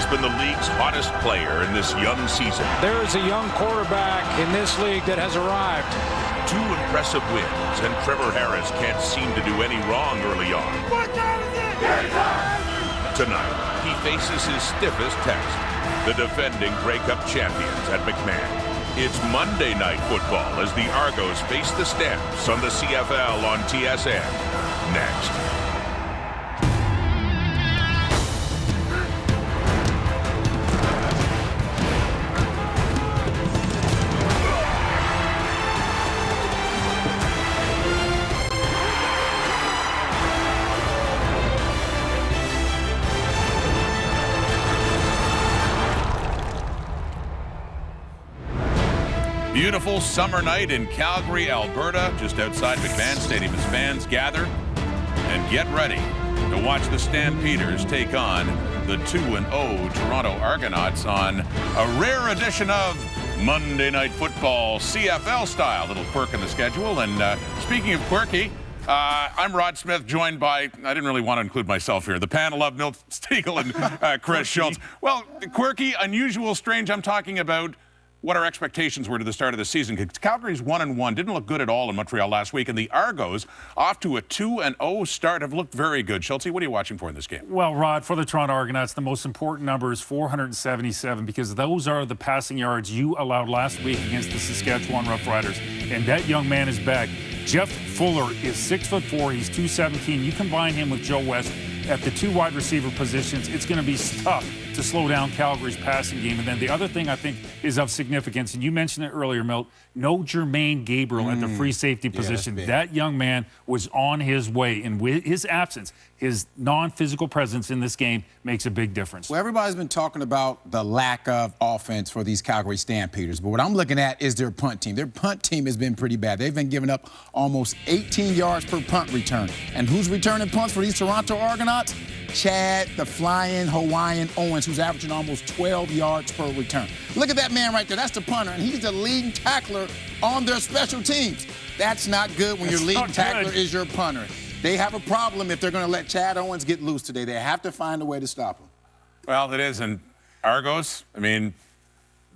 been the league's hottest player in this young season. There is a young quarterback in this league that has arrived. 2 impressive wins, and Trevor Harris can't seem to do any wrong early on. Tonight, he faces his stiffest test, the defending Grey Cup champions at McMahon. It's Monday Night Football as the Argos face the Stamps on the CFL on TSN. Next. Beautiful summer night in Calgary, Alberta, just outside McMahon Stadium as fans gather and get ready to watch the Stampeders take on the 2-0 Toronto Argonauts on a rare edition of Monday Night Football, CFL style. Little quirk in the schedule. And speaking of quirky, I'm Rod Smith, joined by, I didn't really want to include myself here, the panel of Milt Stiegel and Chris Schultz. Well, quirky, unusual, strange, I'm talking about what our expectations were to the start of the season. Calgary's 1-1, didn't look good at all in Montreal last week, and the Argos, off to a 2-0 start, have looked very good. Schultz, what are you watching for in this game? Well, Rod, for the Toronto Argonauts, the most important number is 477, because those are the passing yards you allowed last week against the Saskatchewan Roughriders, and that young man is back. Jeff Fuller is 6'4", he's 217. You combine him with Joe West at the 2 wide receiver positions, it's going to be tough to slow down Calgary's passing game. And then the other thing I think is of significance, and you mentioned it earlier, Milt, no Jermaine Gabriel at the free safety position. That young man was on his way, and with his absence, his non-physical presence in this game makes a big difference. Well, everybody's been talking about the lack of offense for these Calgary Stampeders, but what I'm looking at is their punt team. Their punt team has been pretty bad. They've been giving up almost 18 yards per punt return. And who's returning punts for these Toronto Argonauts? Chad, the flying Hawaiian Owens, who's averaging almost 12 yards per return. Look at that man right there. That's the punter, and he's the leading tackler on their special teams. That's not good when your leading tackler is your punter. They have a problem if they're going to let Chad Owens get loose today. They have to find a way to stop him. Well, it is, and Argos, I mean,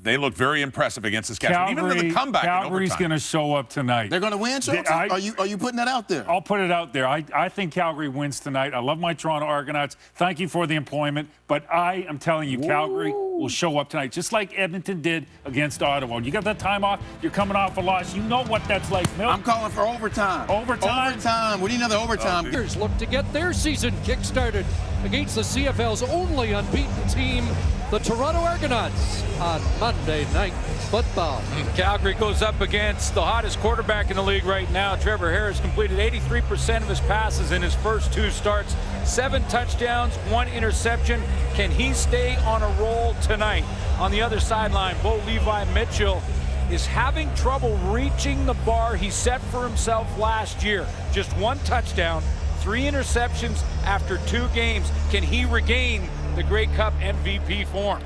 they look very impressive against Saskatchewan. Even in the comeback Calgary's going to show up tonight. They're going to win, Schultz? Are you putting that out there? I'll put it out there. I think Calgary wins tonight. I love my Toronto Argonauts. Thank you for the employment. But I am telling you, Calgary will show up tonight, just like Edmonton did against Ottawa. You got that time off. You're coming off a loss. You know what that's like, Milt. I'm calling for overtime. Overtime? Overtime. We need another overtime. Stampeders look to get their season kick-started against the CFL's only unbeaten team, the Toronto Argonauts, on Monday Night Football. Calgary goes up against the hottest quarterback in the league right now. Trevor Harris completed 83% of his passes in his first 2 starts. 7 touchdowns, 1 interception. Can he stay on a roll tonight? On the other sideline, Bo Levi Mitchell is having trouble reaching the bar he set for himself last year. Just 1 touchdown, 3 interceptions after 2 games. Can he regain the Grey Cup MVP form?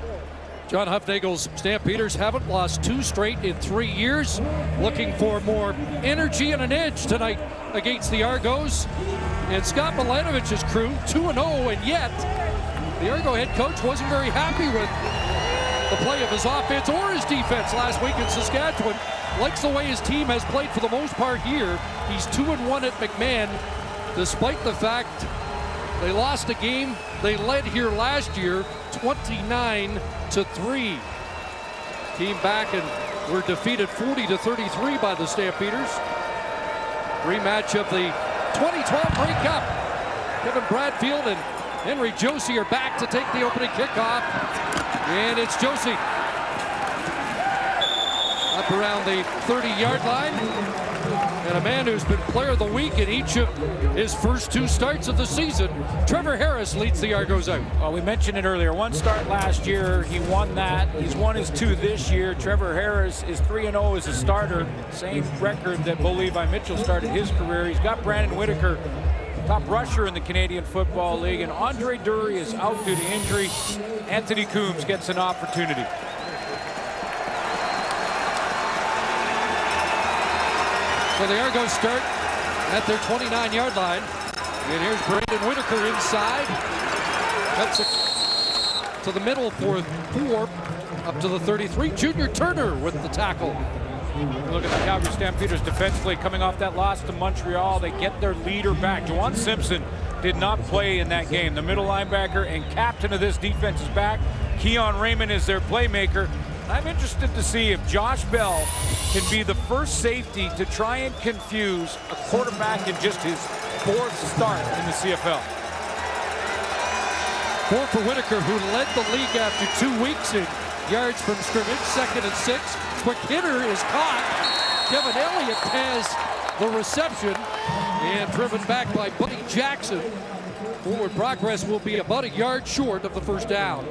John Hufnagel's Stampeders haven't lost 2 straight in 3 years. Looking for more energy and an edge tonight against the Argos. And Scott Milanovich's crew, 2-0, and yet the Argo head coach wasn't very happy with the play of his offense or his defense last week in Saskatchewan. Likes the way his team has played for the most part here. He's 2-1 at McMahon, despite the fact they lost a game they led here last year, 29-3. Came back and were defeated 40-33 by the Stampeders. Rematch of the 2012 Grey Cup. Kevin Bradfield and Henry Josie are back to take the opening kickoff. And it's Josie up around the 30-yard line. And a man who's been player of the week in each of his first 2 starts of the season, Trevor Harris, leads the Argos out. Well, we mentioned it earlier. 1 start last year. He won that. He's won his 2 this year. Trevor Harris is 3-0 as a starter. Same record that Bo Levi Mitchell started his career. He's got Brandon Whitaker, top rusher in the Canadian Football League. And Andre Dury is out due to injury. Anthony Coombs gets an opportunity. So the Argos start at their 29-yard line. And here's Brandon Whitaker inside. Cuts to the middle for 4, up to the 33. Junior Turner with the tackle. Look at the Calgary Stampeders defensively coming off that loss to Montreal. They get their leader back. Juwan Simpson did not play in that game. The middle linebacker and captain of this defense is back. Keon Raymond is their playmaker. I'm interested to see if Josh Bell can be the first safety to try and confuse a quarterback in just his 4th start in the CFL. 4 for Whitaker, who led the league after 2 weeks in yards from scrimmage. 2nd and 6. Quick hitter is caught. Kevin Elliott has the reception and driven back by Buddy Jackson. Forward progress will be about a yard short of the first down.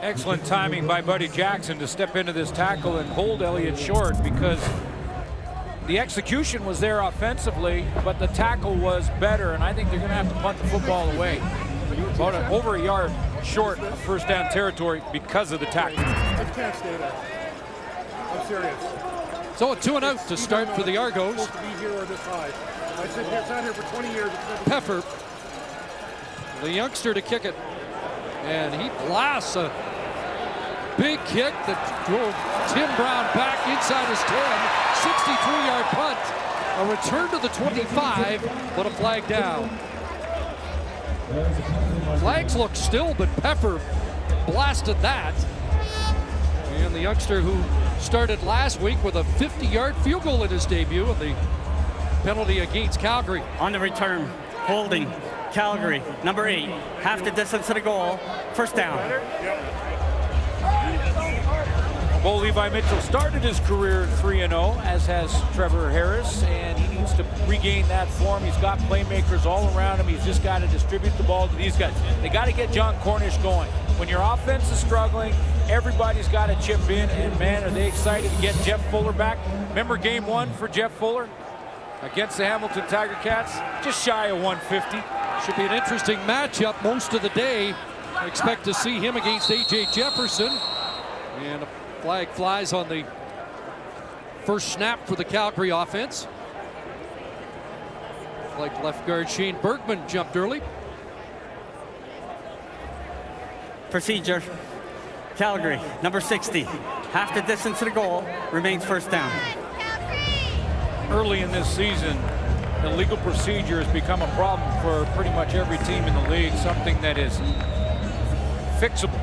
Excellent timing by Buddy Jackson to step into this tackle and hold Elliott short, because the execution was there offensively, but the tackle was better, and I think they're going to have to punt the football away. About over a yard short of first down territory because of the tackle. I can't stay there. I'm serious. So a 2 and out to start for the Argos. I'm supposed to be here or this high. I sit here, sat here for 20 years. Peffer, the youngster, to kick it. And he blasts a big kick that drove Tim Brown back inside his 10. 63-yard punt. A return to the 25, but a flag down. Flags look still, but Peffer blasted that. And the youngster who started last week with a 50-yard field goal in his debut, and the penalty against Calgary. On the return, holding Calgary, number 8, half the distance to the goal, first down. Bo Levi Mitchell started his career 3-0, as has Trevor Harris, and he needs to regain that form. He's got playmakers all around him. He's just got to distribute the ball to these guys. They got to get John Cornish going. When your offense is struggling, everybody's got to chip in, and man, are they excited to get Jeff Fuller back. Remember game 1 for Jeff Fuller against the Hamilton Tiger Cats? Just shy of 150. Should be an interesting matchup most of the day. I expect to see him against A.J. Jefferson. And a flag flies on the first snap for the Calgary offense. Like left guard Shane Bergman jumped early. Procedure. Calgary, number 60, half the distance to the goal, remains first down. Early in this season, the legal procedure has become a problem for pretty much every team in the league, something that is fixable.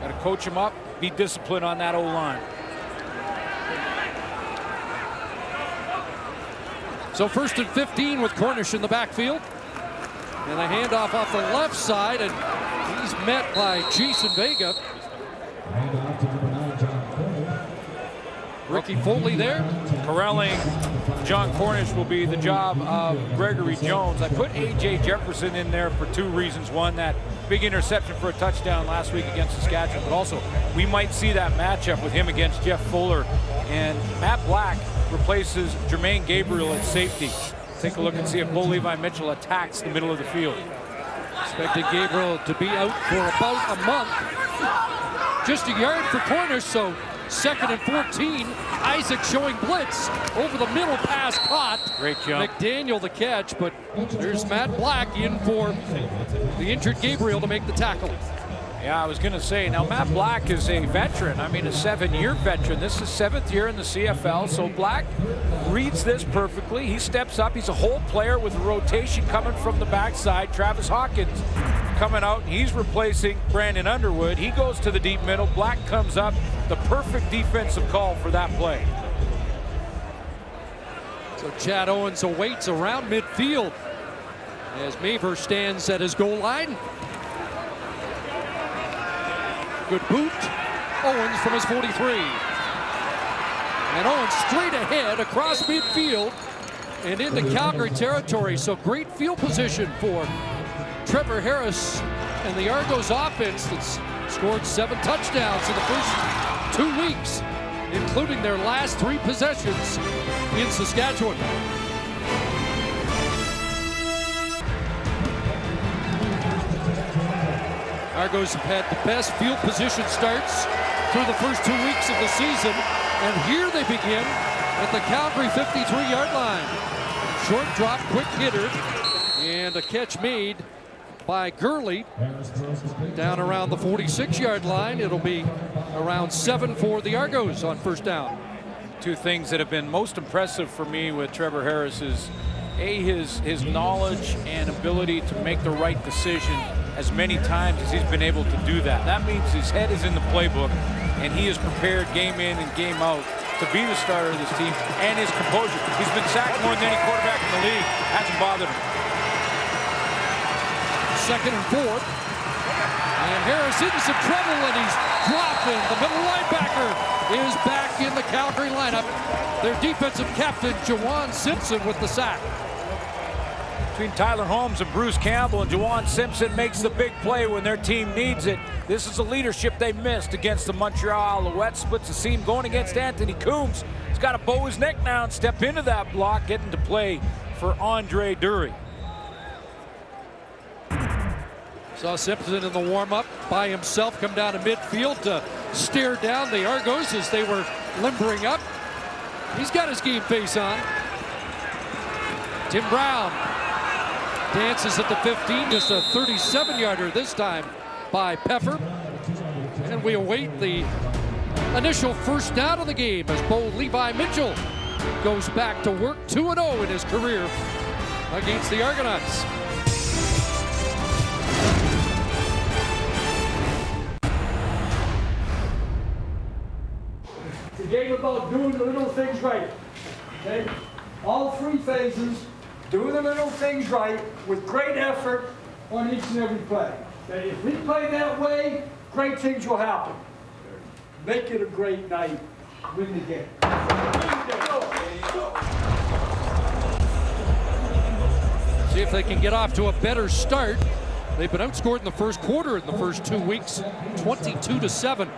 Got to coach them up, be disciplined on that O-line. So 1st and 15 with Cornish in the backfield. And a handoff off the left side, and he's met by Jason Vega. Ricky Foley there. Corralling John Cornish will be the job of Gregory Jones. I put A.J. Jefferson in there for 2 reasons. One, that big interception for a touchdown last week against Saskatchewan, but also we might see that matchup with him against Jeff Fuller. And Matt Black replaces Jermaine Gabriel at safety. Take a look and see if Bo Levi Mitchell attacks the middle of the field. Expected Gabriel to be out for about a month. Just a yard for Cornish, so 2nd and 14. Isaac showing blitz over the middle, pass caught. Great jump. McDaniel the catch, but there's Matt Black in for the injured Gabriel to make the tackle. Yeah, I was going to say, now Matt Black is a veteran. I mean, a 7-year veteran. This is 7th year in the CFL, so Black reads this perfectly. He steps up. He's a whole player with a rotation coming from the backside. Travis Hawkins coming out. He's replacing Brandon Underwood. He goes to the deep middle. Black comes up. The perfect defensive call for that play. So Chad Owens awaits around midfield as Maver stands at his goal line. Good boot. Owens from his 43. And Owens straight ahead across midfield and into Calgary territory. So great field position for Trevor Harris and the Argos offense that's scored 7 touchdowns in the first 2 weeks, including their last 3 possessions in Saskatchewan. Argos have had the best field position starts through the first 2 weeks of the season. And here they begin at the Calgary 53-yard line. Short drop, quick hitter, and a catch made by Gurley down around the 46-yard line. It'll be around 7 for the Argos on first down. Two things that have been most impressive for me with Trevor Harris is his knowledge and ability to make the right decision as many times as he's been able to do that. That means his head is in the playbook and he is prepared game in and game out to be the starter of this team, and his composure. He's been sacked more than any quarterback in the league. Hasn't bothered him. 2nd and 4. And Harris into some trouble, and he's dropping. The middle linebacker is back in the Calgary lineup. Their defensive captain, Juwan Simpson, with the sack. Between Tyler Holmes and Bruce Campbell, and Juwan Simpson makes the big play when their team needs it. This is the leadership they missed against the Montreal Alouettes. Splits the seam going against Anthony Coombs. He's got to bow his neck now and step into that block, getting to play for Andre Dury. Saw Simpson in the warm-up by himself come down to midfield to stare down the Argos as they were limbering up. He's got his game face on. Tim Brown dances at the 15, just a 37-yarder this time by Peffer. And we await the initial first down of the game as Bo Levi Mitchell goes back to work 2-0 in his career against the Argonauts. It's a game about doing the little things right. Okay? All three phases, doing the little things right with great effort on each and every play. Okay? If we play that way, great things will happen. Make it a great night. Win the game. See if they can get off to a better start. They've been outscored in the first quarter in the first 2 weeks, 22-7.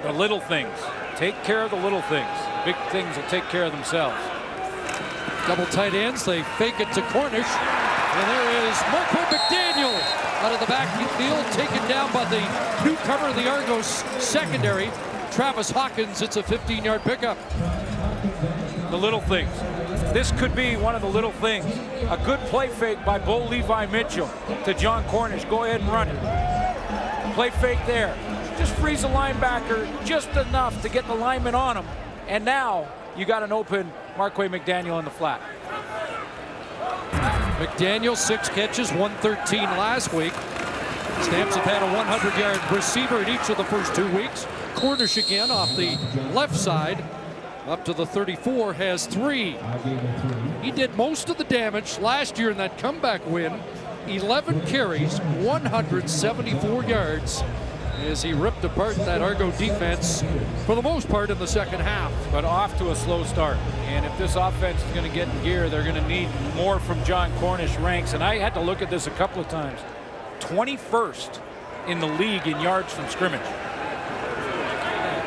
The little things. Take care of the little things. Big things will take care of themselves. Double tight ends, they fake it to Cornish. And there is Marco McDaniel out of the backfield, taken down by the newcomer of the Argos secondary, Travis Hawkins. It's a 15-yard pickup. The little things. This could be one of the little things. A good play fake by Bo Levi Mitchell to John Cornish. Go ahead and run it. Play fake there. Just freeze the linebacker just enough to get the lineman on him. And now you got an open Marquay McDaniel in the flat. McDaniel, 6 catches, 113 last week. Stamps have had a 100-yard receiver in each of the first 2 weeks. Cornish again off the left side, up to the 34, has 3. He did most of the damage last year in that comeback win. 11 carries, 174 yards, as he ripped apart that Argo defense for the most part in the second half. But off to a slow start. And if this offense is going to get in gear, they're going to need more from John Cornish ranks. And I had to look at this a couple of times. 21st in the league in yards from scrimmage.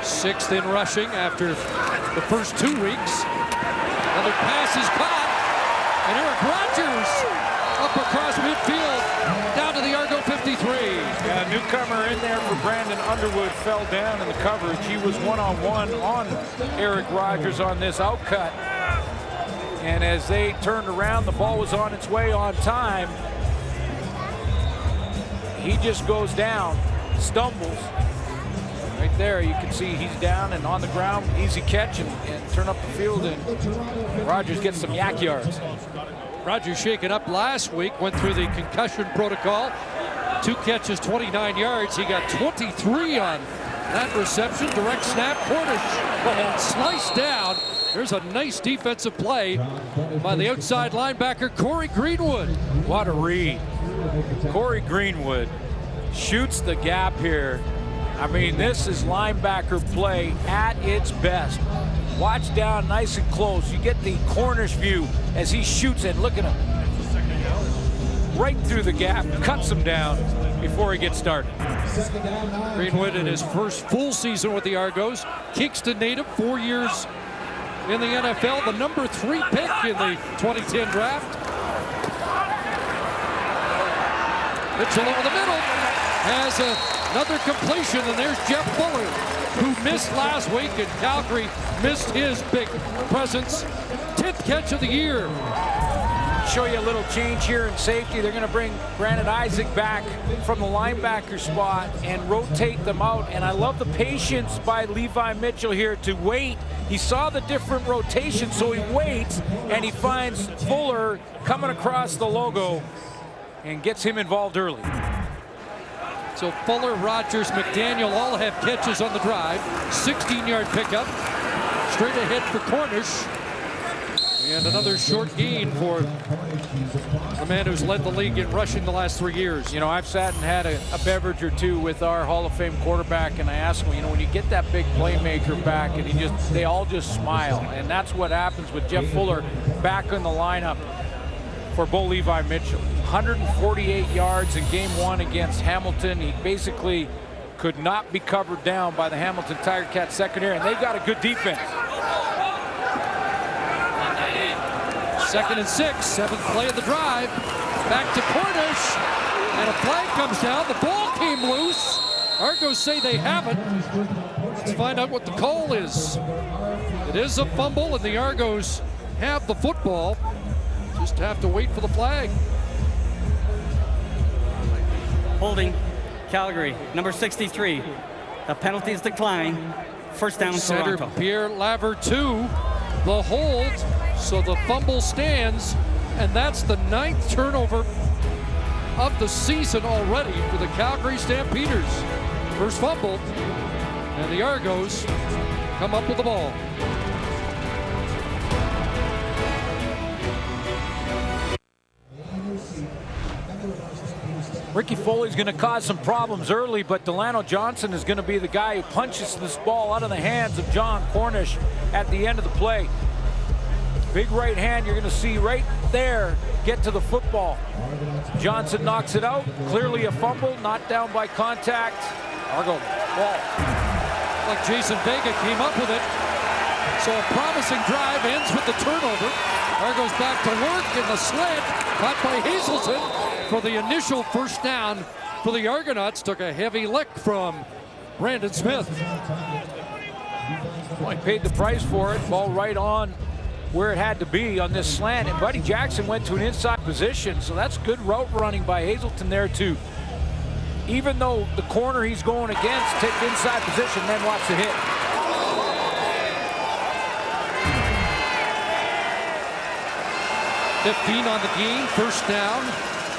6th in rushing after the first 2 weeks. Another pass is caught. And Eric Rogers up across midfield down to the Argo 53. Yeah, newcomer in there for Brandon Underwood fell down in the coverage. He was one-on-one on Eric Rogers on this outcut. And as they turned around, the ball was on its way on time. He just goes down, stumbles. Right there, you can see he's down and on the ground. Easy catch and turn up the field, and Rogers gets some yak yards. Rogers shaken up last week, went through the concussion protocol. 2 catches, 29 yards. He got 23 on that reception. Direct snap, Cornish, and sliced down. There's a nice defensive play by the outside linebacker, Corey Greenwood. What a read. Corey Greenwood shoots the gap here. I mean, this is linebacker play at its best. Watch down nice and close. You get the Cornish view as he shoots it. Look at him. Right through the gap, cuts him down before he gets started. Greenwood in his first full season with the Argos. Kingston native, 4 years in the NFL. The number 3 pick in the 2010 draft. Mitchell over the middle has another completion, and there's Jeff Fuller, who missed last week, and Calgary missed his big presence. 10th catch of the year. show you a little change here in safety. They're going to bring Brandon Isaac back from the linebacker spot and rotate them out. And I love the patience by Levi Mitchell here to wait. He saw the different rotations, so he waits, and he finds Fuller coming across the logo and gets him involved early. So Fuller, Rogers, McDaniel all have catches on the drive. 16-yard pickup. Straight ahead for Cornish. And another short gain for the man who's led the league in rushing the last 3 years. You know, I've sat and had a beverage or two with our Hall of Fame quarterback, and I ask him, you know, when you get that big playmaker back, and they all just smile. And that's what happens with Jeff Fuller back in the lineup for Bo Levi Mitchell. 148 yards in game 1 against Hamilton. He basically could not be covered down by the Hamilton Tiger Cats secondary, and they've got a good defense. 2nd and 6, 7th play of the drive. Back to Cornish, and a flag comes down. The ball came loose. Argos say they haven't. Let's find out what the call is. It is a fumble, and the Argos have the football. Just have to wait for the flag. Holding Calgary, number 63. The penalties decline. First down, Center Toronto. Pierre Laver 2. The hold, so the fumble stands, and that's the 9th turnover of the season already for the Calgary Stampeders. First fumble, and the Argos come up with the ball. Ricky Foley's going to cause some problems early, but Delano Johnson is going to be the guy who punches this ball out of the hands of John Cornish at the end of the play. Big right hand you're going to see right there get to the football. Johnson knocks it out. Clearly a fumble, not down by contact. Argo ball. Like Jason Vega came up with it. So a promising drive ends with the turnover. Argos back to work in the slant, caught by Hazelton for the initial first down for the Argonauts. Took a heavy lick from Brandon Smith. Well, he paid the price for it. Ball right on where it had to be on this slant. And Buddy Jackson went to an inside position. So that's good route running by Hazelton there too. Even though the corner he's going against, take inside position, then watch the hit. $15 on the game, first down.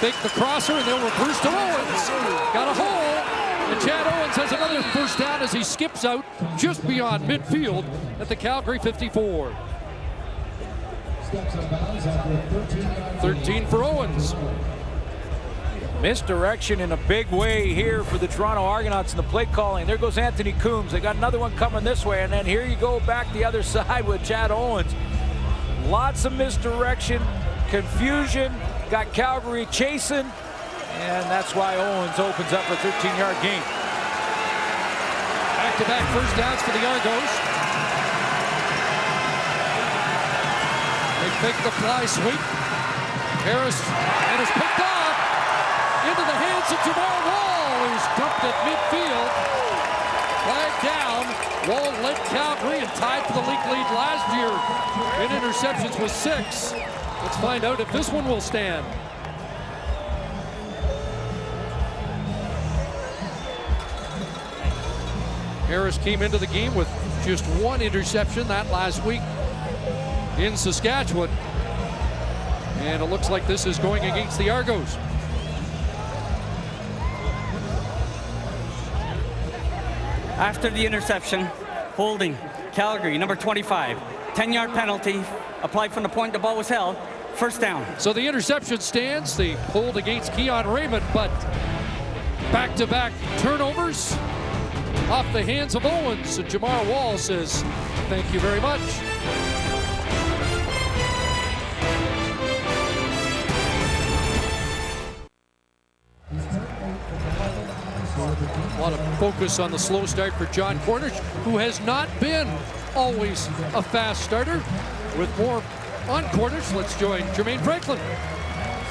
Fake the crosser, and they'll reverse to Owens. Got a hole, and Chad Owens has another first down as he skips out just beyond midfield at the Calgary 54. 13 for Owens. Misdirection in a big way here for the Toronto Argonauts in the play calling. There goes Anthony Coombs. They got another one coming this way, and then here you go back the other side with Chad Owens. Lots of misdirection, confusion, got Calgary chasing, and that's why Owens opens up a 13-yard gain. Back-to-back first downs for the Argos. They fake the fly sweep. Harris, and it's picked off into the hands of Jamal Wall, who's dumped at midfield. Flag down. Wall led Calgary and tied for the league lead last year in interceptions with 6. Let's find out if this one will stand. Harris came into the game with just 1 interception that last week in Saskatchewan. And it looks like this is going against the Argos. After the interception, holding Calgary, number 25. 10-yard penalty applied from the point the ball was held. First down. So the interception stands. The hold against Keon Raymond, but back-to-back turnovers off the hands of Owens. And Jamar Wall says, thank you very much. A lot of focus on the slow start for John Cornish, who has not been always a fast starter. With more on Cornish, let's join Jermaine Franklin.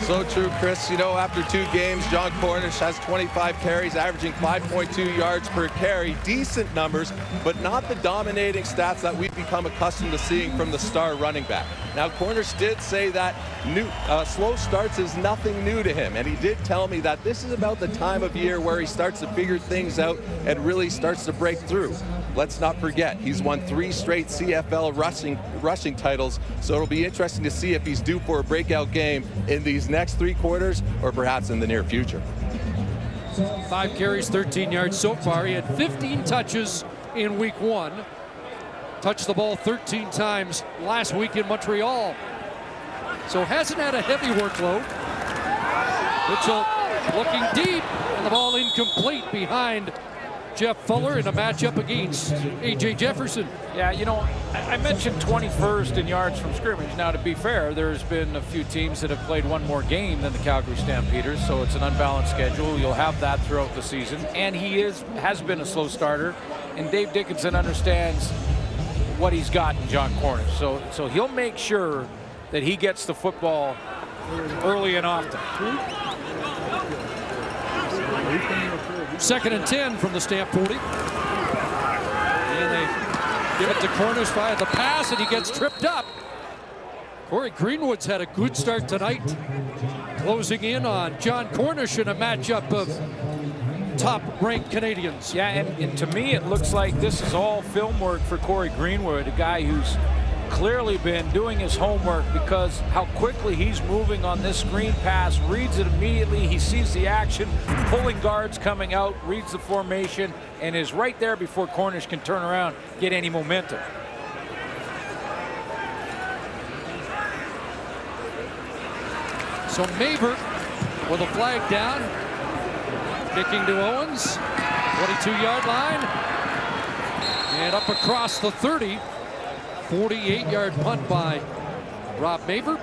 So true, Chris. You know, after 2 games, John Cornish has 25 carries, averaging 5.2 yards per carry. Decent numbers, but not the dominating stats that we've become accustomed to seeing from the star running back. Now, Cornish did say that slow starts is nothing new to him, and he did tell me that this is about the time of year where he starts to figure things out and really starts to break through. Let's not forget, he's won 3 straight CFL rushing titles, so it'll be interesting to see if he's due for a breakout game in these next 3 quarters or perhaps in the near future. 5 carries, 13 yards so far. He had 15 touches in week 1. Touched the ball 13 times last week in Montreal. So hasn't had a heavy workload. Mitchell looking deep, and the ball incomplete behind Jeff Fuller in a matchup against A.J. Jefferson. Yeah, you know, I mentioned 21st in yards from scrimmage. Now, to be fair, there's been a few teams that have played one more game than the Calgary Stampeders, so it's an unbalanced schedule. You'll have that throughout the season. And he has been a slow starter, and Dave Dickinson understands what he's got in John Cornish. So he'll make sure that he gets the football early and often. 2nd and 10 from the Stamp 40. And they give it to Cornish via the pass, and he gets tripped up. Corey Greenwood's had a good start tonight, closing in on John Cornish in a matchup of top-ranked Canadians. Yeah, and to me, it looks like this is all film work for Corey Greenwood, a guy who's clearly been doing his homework, because how quickly he's moving on this screen pass, reads it immediately, he sees the action, pulling guards coming out, reads the formation, and is right there before Cornish can turn around, get any momentum. So Maver with a flag down, kicking to Owens, 22-yard line, and up across the 30. 48-yard punt by Rob Maver.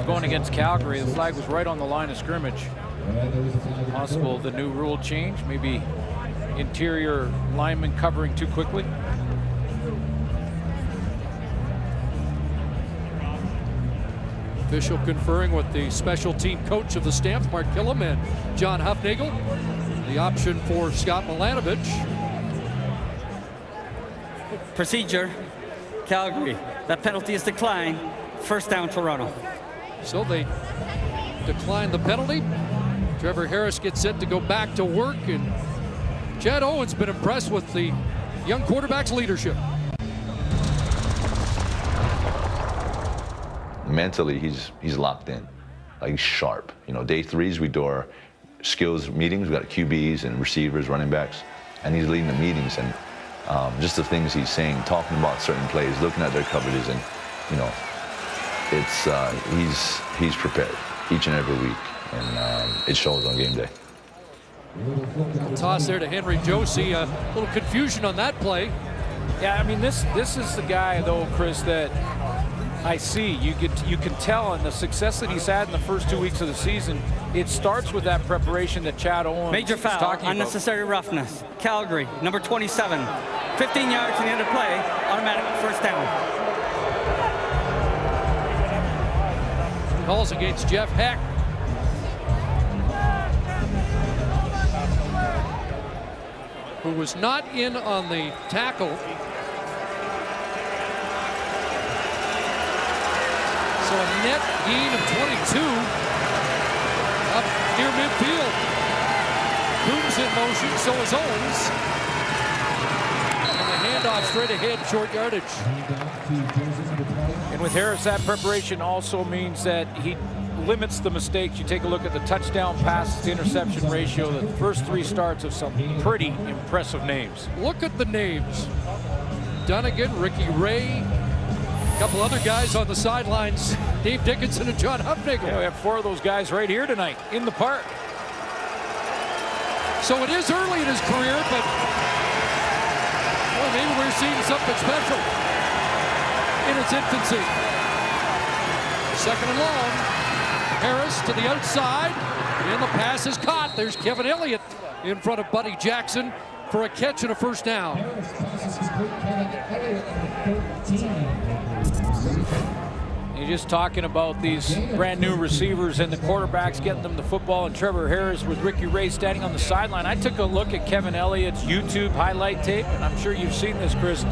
Going against Calgary, the flag was right on the line of scrimmage. Possible the new rule change, maybe interior linemen covering too quickly. Official conferring with the special team coach of the Stamps, Mark Killam, and John Huffnagel. The option for Scott Milanovich. Procedure, Calgary. That penalty is declined. First down, Toronto. So they decline the penalty. Trevor Harris gets set to go back to work, and Chad Owen's been impressed with the young quarterback's leadership. Mentally, he's locked in, like he's sharp. You know, day 3s we do our skills meetings. We got QBs and receivers, running backs, and he's leading the meetings. And just the things he's saying, talking about certain plays, looking at their coverages, and you know, it's he's prepared each and every week, and it shows on game day. Toss there to Henry Josie. A little confusion on that play. Yeah, I mean, this is the guy, though, Chris, that I see. You can tell in the success that he's had in the first 2 weeks of the season. It starts with that preparation that Chad Owens Major is foul, talking unnecessary roughness. Calgary, number 27. 15 yards to the end of play, automatic first down. Calls against Jeff Heck. Who was not in on the tackle. So a net gain of 22 up near midfield. Coombs in motion, so is Owens. And the handoff straight ahead, short yardage. And with Harris, that preparation also means that he limits the mistakes. You take a look at the touchdown passes to interception ratio. The first 3 starts of some pretty impressive names. Look at the names. Dunnigan, Ricky Ray, a couple other guys on the sidelines, Dave Dickinson and John Huffnagel. Yeah, we have 4 of those guys right here tonight in the park. So it is early in his career, but well, maybe we're seeing something special in its infancy. 2nd and long. Harris to the outside, and the pass is caught. There's Kevin Elliott in front of Buddy Jackson for a catch and a first down. You're just talking about these brand new receivers and the quarterbacks getting them the football, and Trevor Harris with Ricky Ray standing on the sideline. I took a look at Kevin Elliott's YouTube highlight tape, and I'm sure you've seen this, Chris.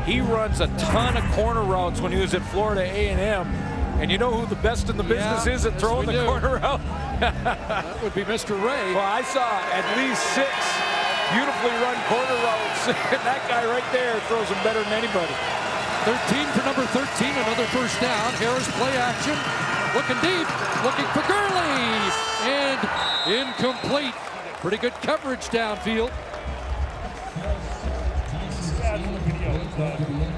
He runs a ton of corner routes when he was at Florida A&M. And you know who the best in the business is at throwing the corner route? That would be Mr. Ray. Well, I saw at least 6 beautifully run corner routes. And that guy right there throws them better than anybody. 13 for number 13, another first down. Harris play action, looking deep, looking for Gurley, and incomplete. Pretty good coverage downfield.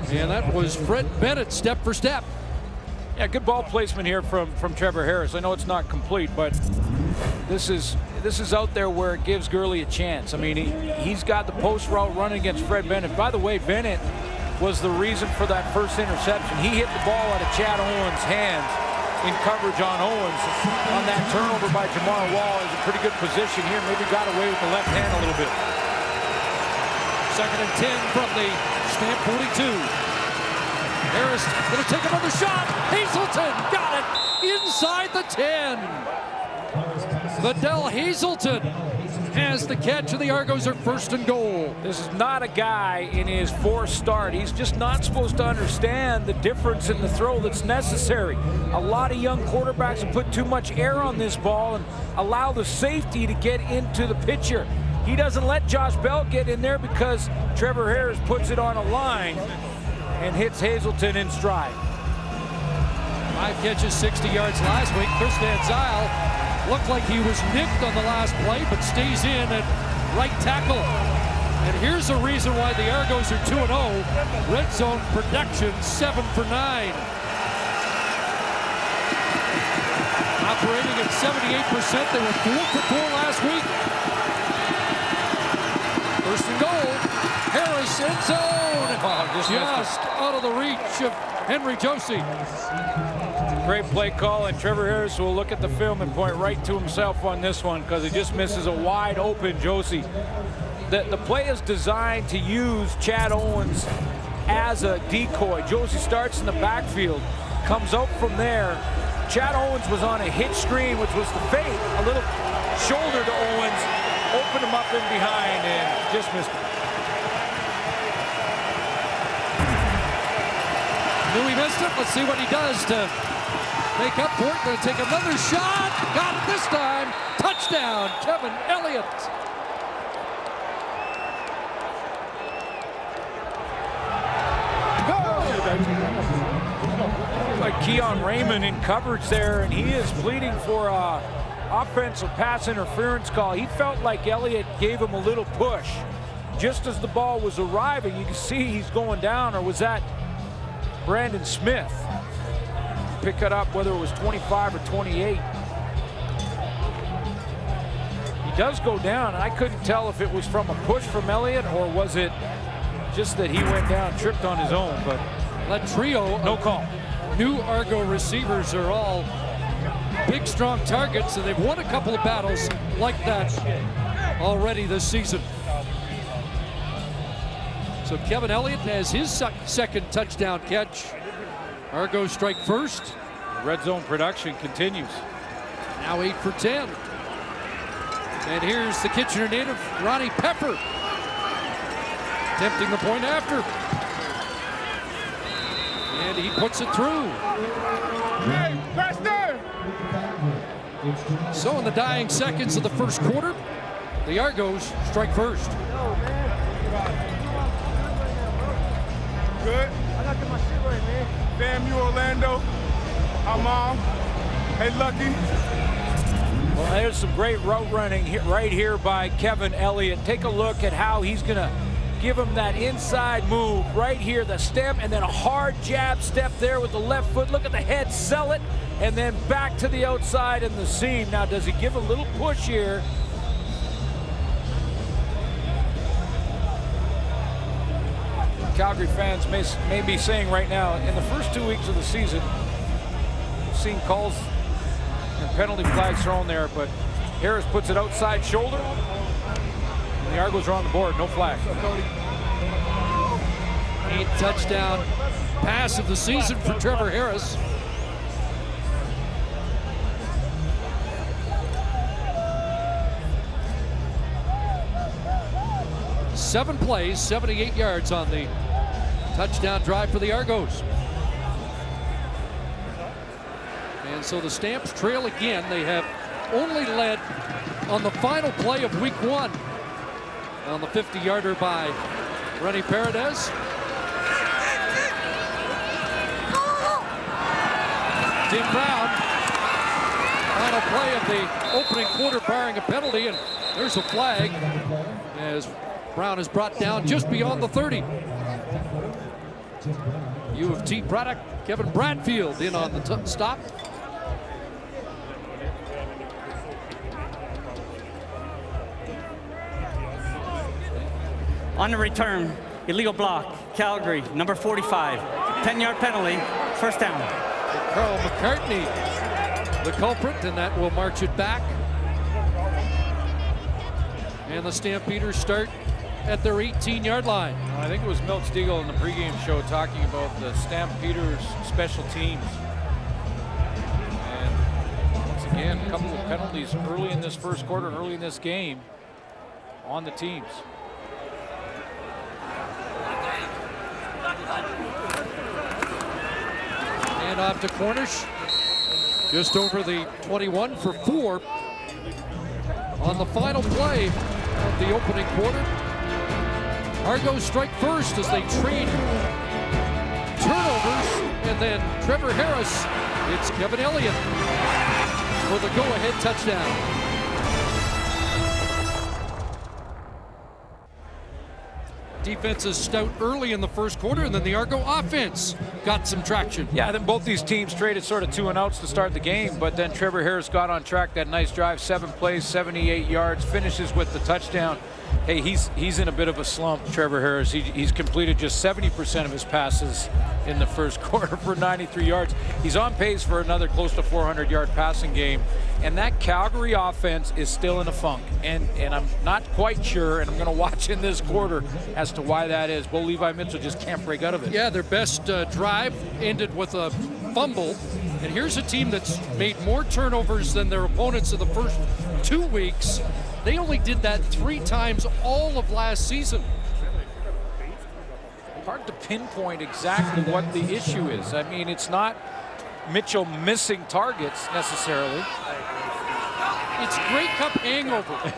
And that was Fred Bennett, step for step. Yeah, good ball placement here from Trevor Harris. I know it's not complete, but this is out there where it gives Gurley a chance. I mean, he's got the post route running against Fred Bennett. By the way, Bennett was the reason for that first interception. He hit the ball out of Chad Owens' hands in coverage on Owens. On that turnover by Jamar Wall, is a pretty good position here. Maybe got away with the left hand a little bit. 2nd and 10 from the Stamp 42. Harris going to take another shot. Hazelton got it inside the 10. Vidal Hazelton has the catch, and the Argos are 1st and goal. This is not a guy in his 4th start. He's just not supposed to understand the difference in the throw that's necessary. A lot of young quarterbacks have put too much air on this ball and allow the safety to get into the pitcher. He doesn't let Josh Bell get in there because Trevor Harris puts it on a line and hits Hazelton in stride. 5 catches, 60 yards last week. Chris Van Zyl looked like he was nicked on the last play, but stays in at right tackle. And here's the reason why the Argos are 2-0. Red zone production, 7 for 9. Operating at 78%. They were 4 for 4 last week. 1st and goal. Harris end zone. Just out of the reach of Henry Josie. Great play call, and Trevor Harris will look at the film and point right to himself on this one because he just misses a wide open Josie. The play is designed to use Chad Owens as a decoy. Josie starts in the backfield, comes out from there. Chad Owens was on a hitch screen, which was the fake. A little shoulder to Owens, opened him up in behind, and just missed it. Knew he missed it. Let's see what he does to make up for it. Going to take another shot. Got it this time. Touchdown, Kevin Elliott. Like Keon Raymond in coverage there, and he is pleading for a offensive pass interference call. He felt like Elliott gave him a little push. Just as the ball was arriving, you can see he's going down, or was that Brandon Smith? Pick it up, whether it was 25 or 28. He does go down, and I couldn't tell if it was from a push from Elliott or was it just that he went down, tripped on his own. But that trio, no call. New Argo receivers are all big, strong targets, and they've won a couple of battles like that already this season. So Kevin Elliott has his second touchdown catch. Argos strike first. Red zone production continues. Now 8 for 10. And here's the Kitchener native, Ronnie Pepper, attempting the point after. And he puts it through. Hey, faster! So in the dying seconds of the first quarter, the Argos strike first. Good. I gotta get my shit right, man. Damn you, Orlando. Our mom. Hey, Lucky. Well, there's some great route running right here by Kevin Elliott. Take a look at how he's going to give him that inside move right here, the step, and then a hard jab step there with the left foot. Look at the head, sell it, and then back to the outside and the seam. Now, does he give a little push here? Calgary fans may be saying right now, in the first 2 weeks of the season, we've seen calls and penalty flags thrown there, but Harris puts it outside shoulder, and the Argos are on the board, no flag. 8th touchdown pass of the season for Trevor Harris. 7 plays, 78 yards on the touchdown drive for the Argos. And so the Stamps trail again. They have only led on the final play of week 1 on the 50-yarder by Rennie Paredes. Tim Brown, final play of the opening quarter barring a penalty, and there's a flag as Brown is brought down just beyond the 30. U of T product, Kevin Bradfield in on the stop. On the return, illegal block, Calgary, number 45, 10-yard penalty, first down. Carl McCartney, the culprit, and that will march it back. And the Stampeders start at their 18-yard line. I think it was Milt Stiegel in the pregame show talking about the Stampeders special teams. And once again, a couple of penalties early in this first quarter and early in this game on the teams. And off to Cornish, just over the 21 for 4 on the final play of the opening quarter. Argos strike first as they trade turnovers, and then Trevor Harris hits Kevin Elliott for the go-ahead touchdown. Defense is stout early in the first quarter, and then the Argo offense got some traction. Yeah, then both these teams traded sort of 2 and outs to start the game, but then Trevor Harris got on track, that nice drive, 7 plays, 78 yards, finishes with the touchdown. Hey, he's in a bit of a slump, Trevor Harris. He's completed just 70% of his passes in the first quarter for 93 yards. He's on pace for another close to 400-yard passing game. And that Calgary offense is still in a funk. And I'm not quite sure, and I'm going to watch in this quarter as to why that is. Bo Levi Mitchell just can't break out of it. Yeah, their best drive ended with a fumble. And here's a team that's made more turnovers than their opponents in the first 2 weeks. They only did that 3 times all of last season. Hard to pinpoint exactly what the issue is. I mean, it's not Mitchell missing targets necessarily. It's Grey Cup hangover.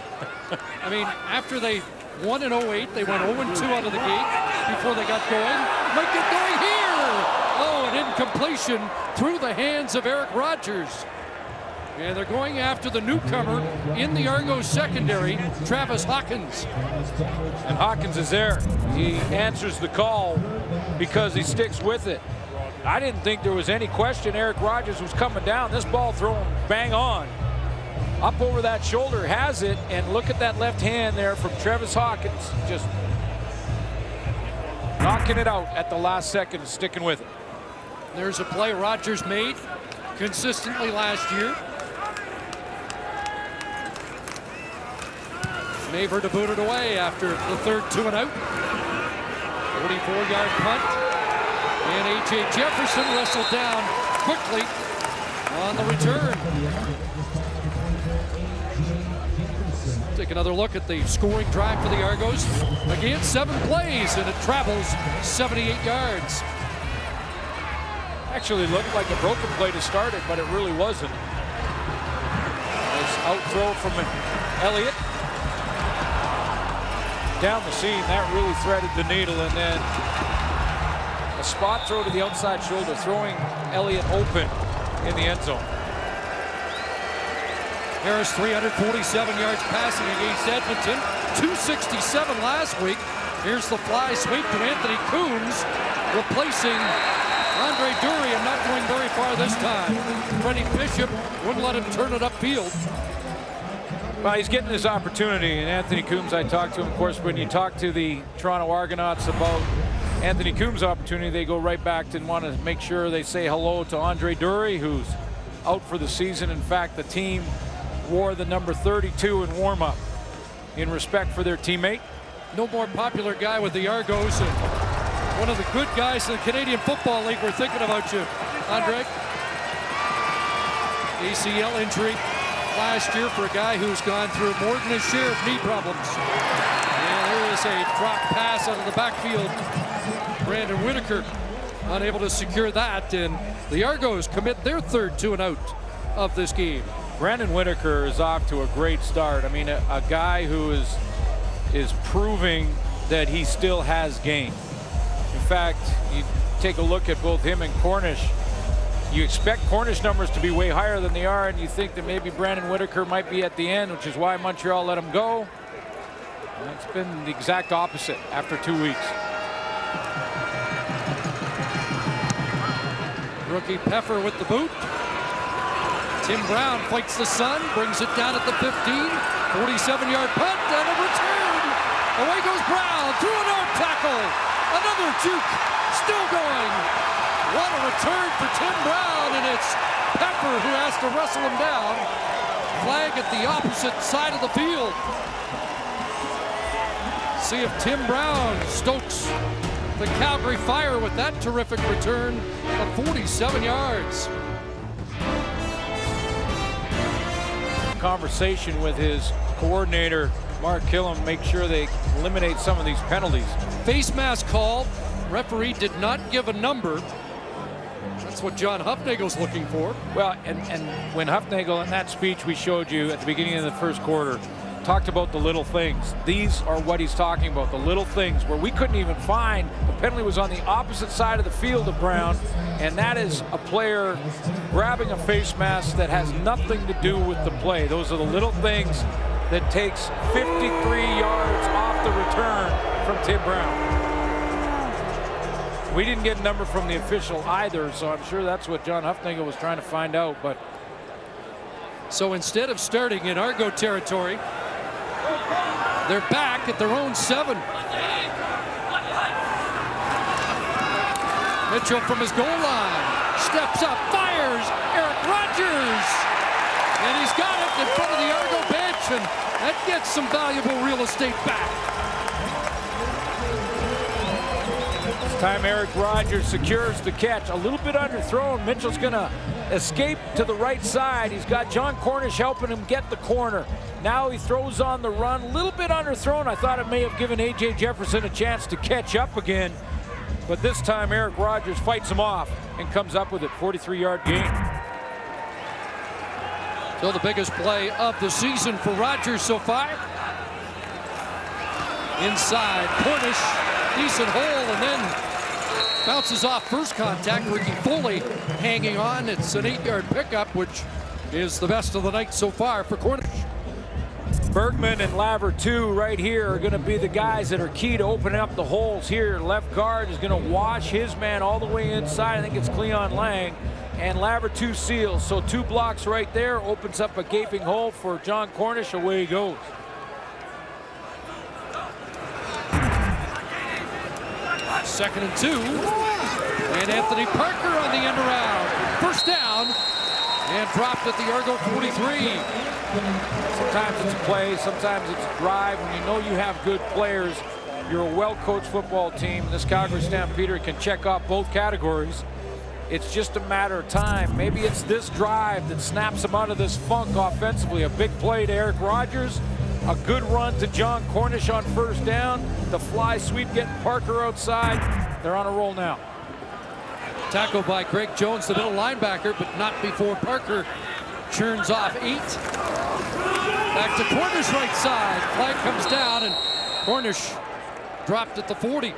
I mean, after they won in 08, they went 0-2 out of the gate before they got going. Might get going here! Oh, an incompletion through the hands of Eric Rogers. And they're going after the newcomer in the Argos secondary, Travis Hawkins. And Hawkins is there. He answers the call because he sticks with it. I didn't think there was any question Eric Rogers was coming down. This ball thrown bang on. Up over that shoulder, has it, and look at that left hand there from Travis Hawkins. Just knocking it out at the last second, sticking with it. There's a play Rogers made consistently last year. Maver to boot it away after the third 2 and out. 44-yard punt. And A.J. Jefferson wrestled down quickly on the return. Take another look at the scoring drive for the Argos. Again, 7 plays, and it travels 78 yards. Actually looked like a broken play to start it, but it really wasn't. Nice out throw from Elliott. Down the seam, that really threaded the needle, and then a spot throw to the outside shoulder, throwing Elliott open in the end zone. Harris 347 yards passing against Edmonton, 267 last week. Here's the fly sweep to Anthony Coombs, replacing Andre Dury, and not going very far this time. Freddie Bishop wouldn't let him turn it upfield. Well, he's getting his opportunity, and Anthony Coombs, I talked to him. Of course, when you talk to the Toronto Argonauts about Anthony Coombs' opportunity, they go right back to want to make sure they say hello to Andre Dury, who's out for the season. In fact, the team wore the number 32 in warm-up in respect for their teammate. No more popular guy with the Argos, and one of the good guys in the Canadian Football League. We're thinking about you, Andre. ACL injury last year for a guy who's gone through more than his share of knee problems. And there is was a drop pass out of the backfield. Brandon Whitaker unable to secure that, and the Argos commit their third 2-and-out of this game. Brandon Whitaker is off to a great start. I mean, a guy who is proving that he still has game. In fact, you take a look at both him and Cornish. You expect Cornish numbers to be way higher than they are, and you think that maybe Brandon Whitaker might be at the end, which is why Montreal let him go. And it's been the exact opposite after 2 weeks. Rookie Peffer with the boot. Tim Brown fights the sun, brings it down at the 15. 47-yard punt and a return. Away goes Brown through an arm tackle. Another juke, still going. What a return for Tim Brown, and it's Peffer who has to wrestle him down. Flag at the opposite side of the field. See if Tim Brown stokes the Calgary Fire with that terrific return of 47 yards. Conversation with his coordinator, Mark Killam, make sure they eliminate some of these penalties. Face mask call. Referee did not give a number. That's what John Huffnagel's looking for. Well, and when Huffnagel, in that speech we showed you at the beginning of the first quarter, talked about the little things. These are what he's talking about, the little things where we couldn't even find. The penalty was on the opposite side of the field of Brown, and that is a player grabbing a face mask that has nothing to do with the play. Those are the little things that takes 53 yards off the return from Tim Brown. We didn't get a number from the official either, so I'm sure that's what John Huffnagel was trying to find out. But so instead of starting in Argo territory, they're back at their own 7. Mitchell from his goal line steps up, fires. Eric Rogers, and he's got it in front of the Argo bench, and that gets some valuable real estate back. This time Eric Rogers secures the catch. A little bit underthrown. Mitchell's going to escape to the right side. He's got John Cornish helping him get the corner. Now he throws on the run. A little bit underthrown. I thought it may have given A.J. Jefferson a chance to catch up again. But this time Eric Rogers fights him off and comes up with it. 43-yard gain. Still the biggest play of the season for Rogers so far. Inside, Cornish, decent hole, and then bounces off first contact. Ricky Foley hanging on. It's an 8-yard pickup, which is the best of the night so far for Cornish. Bergman and Laver, too, right here are going to be the guys that are key to opening up the holes here. Left guard is going to wash his man all the way inside. I think it's Cleon Lang. And Laver 2 seals. So 2 blocks right there opens up a gaping hole for John Cornish. Away he goes. Second and 2. And Anthony Parker on the end around. First down. And dropped at the Argo 43. Sometimes it's a play, sometimes it's a drive. When you know you have good players, you're a well-coached football team. This Calgary Stampeder can check off both categories. It's just a matter of time. Maybe it's this drive that snaps them out of this funk offensively. A big play to Eric Rogers, a good run to John Cornish on first down, the fly sweep getting Parker outside. They're on a roll now. Tackled by Greg Jones, the middle linebacker, but not before Parker churns off 8. Back to Cornish right side. Flag comes down, and Cornish dropped at the 40.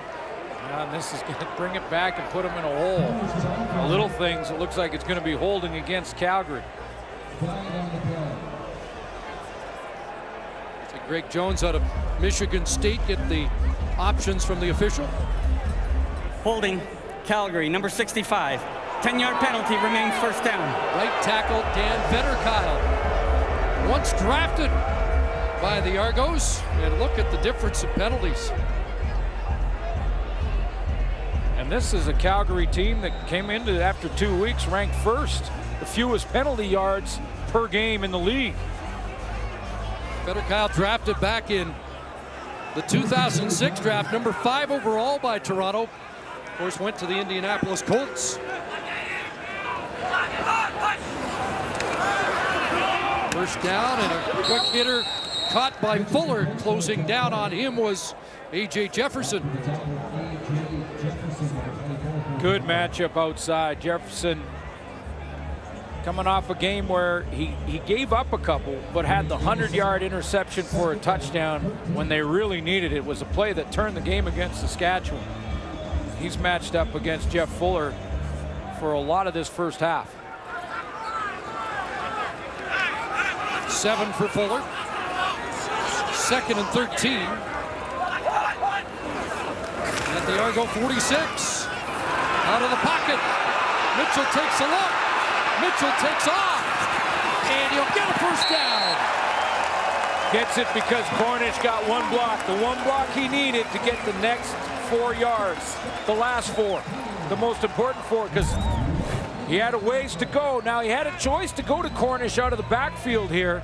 And this is going to bring it back and put him in a hole. The little things, it looks like it's going to be holding against Calgary. So Greg Jones out of Michigan State get the options from the official. Holding Calgary, number 65. 10-yard penalty, remains first down. Right tackle Dan Vetterkyle. Once drafted by the Argos, and look at the difference in penalties. And this is a Calgary team that came into after 2 weeks ranked first, the fewest penalty yards per game in the league. Vetterkyle drafted back in the 2006 draft, number 5 overall by Toronto. Of course, went to the Indianapolis Colts. First down, and a quick hitter caught by Fuller. Closing down on him was A.J. Jefferson. Good matchup outside. Jefferson coming off a game where he gave up a couple, but had the 100-yard interception for a touchdown when they really needed it. It was a play that turned the game against Saskatchewan. He's matched up against Jeff Fuller for a lot of this first half. 7 for Fuller. 2nd and 13. At the Argo 46. Out of the pocket. Mitchell takes a look. Mitchell takes off. And he'll get a first down. Gets it because Cornish got one block. The one block he needed to get the next 4 yards. The last 4. The most important 4, because he had a ways to go. Now he had a choice to go to Cornish out of the backfield here.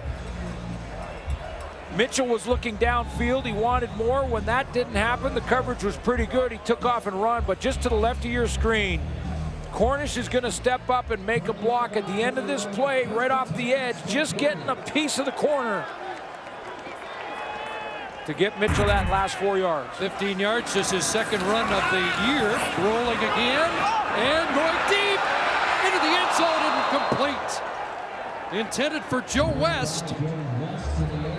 Mitchell was looking downfield. He wanted more. When that didn't happen, the coverage was pretty good. He took off and run, but just to the left of your screen, Cornish is going to step up and make a block at the end of this play, right off the edge, just getting a piece of the corner to get Mitchell that last 4 yards. 15 yards, just his 2nd run of the year. Rolling again and going deep into the end zone, incomplete. Intended for Joe West.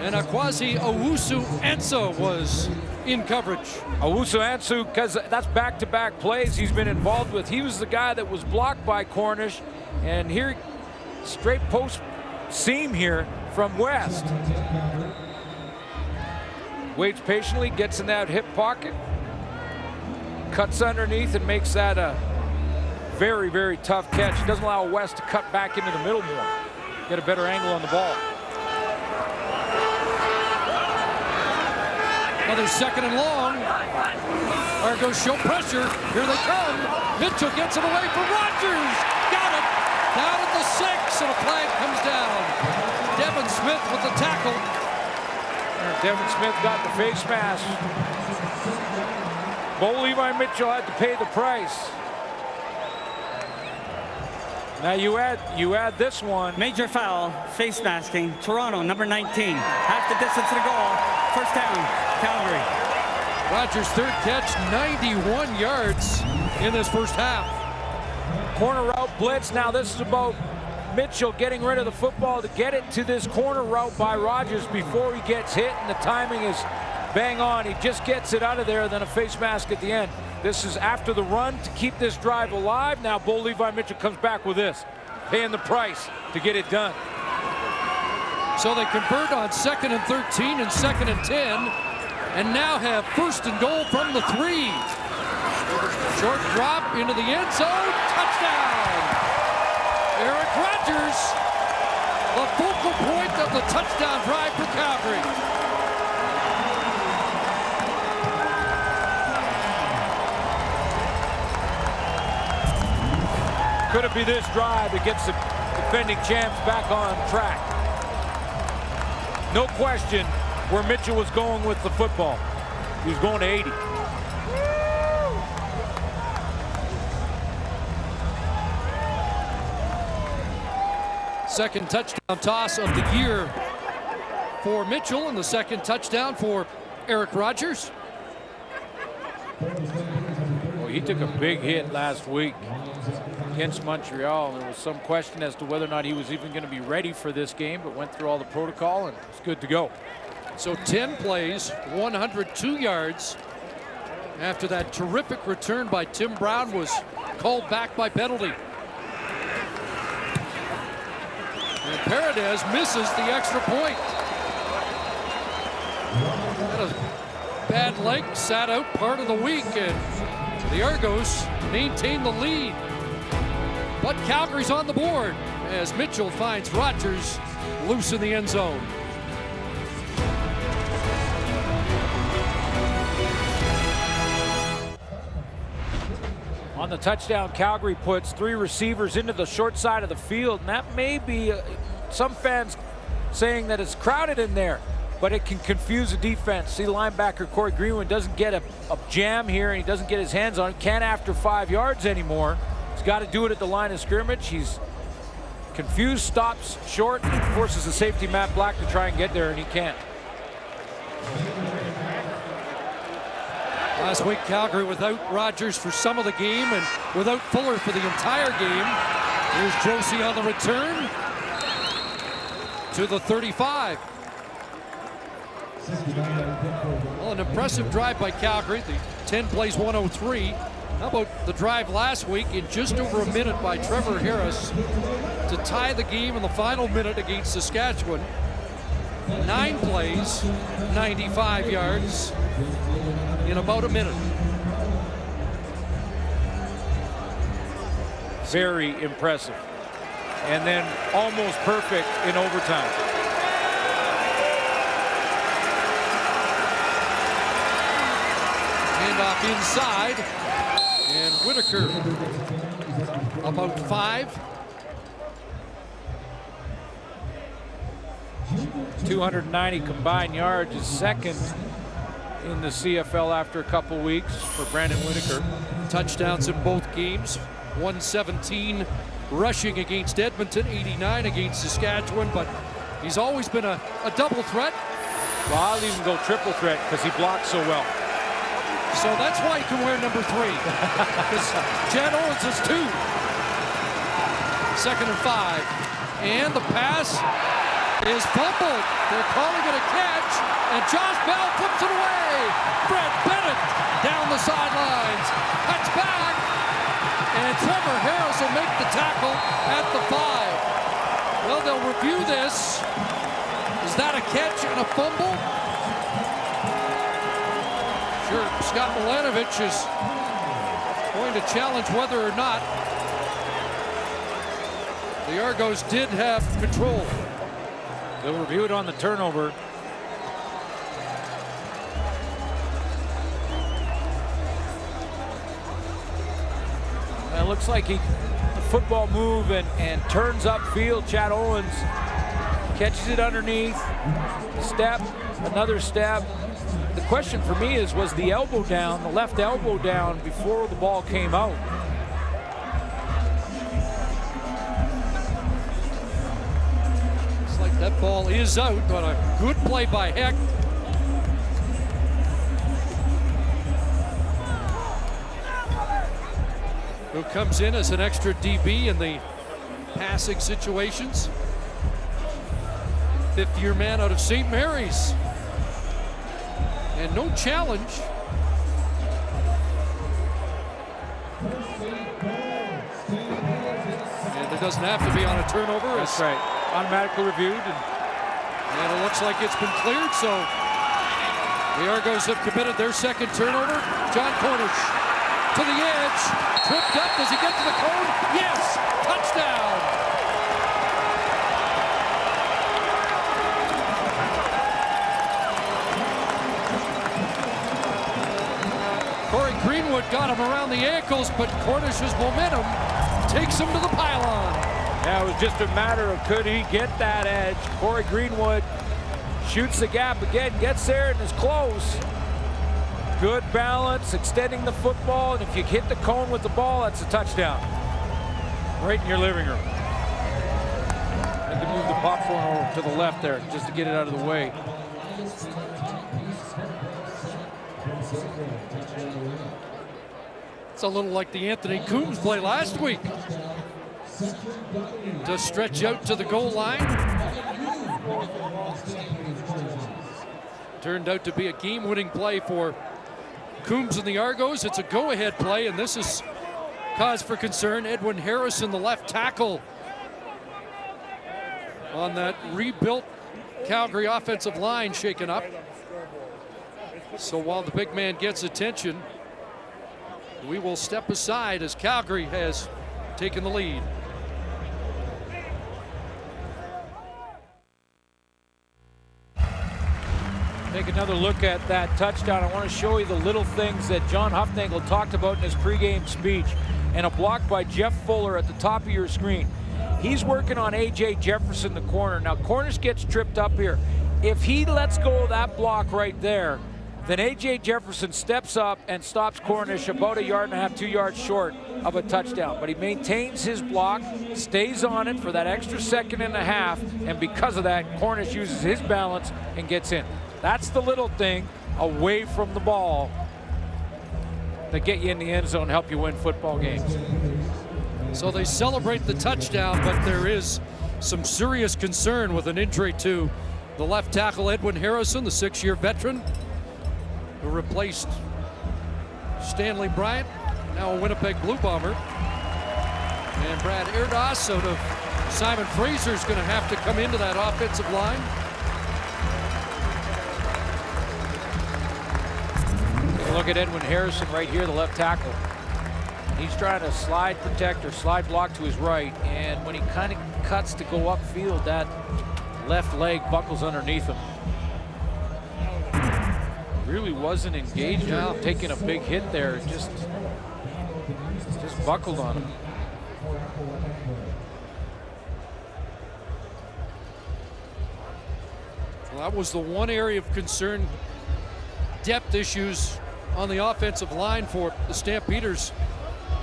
And Akwasi Owusu-Ansah was in coverage. Owusu-Ansah, because that's back-to-back plays he's been involved with. He was the guy that was blocked by Cornish. And here, straight post seam here from West. Waits patiently, gets in that hip pocket, cuts underneath and makes that a very, very tough catch. He doesn't allow West to cut back into the middle more. Get a better angle on the ball. Another 2nd and long. Argos show pressure. Here they come. Mitchell gets it away from Rogers. Got it. Down at the 6, and a flag comes down. Devin Smith with the tackle. Devin Smith got the face mask. Bo Levi Mitchell had to pay the price. Now you add this one. Major foul, face masking, Toronto, number 19. Half the distance to the goal. First down, Calgary. Rogers' 3rd catch, 91 yards in this first half. Corner route blitz. Now this is about Mitchell getting rid of the football to get it to this corner route by Rogers before he gets hit, and the timing is bang on. He just gets it out of there, then a face mask at the end. This is after the run to keep this drive alive. Now Bo Levi Mitchell comes back with this, paying the price to get it done. So they convert on 2nd and 13 and 2nd and 10, and now have 1st and goal from the 3. Short drop into the end zone, touchdown! Eric Rogers, the focal point of the touchdown drive for Calgary. Could it be this drive that gets the defending champs back on track? No question where Mitchell was going with the football. He was going to 80. Second touchdown toss of the year for Mitchell, and the 2nd touchdown for Eric Rogers. Well, he took a big hit last week against Montreal. There was some question as to whether or not he was even going to be ready for this game, but went through all the protocol and it's good to go. So 10 plays, 102 yards after that terrific return by Tim Brown was called back by penalty. And Paredes misses the extra point. Had a bad leg, sat out part of the week, and the Argos maintain the lead. But Calgary's on the board as Mitchell finds Rogers loose in the end zone. On the touchdown, Calgary puts 3 receivers into the short side of the field, and that may be some fans saying that it's crowded in there, but it can confuse the defense. See, linebacker Corey Greenwood doesn't get a jam here, and he doesn't get his hands on it. Can't after 5 yards anymore. He's got to do it at the line of scrimmage. He's confused, stops short, and forces the safety Matt Black to try and get there, and he can't. Last week, Calgary without Rogers for some of the game and without Fuller for the entire game. Here's Josie on the return to the 35. Well, an impressive drive by Calgary. The 10 plays 103. How about the drive last week in just over a minute by Trevor Harris to tie the game in the final minute against Saskatchewan. 9 plays, 95 yards in about a minute. Very impressive. And then almost perfect in overtime. Handoff inside, and Whitaker about 5. 290 combined yards is second in the CFL after a couple weeks for Brandon Whitaker. Touchdowns in both games. 117 rushing against Edmonton, 89 against Saskatchewan, but he's always been a double threat. Well, I'll even go triple threat because he blocks so well. So that's why he can wear number 3. Because Chad Owens is 2. 2nd and 5. And the pass is fumbled. They're calling it a catch, and Josh Bell flips it away. Fred Bennett down the sidelines. Cuts back, and Trevor Harris will make the tackle at the 5. Well, they'll review this. Is that a catch and a fumble? Sure, Scott Milanovich is going to challenge whether or not the Argos did have control. They'll review it on the turnover. It looks like the football move and turns upfield. Chad Owens catches it underneath. Step, another step. The question for me is, was the elbow down, the left elbow down before the ball came out? Looks like that ball is out, but a good play by Heck. Who comes in as an extra DB in the passing situations. 5th-year man out of St. Mary's. And no challenge. And it doesn't have to be on a turnover. That's right. Automatically reviewed. And it looks like it's been cleared, so the Argos have committed their 2nd turnover. John Cornish to the edge. Tripped up. Does he get to the cone? Yes! Touchdown! Corey Greenwood got him around the ankles, but Cornish's momentum takes him to the pylon. Yeah, it was just a matter of could he get that edge. Corey Greenwood shoots the gap again, gets there and is close. Good balance, extending the football, and if you hit the cone with the ball, that's a touchdown. Right in your living room. I can move the popcorn over to the left there just to get it out of the way. It's a little like the Anthony Coombs play last week. To stretch out to the goal line. Turned out to be a game-winning play for Coombs and the Argos. It's a go-ahead play, and this is cause for concern. Edwin Harrison, the left tackle, on that rebuilt Calgary offensive line, shaken up. So while the big man gets attention, we will step aside as Calgary has taken the lead. Take another look at that touchdown. I want to show you the little things that John Hufnagel talked about in his pregame speech. And a block by Jeff Fuller at the top of your screen. He's working on A.J. Jefferson, the corner. Now, Cornish gets tripped up here. If he lets go of that block right there, then A.J. Jefferson steps up and stops Cornish about 1.5 yards, 2 yards short of a touchdown. But he maintains his block, stays on it for that extra 1.5 seconds, and because of that, Cornish uses his balance and gets in. That's the little thing away from the ball that get you in the end zone and help you win football games. So they celebrate the touchdown, but there is some serious concern with an injury to the left tackle, Edwin Harrison, the 6-year veteran who replaced Stanley Bryant, now a Winnipeg Blue Bomber. And Brad Erdos out of Simon Fraser is going to have to come into that offensive line. Look at Edwin Harrison right here, the left tackle. He's trying to slide protect or slide block to his right, and when he kind of cuts to go upfield, that left leg buckles underneath him. Really wasn't engaged or taking a big hit there. It just buckled on him. Well, that was the one area of concern. Depth issues on the offensive line for the Stampeders,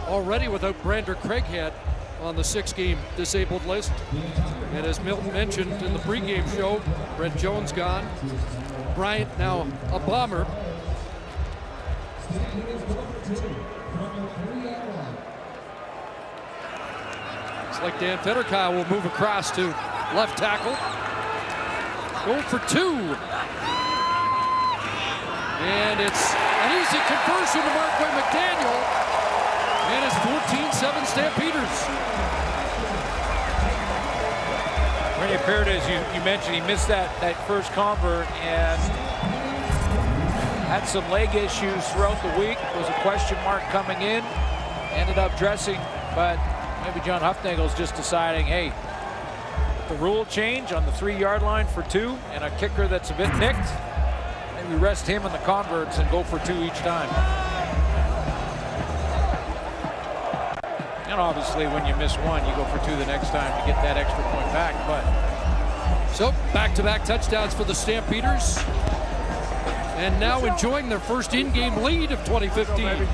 already without Brander Craighead on the 6-game disabled list. And as Milton mentioned in the pregame show, Brett Jones gone. Bryant now a Bomber. It's like Dan Federkyle will move across to left tackle. Going for 2. And it's an easy conversion to Markway McDaniel. And it's 14-7 Stampeders. Rene Paredes, you mentioned he missed that first convert and had some leg issues throughout the week. There was a question mark coming in. Ended up dressing, but maybe John Huffnagel's just deciding, hey, the rule change on the 3-yard line for 2 and a kicker that's a bit nicked. Maybe rest him in the converts and go for 2 each time. And obviously when you miss 1, you go for 2 the next time to get that extra point back. But so back-to-back touchdowns for the Stampeders. And now enjoying their first in-game lead of 2015.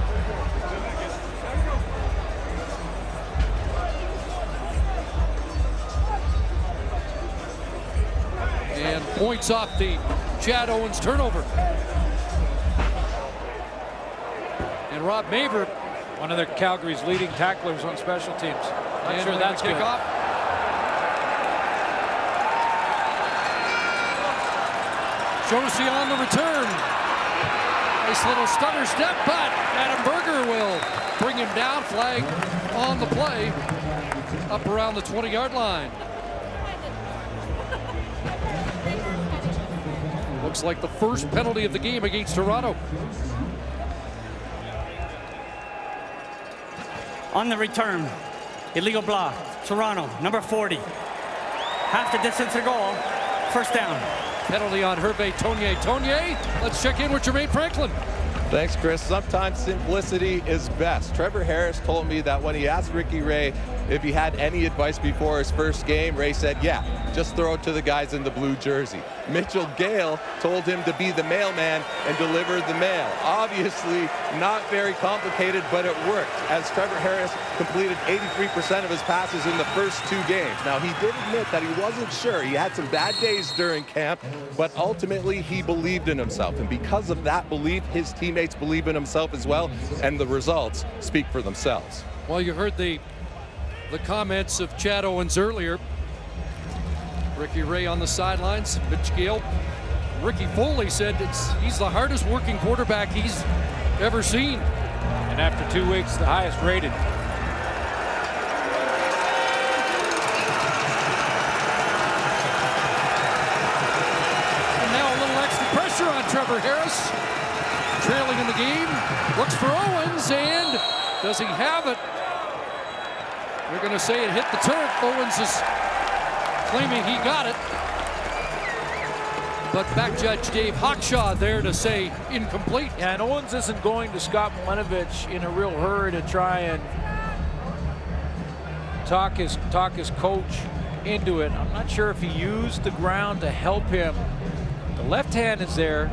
And points off the Chad Owens turnover. And Rob Maver, one of their Calgary's leading tacklers on special teams. Not sure that's good. Kickoff. Josie on the return. Nice little stutter step, but Adam Berger will bring him down. Flag on the play up around the 20-yard line. Looks like the first penalty of the game against Toronto. On the return, illegal block, Toronto, number 40. Half the distance to goal, first down. Penalty on Hervé Tonye. Let's check in with Jermaine Franklin. Thanks, Chris. Sometimes simplicity is best. Trevor Harris told me that when he asked Ricky Ray if he had any advice before his first game, Ray said, yeah, just throw it to the guys in the blue jersey. Mitchell Gale told him to be the mailman and deliver the mail. Obviously, not very complicated, but it worked, as Trevor Harris completed 83% of his passes in the first 2 games. Now, he did admit that he wasn't sure. He had some bad days during camp, but ultimately he believed in himself. And because of that belief, his teammates believe in himself as well, and the results speak for themselves. Well, you heard the comments of Chad Owens earlier. Ricky Ray on the sidelines, Mitch Gale. Ricky Foley said he's the hardest working quarterback he's ever seen. And after 2 weeks, the highest rated. And now a little extra pressure on Trevor Harris. Trailing in the game, looks for Owens, and does he have it? They're going to say it hit the turf. Owens is claiming he got it. But back judge Dave Hawkshaw there to say incomplete. Yeah, and Owens isn't going to Scott Milenovich in a real hurry to try and talk his coach into it. I'm not sure if he used the ground to help him. The left hand is there.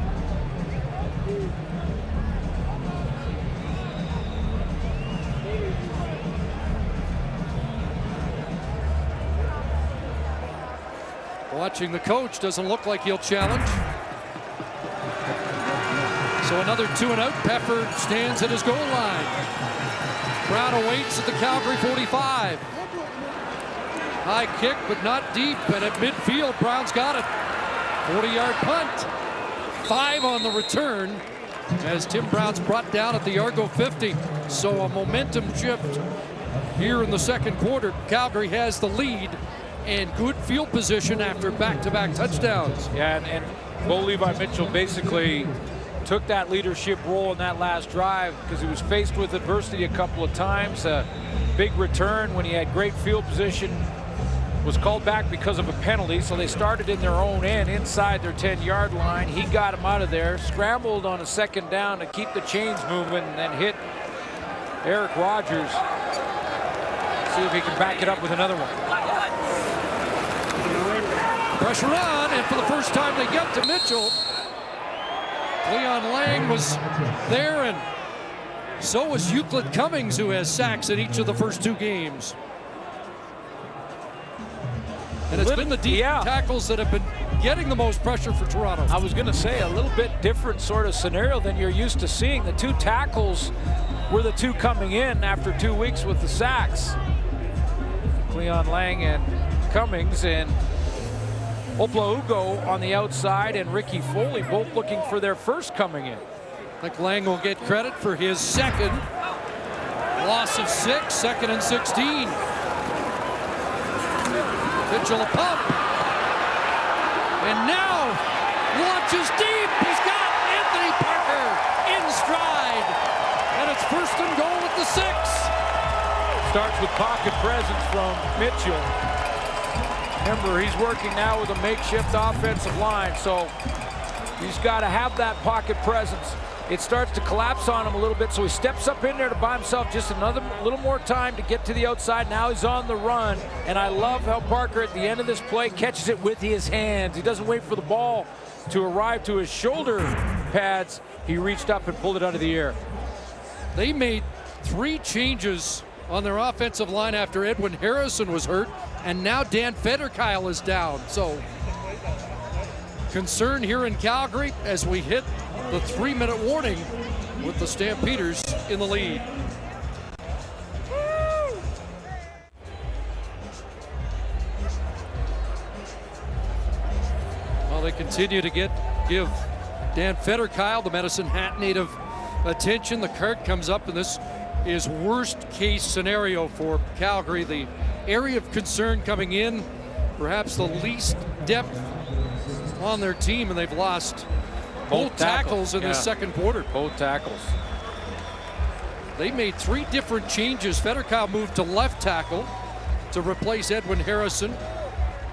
Watching the coach, doesn't look like he'll challenge. So another 2-and-out. Pepper stands at his goal line. Brown awaits at the Calgary 45. High kick, but not deep. And at midfield, Brown's got it. 40-yard punt. 5 on the return as Tim Brown's brought down at the Argo 50. So a momentum shift here in the second quarter. Calgary has the lead and good field position after back-to-back touchdowns. Yeah, and Bo Levi Mitchell basically took that leadership role in that last drive because he was faced with adversity a couple of times. A big return when he had great field position was called back because of a penalty, so they started in their own end inside their 10-yard line. He got him out of there, scrambled on a second down to keep the chains moving, and then hit Eric Rogers. See if he can back it up with another one. Pressure on, and for the first time they get to Mitchell. Leon Lang was there, and so was Euclid Cummings, who has sacks in each of the first 2 games. And it's been the deep tackles that have been getting the most pressure for Toronto. I was going to say a little bit different sort of scenario than you're used to seeing. The 2 tackles were the 2 coming in after 2 weeks with the sacks. Leon Lang and Cummings, and Oplaugo on the outside, and Ricky Foley both looking for their first coming in. I think Lang will get credit for his second. Loss of 6, 2nd and 16. Mitchell a pump. And now launches deep. He's got Anthony Parker in stride. And it's 1st and goal at the 6. Starts with pocket presence from Mitchell. Remember, he's working now with a makeshift offensive line, so he's got to have that pocket presence. It starts to collapse on him a little bit, so he steps up in there to buy himself just another little more time to get to the outside. Now he's on the run, and I love how Parker at the end of this play catches it with his hands. He doesn't wait for the ball to arrive to his shoulder pads. He reached up and pulled it out of the air. They made 3 changes on their offensive line after Edwin Harrison was hurt, and now Dan Federkyle is down. So concern here in Calgary as we hit the 3-minute warning with the Stampeders in the lead. Well, they continue to give Dan Federkyle, the Medicine Hat native, attention. The card comes up, and this is worst case scenario for Calgary. The area of concern coming in, perhaps the least depth on their team, and they've lost both tackles in the second quarter. Both tackles. They made 3 different changes. Federkyle moved to left tackle to replace Edwin Harrison.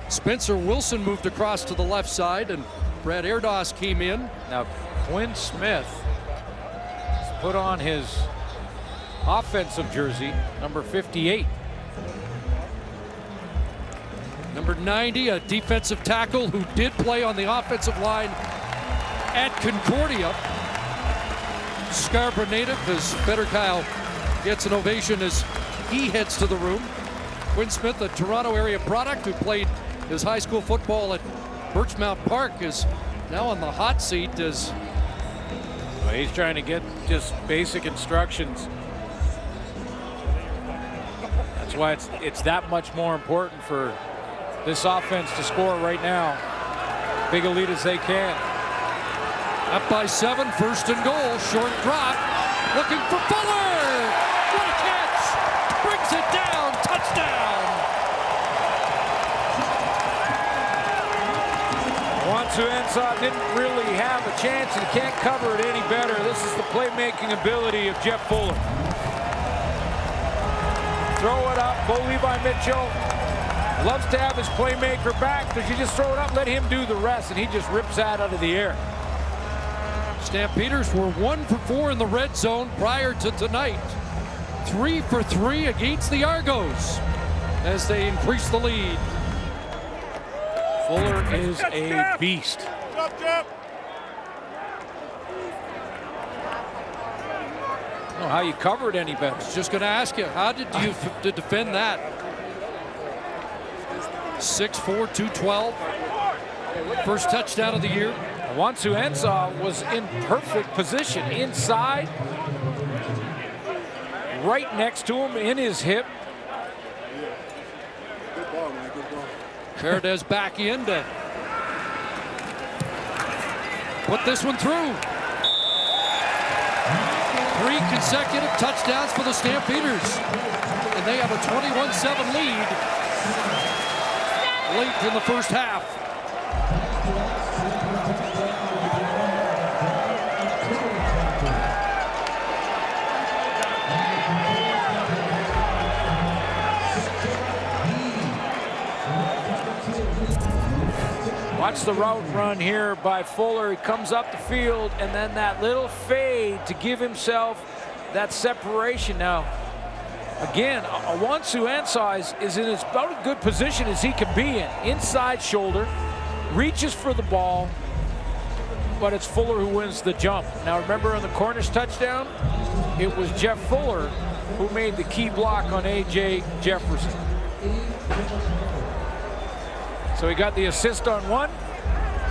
Spencer Wilson moved across to the left side, and Brad Erdos came in. Now Quinn Smith put on his offensive jersey, number 58. Number 90, a defensive tackle who did play on the offensive line at Concordia. Scarborough native, as Federkyle gets an ovation as he heads to the room. Quinn Smith, a Toronto area product who played his high school football at Birchmount Park, is now on the hot seat as he's trying to get just basic instructions. That's why it's that much more important for this offense to score right now. Big a lead as they can. Up by 7, 1st and goal, short drop, looking for Fuller. What a catch! Brings it down, touchdown! Wansu Ensah didn't really have a chance and can't cover it any better. This is the playmaking ability of Jeff Fuller. Throw it up, Bo Levi Mitchell loves to have his playmaker back, because you just throw it up, let him do the rest, and he just rips that out of the air. Stampeders were 1 for 4 in the red zone prior to tonight. 3 for 3 against the Argos as they increase the lead. Fuller is a beast. Jump. I don't know how you covered any better. I was just going to ask you, how did you to defend that? 6'4", 212. First touchdown of the year. Wansu-Ansah was in perfect position inside, right next to him in his hip. Paredes back in to put this one through. 3 consecutive touchdowns for the Stampeders. And they have a 21-7 lead late in the first half. Watch the route run here by Fuller. He comes up the field, and then that little fade to give himself that separation. Now, again, Wansu-Ansah is in as about a good position as he can be in. Inside shoulder, reaches for the ball, but it's Fuller who wins the jump. Now, remember on the Cornish touchdown, it was Jeff Fuller who made the key block on A.J. Jefferson. So he got the assist on one,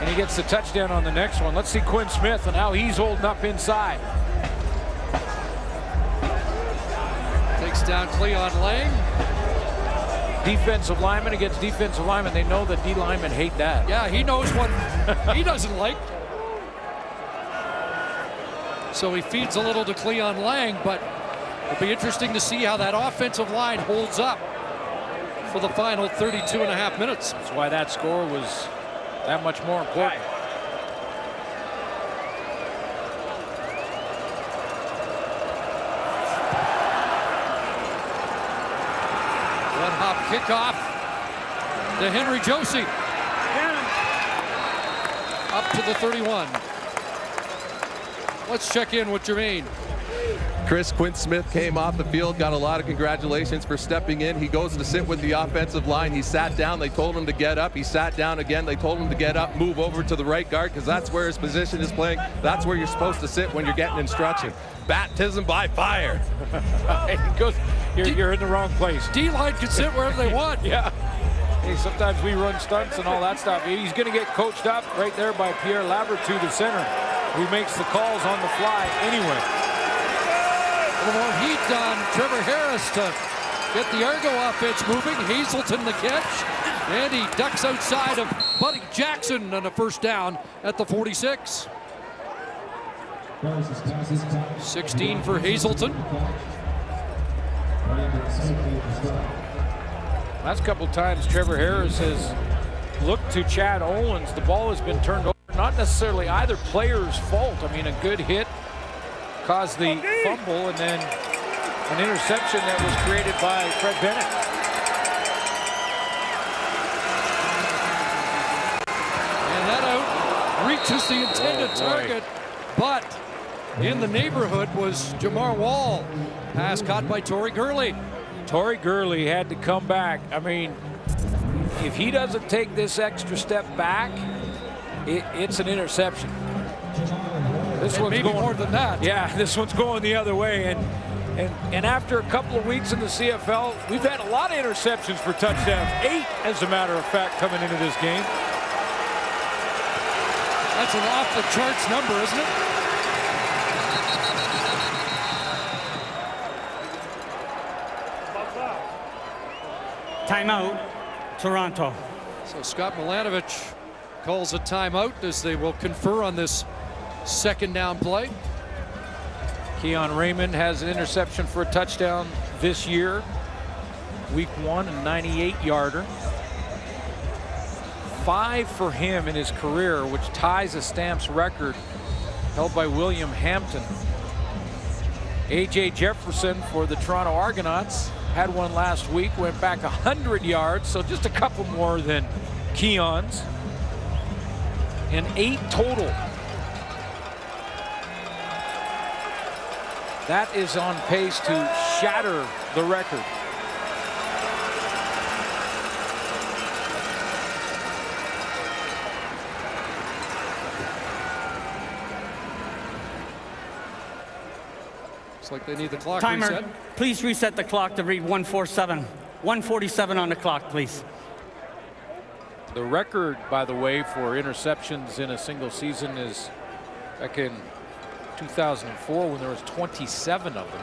and he gets the touchdown on the next one. Let's see Quinn Smith and how he's holding up inside. Takes down Cleon Lang. Defensive lineman against defensive lineman. They know that D linemen hate that. Yeah, he knows what he doesn't like. So he feeds a little to Cleon Lang, but it'll be interesting to see how that offensive line holds up for the final 32.5 minutes. That's why that score was that much more important. One hop kickoff to Henry Josie. Up to the 31. Let's check in with Jermaine. Chris, Quinn Smith came off the field, got a lot of congratulations for stepping in. He goes to sit with the offensive line. He sat down. They told him to get up. He sat down again. They told him to get up, move over to the right guard, because that's where his position is playing. That's where you're supposed to sit when you're getting instruction. Baptism by fire. He goes, you're in the wrong place. D-line can sit wherever they want. Yeah. Hey, sometimes we run stunts and all that stuff. He's going to get coached up right there by Pierre Lavertu, the center, who makes the calls on the fly anyway. A little more heat on Trevor Harris to get the Argo offense moving. Hazelton the catch, and he ducks outside of Buddy Jackson on a first down at the 46. 16 for Hazelton. Last couple times Trevor Harris has looked to Chad Owens. The ball has been turned over. Not necessarily either player's fault. I mean, a good hit caused the fumble, and then an interception that was created by Fred Bennett. And that out reaches the intended target, but in the neighborhood was Jamar Wall. Pass caught by Torrey Gurley. Torrey Gurley had to come back. I mean, if he doesn't take this extra step back, it's an interception. This one's maybe going more than that. Yeah, this one's going the other way. And after a couple of weeks in the CFL, we've had a lot of interceptions for touchdowns. 8, as a matter of fact, coming into this game. That's an off-the-charts number, isn't it? Timeout, Toronto. So Scott Milanovich calls a timeout as they will confer on this second down play. Keon Raymond has an interception for a touchdown this year. Week 1, a 98-yarder. 5 for him in his career, which ties a Stamps record held by William Hampton. A.J. Jefferson for the Toronto Argonauts had one last week, went back 100 yards, so just a couple more than Keon's. And 8 total. That is on pace to shatter the record. Looks like they need the clock Timer, reset. please reset the clock to read 147. 147 on the clock, please. The record, by the way, for interceptions in a single season is back in 2004 when there was 27 of them.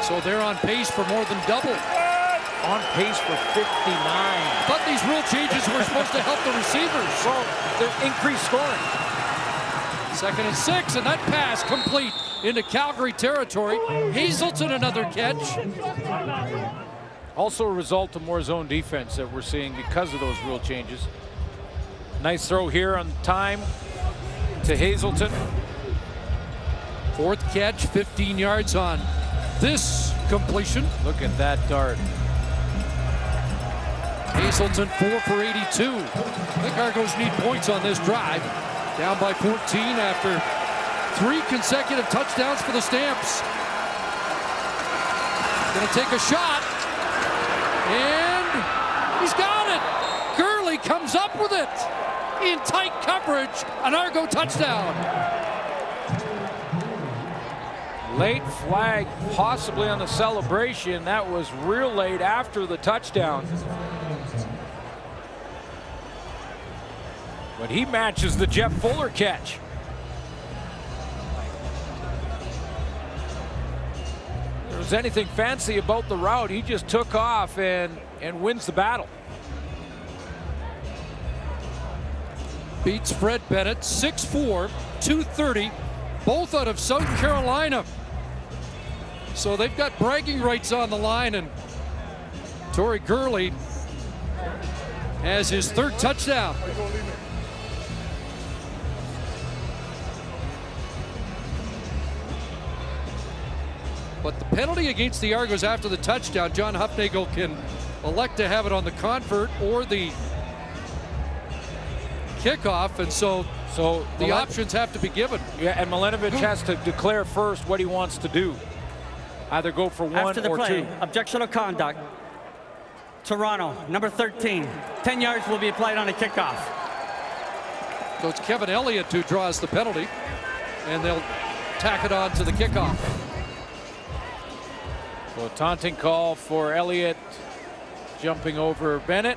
So they're on pace for more than double. On pace for 59. I thought these rule changes were supposed to help the receivers. Well, they're increased scoring. 2nd and 6, and that pass complete into Calgary territory. Hazelton another catch. Also a result of more zone defense that we're seeing because of those rule changes. Nice throw here on time to Hazelton. 4th catch, 15 yards on this completion. Look at that dart. Hazelton 4 for 82. I think Argos need points on this drive. Down by 14 after 3 consecutive touchdowns for the Stamps. Gonna take a shot. And he's got it. Gurley comes up with it. In tight coverage, an Argo touchdown. Late flag possibly on the celebration. That was real late after the touchdown. But he matches the Jeff Fuller catch. If there was anything fancy about the route, he just took off and wins the battle. Beats Fred Bennett, 6'4", 230, both out of South Carolina. So they've got bragging rights on the line, and Torrey Gurley has his 3rd touchdown. But the penalty against the Argos after the touchdown, John Hufnagel can elect to have it on the convert or the kickoff, and so the options have to be given. Yeah, and Milanovic has to declare first what he wants to do. Either go for 1 After the or play, 2. Objection of conduct. Toronto, number 13. 10 yards will be applied on a kickoff. So it's Kevin Elliott who draws the penalty, and they'll tack it on to the kickoff. So a taunting call for Elliott, jumping over Bennett.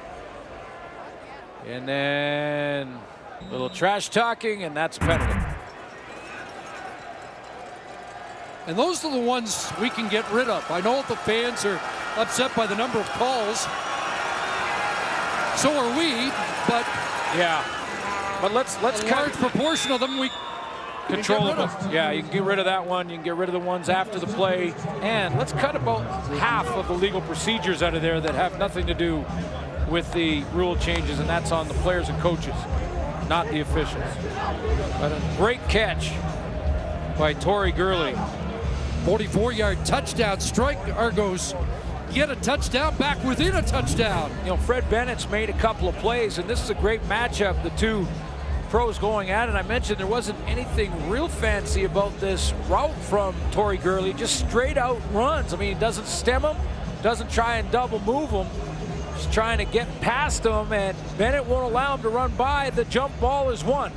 And then a little trash talking, and that's a penalty. And those are the ones we can get rid of. I know the fans are upset by the number of calls. So are we, but yeah. But let's a large proportion of them we control them. Yeah, you can get rid of that one. You can get rid of the ones after the play. And let's cut about half of the legal procedures out of there that have nothing to do with the rule changes, and that's on the players and coaches, not the officials. But a great catch by Torrey Gurley. 44-yard touchdown strike. Argos get a touchdown, back within a touchdown. You know, Fred Bennett's made a couple of plays, and this is a great matchup, the two pros going at it. I mentioned there wasn't anything real fancy about this route from Torrey Gurley, just straight out runs. I mean, he doesn't stem him, doesn't try and double move him, just trying to get past him, and Bennett won't allow him to run by. The jump ball is won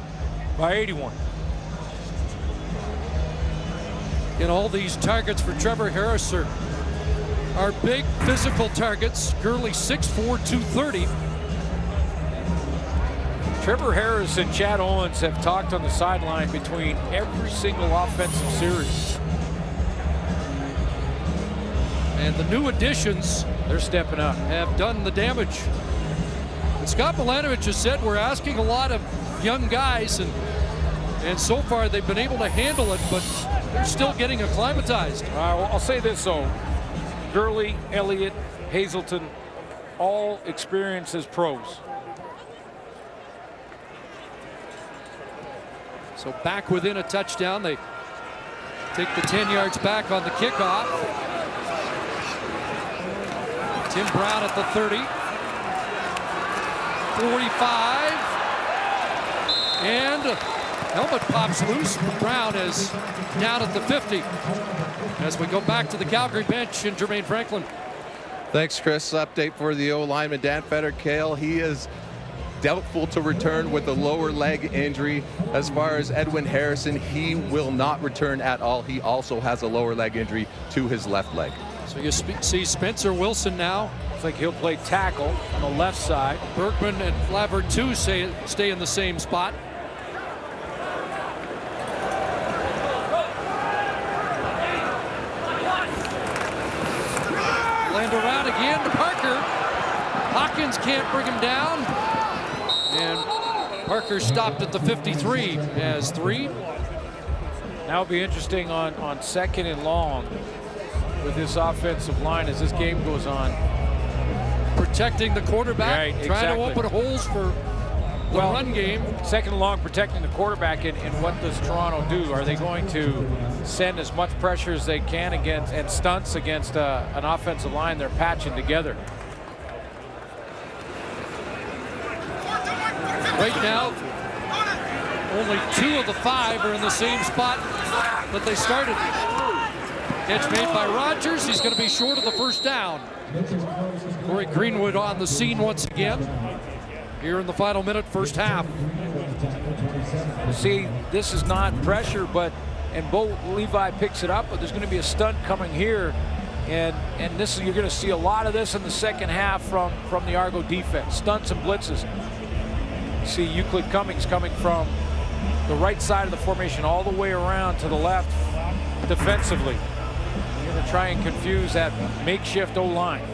by 81. And all these targets for Trevor Harris are big physical targets. Gurley 6'4", 230. Trevor Harris and Chad Owens have talked on the sideline between every single offensive series. And the new additions, they're stepping up, have done the damage. And Scott Milanovic has said we're asking a lot of young guys, and so far they've been able to handle it, but they're still getting acclimatized. Well, I'll say this though, Gurley, Elliott, Hazelton, all experienced as pros. So back within a touchdown. They take the 10 yards back on the kickoff. Tim Brown at the 30. 45. And helmet pops loose. Brown is down at the 50. As we go back to the Calgary bench in Jermaine Franklin. Thanks, Chris. Update for the O-lineman, Dan Fetterkale. He is doubtful to return with a lower leg injury. As far as Edwin Harrison, he will not return at all. He also has a lower leg injury to his left leg. So you see Spencer Wilson now Looks like he'll play tackle on the left side. Bergman and Flavert too stay in the same spot. Land around again to Parker. Hawkins can't bring him down. And Parker stopped at the 53 as 3. Now it'll be interesting on 2nd and long with this offensive line as this game goes on. Protecting the quarterback, right, trying to open holes for the run game. 2nd and long, protecting the quarterback, and what does Toronto do? Are they going to send as much pressure as they can against and stunts against an offensive line they're patching together? Right now, only 2 of the 5 are in the same spot that they started. Catch made by Rogers. He's going to be short of the first down. Corey Greenwood on the scene once again here in the final minute, first half. See, this is not pressure, and Bo Levi picks it up, but there's going to be a stunt coming here, and you're going to see a lot of this in the second half from the Argo defense. Stunts and blitzes. You see Euclid Cummings coming from the right side of the formation all the way around to the left defensively. You're going to try and confuse that makeshift O-line.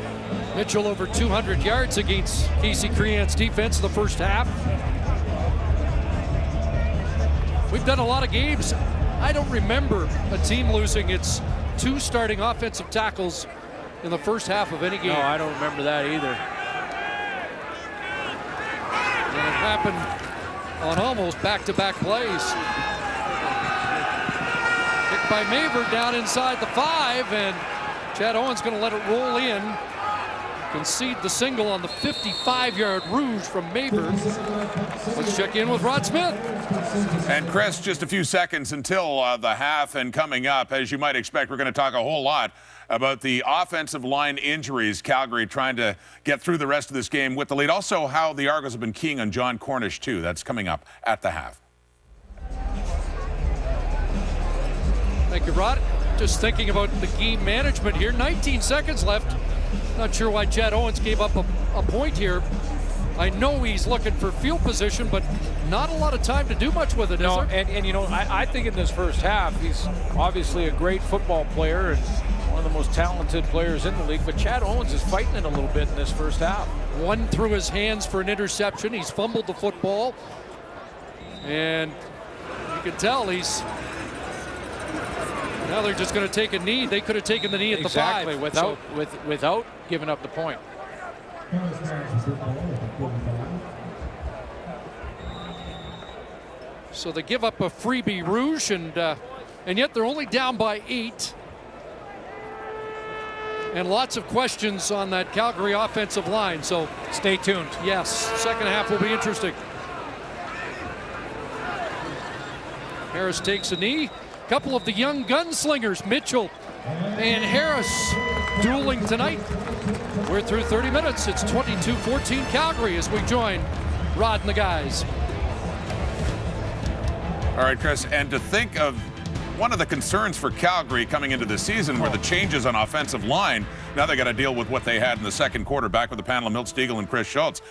Mitchell over 200 yards against Casey Crean's defense in the first half. We've done a lot of games. I don't remember a team losing its 2 starting offensive tackles in the first half of any game. No, I don't remember that either. And it happened on almost back-to-back plays. Kicked by Maver down inside the 5, and Chad Owen's going to let it roll in. Concede the single on the 55-yard rouge from Maver. Let's check in with Rod Smith. And Chris, just a few seconds until the half, and coming up, as you might expect, we're going to talk a whole lot about the offensive line injuries. Calgary trying to get through the rest of this game with the lead. Also, how the Argos have been keying on John Cornish, too. That's coming up at the half. Thank you, Rod. Just thinking about the game management here. 19 seconds left. Not sure why Chad Owens gave up a point here. I know he's looking for field position, but not a lot of time to do much with it, no, is there? And you know, I think in this first half, he's obviously a great football player and one of the most talented players in the league, but Chad Owens is fighting it a little bit in this first half. One through his hands for an interception. He's fumbled the football. And you can tell now they're just going to take a knee. They could have taken the knee at the 5. Without giving up the point. So they give up a freebie rouge, and yet they're only down by 8. And lots of questions on that Calgary offensive line. So stay tuned. Yes, second half will be interesting. Harris takes a knee. Couple of the young gunslingers, Mitchell and Harris, dueling tonight. We're through 30 minutes. It's 22-14 Calgary as we join Rod and the guys. All right, Chris, and to think of one of the concerns for Calgary coming into the season were the changes on offensive line. Now they got to deal with what they had in the second quarter, back with the panel of Milt Stiegel and Chris Schultz.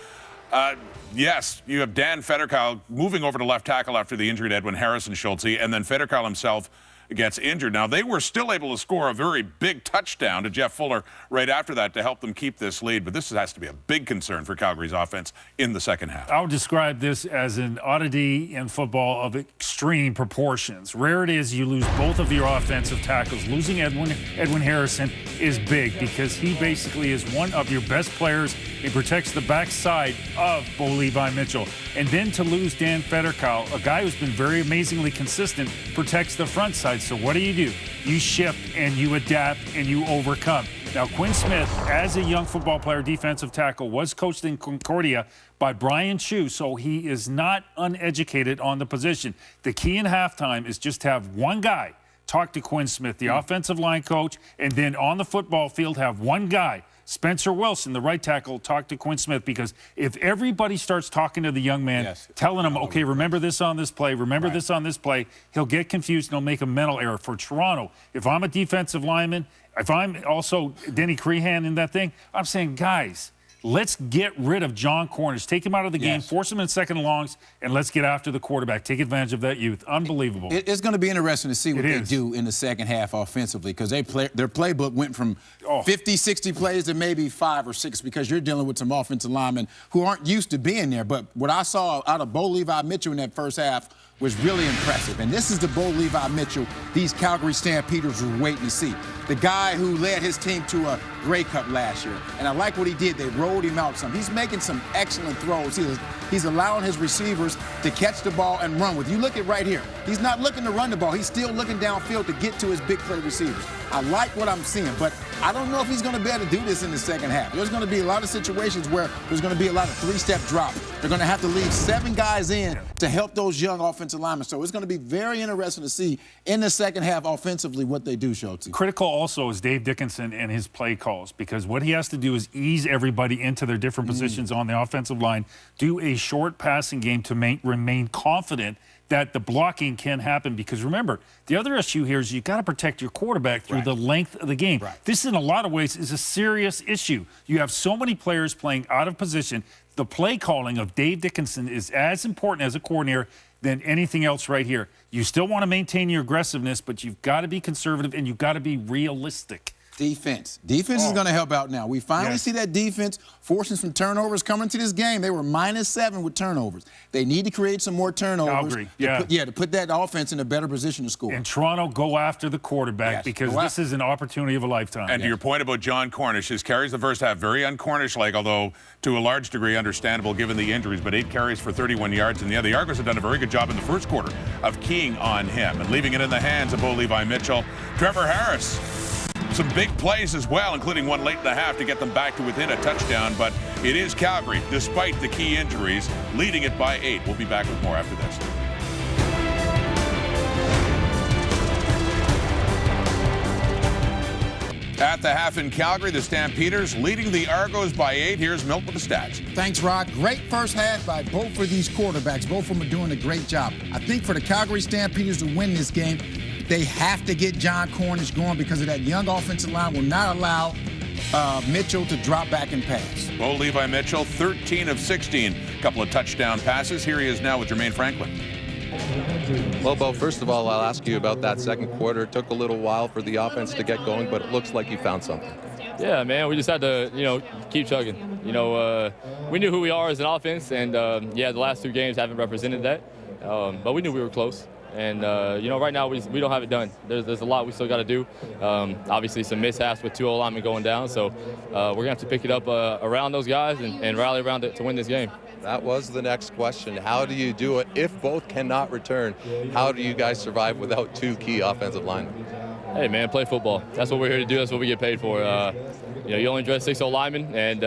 Yes, you have Dan Federkyle moving over to left tackle after the injury to Edwin Harris and Schultz, and then Federkyle himself gets injured. Now, they were still able to score a very big touchdown to Jeff Fuller right after that to help them keep this lead, but this has to be a big concern for Calgary's offense in the second half. I would describe this as an oddity in football of extreme proportions. Rare it is you lose both of your offensive tackles. Losing Edwin Harrison is big because he basically is one of your best players. He protects the backside of Bo Levi Mitchell. And then to lose Dan Federkyle, a guy who's been very amazingly consistent, protects the front side. So what do? You shift and you adapt and you overcome. Now, Quinn Smith, as a young football player, defensive tackle, was coached in Concordia by Brian Chu, so he is not uneducated on the position. The key in halftime is just to have one guy talk to Quinn Smith, the offensive line coach, and then on the football field have one guy Spencer Wilson, the right tackle, talked to Quinn Smith, because if everybody starts talking to the young man, telling him, okay, remember this on this play, remember this on this play, he'll get confused and he'll make a mental error. For Toronto, if I'm a defensive lineman, if I'm also Denny Crehan in that thing, I'm saying, guys, let's get rid of John Cornish. Take him out of the game, force him in second and longs, and let's get after the quarterback. Take advantage of that youth. Unbelievable. It's going to be interesting to see what they do in the second half offensively, because their playbook went from 50, 60 plays to maybe 5 or 6, because you're dealing with some offensive linemen who aren't used to being there. But what I saw out of Bo Levi Mitchell in that first half was really impressive. And this is the Bo Levi Mitchell these Calgary Stampeders were waiting to see. The guy who led his team to a Grey Cup last year. And I like what he did. They rolled him out some. He's making some excellent throws. He's allowing his receivers to catch the ball and run with. You look at right here. He's not looking to run the ball. He's still looking downfield to get to his big play receivers. I like what I'm seeing, but I don't know if he's going to be able to do this in the second half. There's going to be a lot of situations where there's going to be a lot of 3-step drop. They're going to have to leave 7 guys in to help those young offensive linemen. So it's going to be very interesting to see in the second half offensively what they do, Schultz. Critical also is Dave Dickinson and his play calls, because what he has to do is ease everybody into their different positions on the offensive line, do a short passing game to remain confident that the blocking can happen. Because remember, the other issue here is you got to protect your quarterback through the length of the game. This, in a lot of ways, is a serious issue. You have so many players playing out of position. The play calling of Dave Dickinson is as important as a coordinator than anything else right here. You still want to maintain your aggressiveness, but you've got to be conservative and you've got to be realistic. Defense is going to help out now. We finally see that defense forcing some turnovers coming to this game. They were -7 with turnovers. They need to create some more turnovers. Calgary, to put that offense in a better position to score. And Toronto, go after the quarterback, because this is an opportunity of a lifetime. And to your point about John Cornish, his carries the first half very un-Cornish-like, although to a large degree understandable given the injuries, but 8 carries for 31 yards. And the Argos have done a very good job in the first quarter of keying on him and leaving it in the hands of Bo Levi Mitchell. Trevor Harris, some big plays as well, including one late in the half to get them back to within a touchdown. But it is Calgary, despite the key injuries, leading it by 8. We'll be back with more after this. At the half in Calgary, the Stampeders leading the Argos by 8. Here's Milt with the stats. Thanks, Rod. Great first half by both of these quarterbacks. Both of them are doing a great job. I think for the Calgary Stampeders to win this game, they have to get John Cornish going, because of that young offensive line will not allow Mitchell to drop back and pass. Bo Levi Mitchell, 13 of 16. A couple of touchdown passes. Here he is now with Jermaine Franklin. Well, Bo, first of all, I'll ask you about that second quarter. It took a little while for the offense to get going, but it looks like you found something. Yeah, man, we just had to, keep chugging. We knew who we are as an offense, and, the last 2 games haven't represented that. But we knew we were close. And, right now we don't have it done. There's a lot we still got to do. Obviously, some mishaps with 2 O-linemen going down. So we're going to have to pick it up around those guys and rally around it to win this game. That was the next question. How do you do it? If both cannot return, how do you guys survive without 2 key offensive linemen? Hey, man, play football. That's what we're here to do. That's what we get paid for. You only dress 6 O-linemen, and,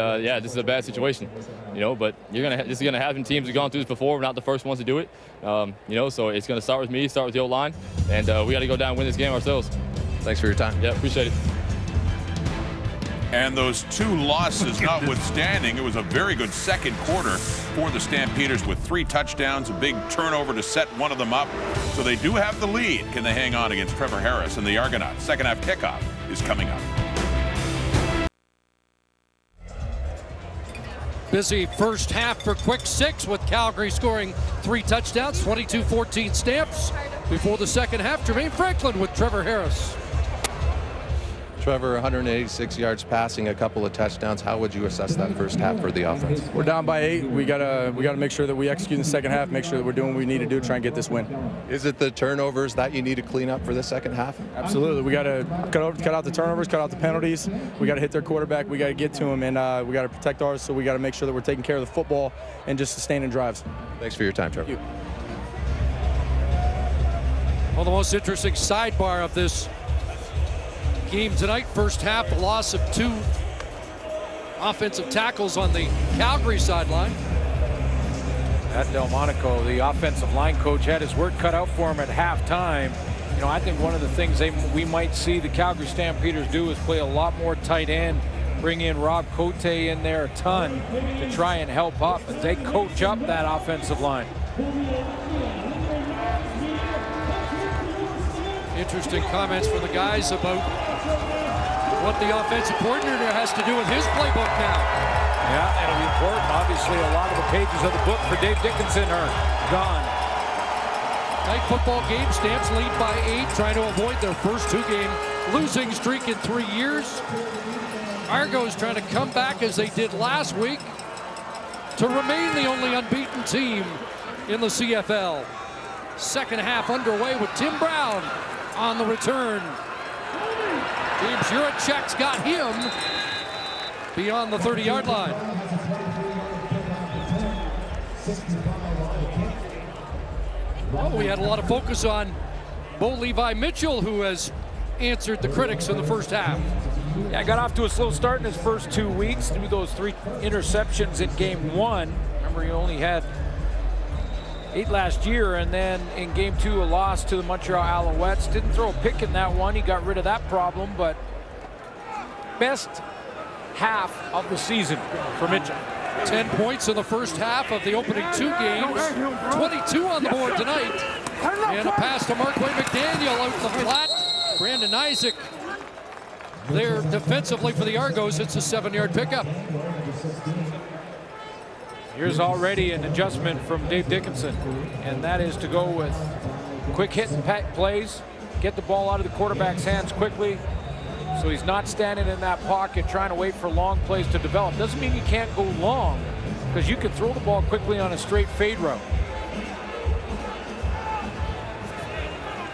this is a bad situation. But this is going to happen. Teams have gone through this before. We're not the first ones to do it. So it's going to start with me, start with the O-line, and we got to go down and win this game ourselves. Thanks for your time. Yeah, appreciate it. And those 2 losses notwithstanding, it was a very good second quarter for the Stampeders with 3 touchdowns, a big turnover to set one of them up. So they do have the lead. Can they hang on against Trevor Harris and the Argonauts? Second half kickoff is coming up. Busy first half for Quick Six, with Calgary scoring 3 touchdowns, 22-14 Stamps. Before the second half, Jermaine Franklin with Trevor Harris. Trevor, 186 yards passing, a couple of touchdowns. How would you assess that first half for the offense? We're down by 8. We gotta make sure that we execute in the second half, make sure that we're doing what we need to do to try and get this win. Is it the turnovers that you need to clean up for the second half? Absolutely. We gotta cut out the turnovers, cut out the penalties. We gotta hit their quarterback. We gotta get to him, and we gotta protect ours. So we gotta make sure that we're taking care of the football and just sustaining drives. Thanks for your time, Trevor. Thank you. Well, the most interesting sidebar of this game tonight, first half, the loss of 2 offensive tackles on the Calgary sideline. At Delmonico, the offensive line coach had his work cut out for him at halftime. I think one of the things we might see the Calgary Stampeders do is play a lot more tight end, bring in Rob Cote in there a ton to try and help up, and they coach up that offensive line. Interesting comments from the guys about what the offensive coordinator has to do with his playbook now. Yeah, it'll be important. Obviously, a lot of the pages of the book for Dave Dickinson are gone. Night football game, Stamps lead by 8, trying to avoid their first 2-game losing streak in 3 years. Argos trying to come back as they did last week to remain the only unbeaten team in the CFL. Second half underway with Tim Brown on the return. James Juracek's got him beyond the 30-yard line. Well, we had a lot of focus on Bo Levi Mitchell, who has answered the critics in the first half. Yeah, got off to a slow start in his first 2 weeks, threw those 3 interceptions in game 1. Remember, he only had 8 last year, and then in game 2, a loss to the Montreal Alouettes. Didn't throw a pick in that one. He got rid of that problem, but best half of the season for Mitchell. 10 points in the first half of the opening 2 games. 22 on the board tonight. And a pass to Markway McDaniel out in the flat. Brandon Isaac there defensively for the Argos. It's a 7-yard pickup. Here's already an adjustment from Dave Dickinson, and that is to go with quick hit and pack plays, get the ball out of the quarterback's hands quickly, so he's not standing in that pocket trying to wait for long plays to develop. Doesn't mean you can't go long, because you can throw the ball quickly on a straight fade route.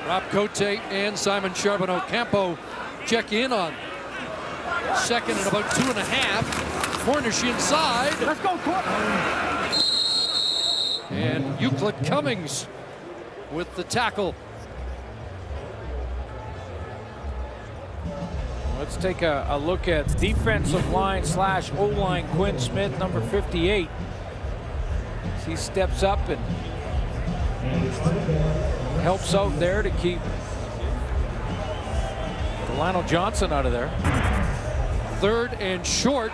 Rob Cote and Simon Charbonneau-Campo check in on second and about 2.5. Cornish inside. Let's go, and Euclid Cummings with the tackle. Let's take a look at defensive line / O-line Quinn Smith, number 58. As he steps up and helps out there to keep Lionel Johnson out of there. 3rd and short.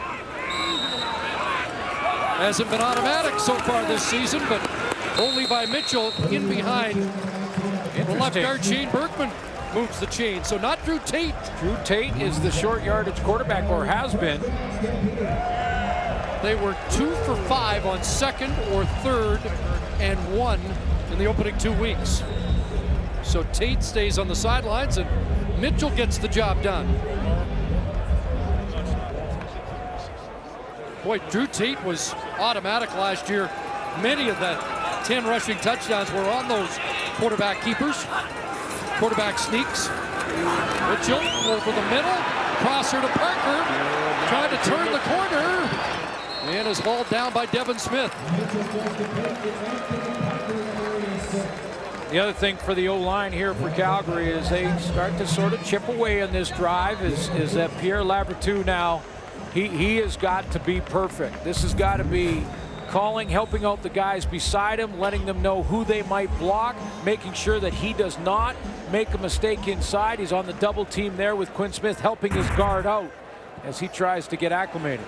Hasn't been automatic so far this season, but only by Mitchell in behind. The left guard Shane Berkman moves the chain, so not Drew Tate. Drew Tate is the short yardage quarterback, or has been. They were 2 for 5 on 2nd or 3rd and 1 in the opening 2 weeks. So Tate stays on the sidelines and Mitchell gets the job done. Boy, Drew Tate was automatic last year. Many of the 10 rushing touchdowns were on those quarterback keepers, quarterback sneaks. Mitchell over the middle, crosser to Parker, trying to turn the corner, and is hauled down by Devin Smith. The other thing for the O-line here for Calgary is they start to sort of chip away on this drive is that Pierre Lavertu now, he has got to be perfect. This has got to be calling, helping out the guys beside him, letting them know who they might block, making sure that he does not make a mistake inside. He's on the double team there with Quinn Smith helping his guard out as he tries to get acclimated.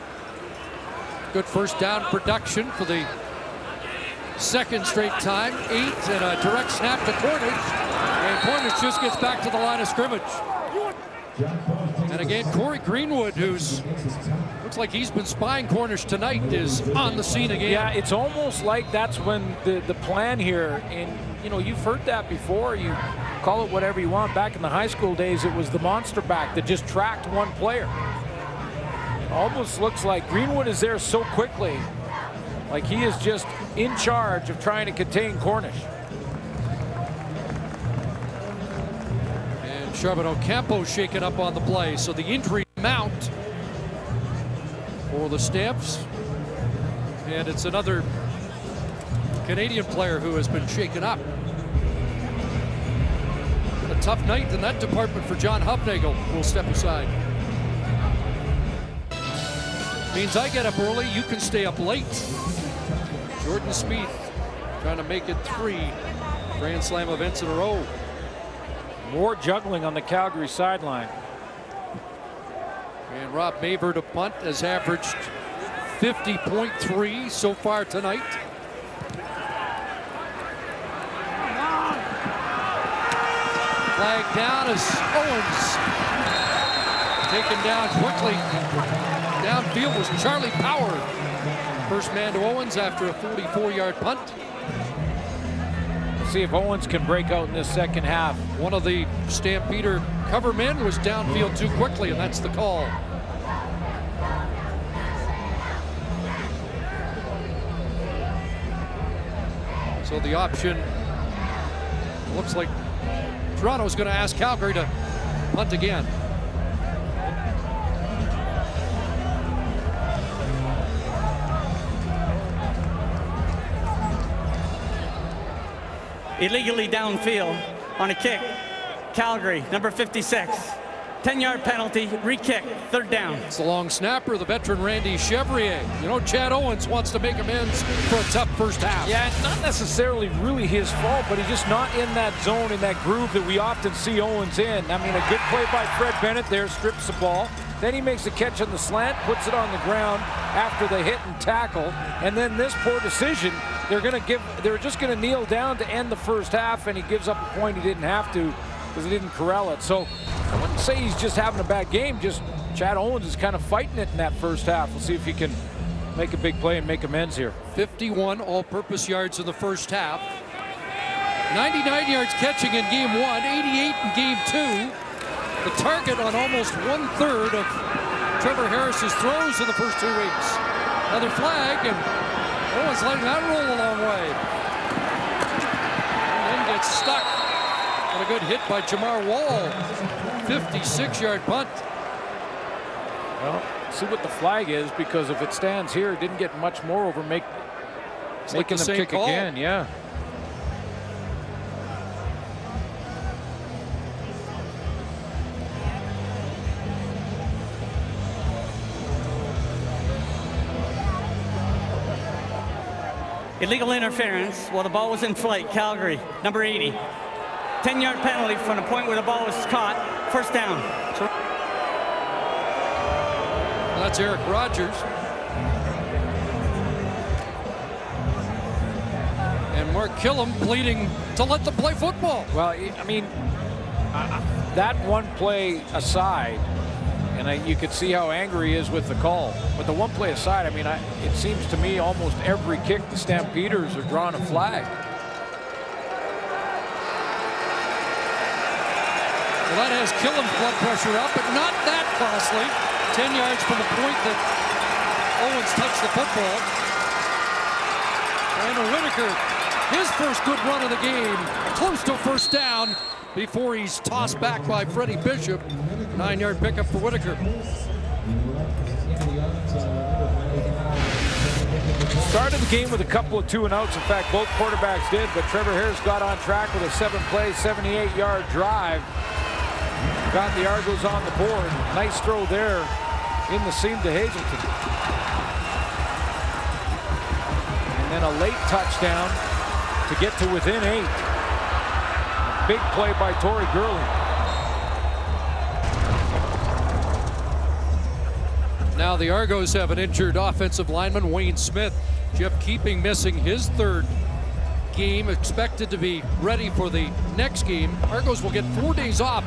Good first down production for the second straight time. 8 and a direct snap to Cornish. And Cornish just gets back to the line of scrimmage. And again, Corey Greenwood, who's looks like he's been spying Cornish tonight, is on the scene again. Yeah, it's almost like that's when the plan here, and you know, you've heard that before, you call it whatever you want. Back in the high school days, it was the monster back that just tracked one player. It almost looks like Greenwood is there so quickly, like he is just in charge of trying to contain Cornish. And Charbonneau-Campo shaken up on the play, so the injury mount for the Stamps. And it's another Canadian player who has been shaken up. A tough night in that department for John Hufnagel, who will step aside. Means I get up early, you can stay up late. Jordan Spieth trying to make it 3 Grand Slam events in a row. More juggling on the Calgary sideline. And Rob Maver to punt has averaged 50.3 so far tonight. Flag down as Owens taken down quickly. Downfield was Charlie Power. First man to Owens after a 44-yard punt. See if Owens can break out in this second half. One of the Stampeder cover men was downfield too quickly, and that's the call. So the option looks like Toronto's going to ask Calgary to punt again. Illegally downfield on a kick. Calgary, number 56. 10-yard penalty, re-kick, third down. It's the long snapper, the veteran Randy Chevrier. You know, Chad Owens wants to make amends for a tough first half. Yeah, not necessarily really his fault, but he's just not in that zone, in that groove that we often see Owens in. I mean, a good play by Fred Bennett there, strips the ball. Then he makes a catch on the slant, puts it on the ground after the hit and tackle. And then this poor decision, they're just gonna kneel down to end the first half, and he gives up a point he didn't have to because he didn't corral it. So I wouldn't say he's just having a bad game, just Chad Owens is kind of fighting it in that first half. We'll see if he can make a big play and make amends here. 51 all-purpose yards in the first half. 99 yards catching in game 1, 88 in game 2. The target on almost 1/3 of Trevor Harris's throws in the first 2 weeks. Another flag, and Owens letting that roll a long way. And then gets stuck. And a good hit by Jamar Wall. 56-yard punt. Well, see what the flag is, because if it stands here, it didn't get much more over making like them kick call. again. Yeah. Illegal interference while the ball was in flight. Calgary, number 80. 10-yard penalty from the point where the ball was caught. First down. That's Eric Rogers. And Mark Killam pleading to let them play football. Well, I mean, that one play aside, and you could see how angry he is with the call. But the one play aside, I mean, it seems to me almost every kick the Stampeders are drawing a flag. Well, that has Killam's blood pressure up, but not that costly. 10 yards from the point that Owens touched the football. Brandon Whitaker, his first good run of the game, close to first down before he's tossed back by Freddie Bishop. 9-yard pickup for Whitaker. Started the game with a couple of 2-and-outs. In fact, both quarterbacks did, but Trevor Harris got on track with a 7-play, 78-yard drive. Got the Argos on the board. Nice throw there in the seam to Hazelton. And then a late touchdown to get to within 8. A big play by Torrey Gurley. Now the Argos have an injured offensive lineman, Wayne Smith. Jeff Keeping missing his 3rd game, expected to be ready for the next game. Argos will get 4 days off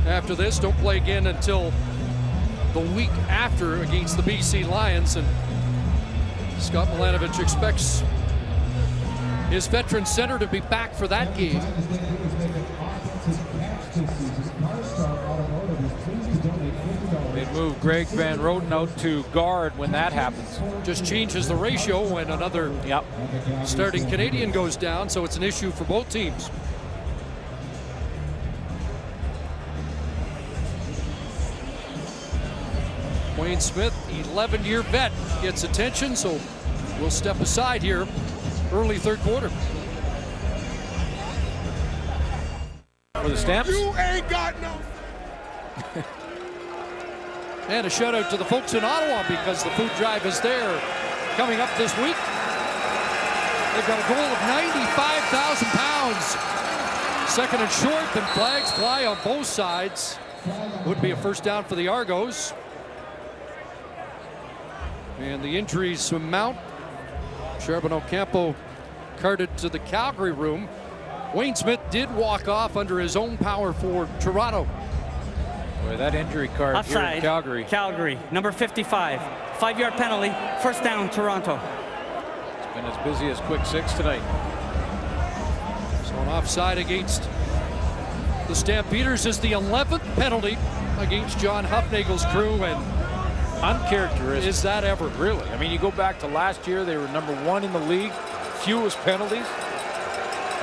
after this. Don't play again until the week after against the BC Lions. And Scott Milanovich expects his veteran center to be back for that game. They move Greg Van Roten out to guard when that happens. Just changes the ratio when another starting Canadian goes down, so it's an issue for both teams. Wayne Smith, 11-year vet, gets attention, so we'll step aside here early 3rd quarter. For the Stamps. You ain't got no. And a shout out to the folks in Ottawa, because the food drive is there coming up this week. They've got a goal of 95,000 pounds. 2nd and short, then flags fly on both sides. Would be a first down for the Argos. And the injuries mount. Charbonneau Campo carted to the Calgary room. Wayne Smith did walk off under his own power for Toronto. Boy, that injury card Offside, here in Calgary. Calgary, number 55. 5-yard penalty, first down, Toronto. It's been as busy as quick six tonight. So an offside against the Stampeders is the 11th penalty against John Huffnagel's crew, and Uncharacteristic. is that ever? Really? I mean, you go back to last year, they were number 1 in the league, fewest penalties.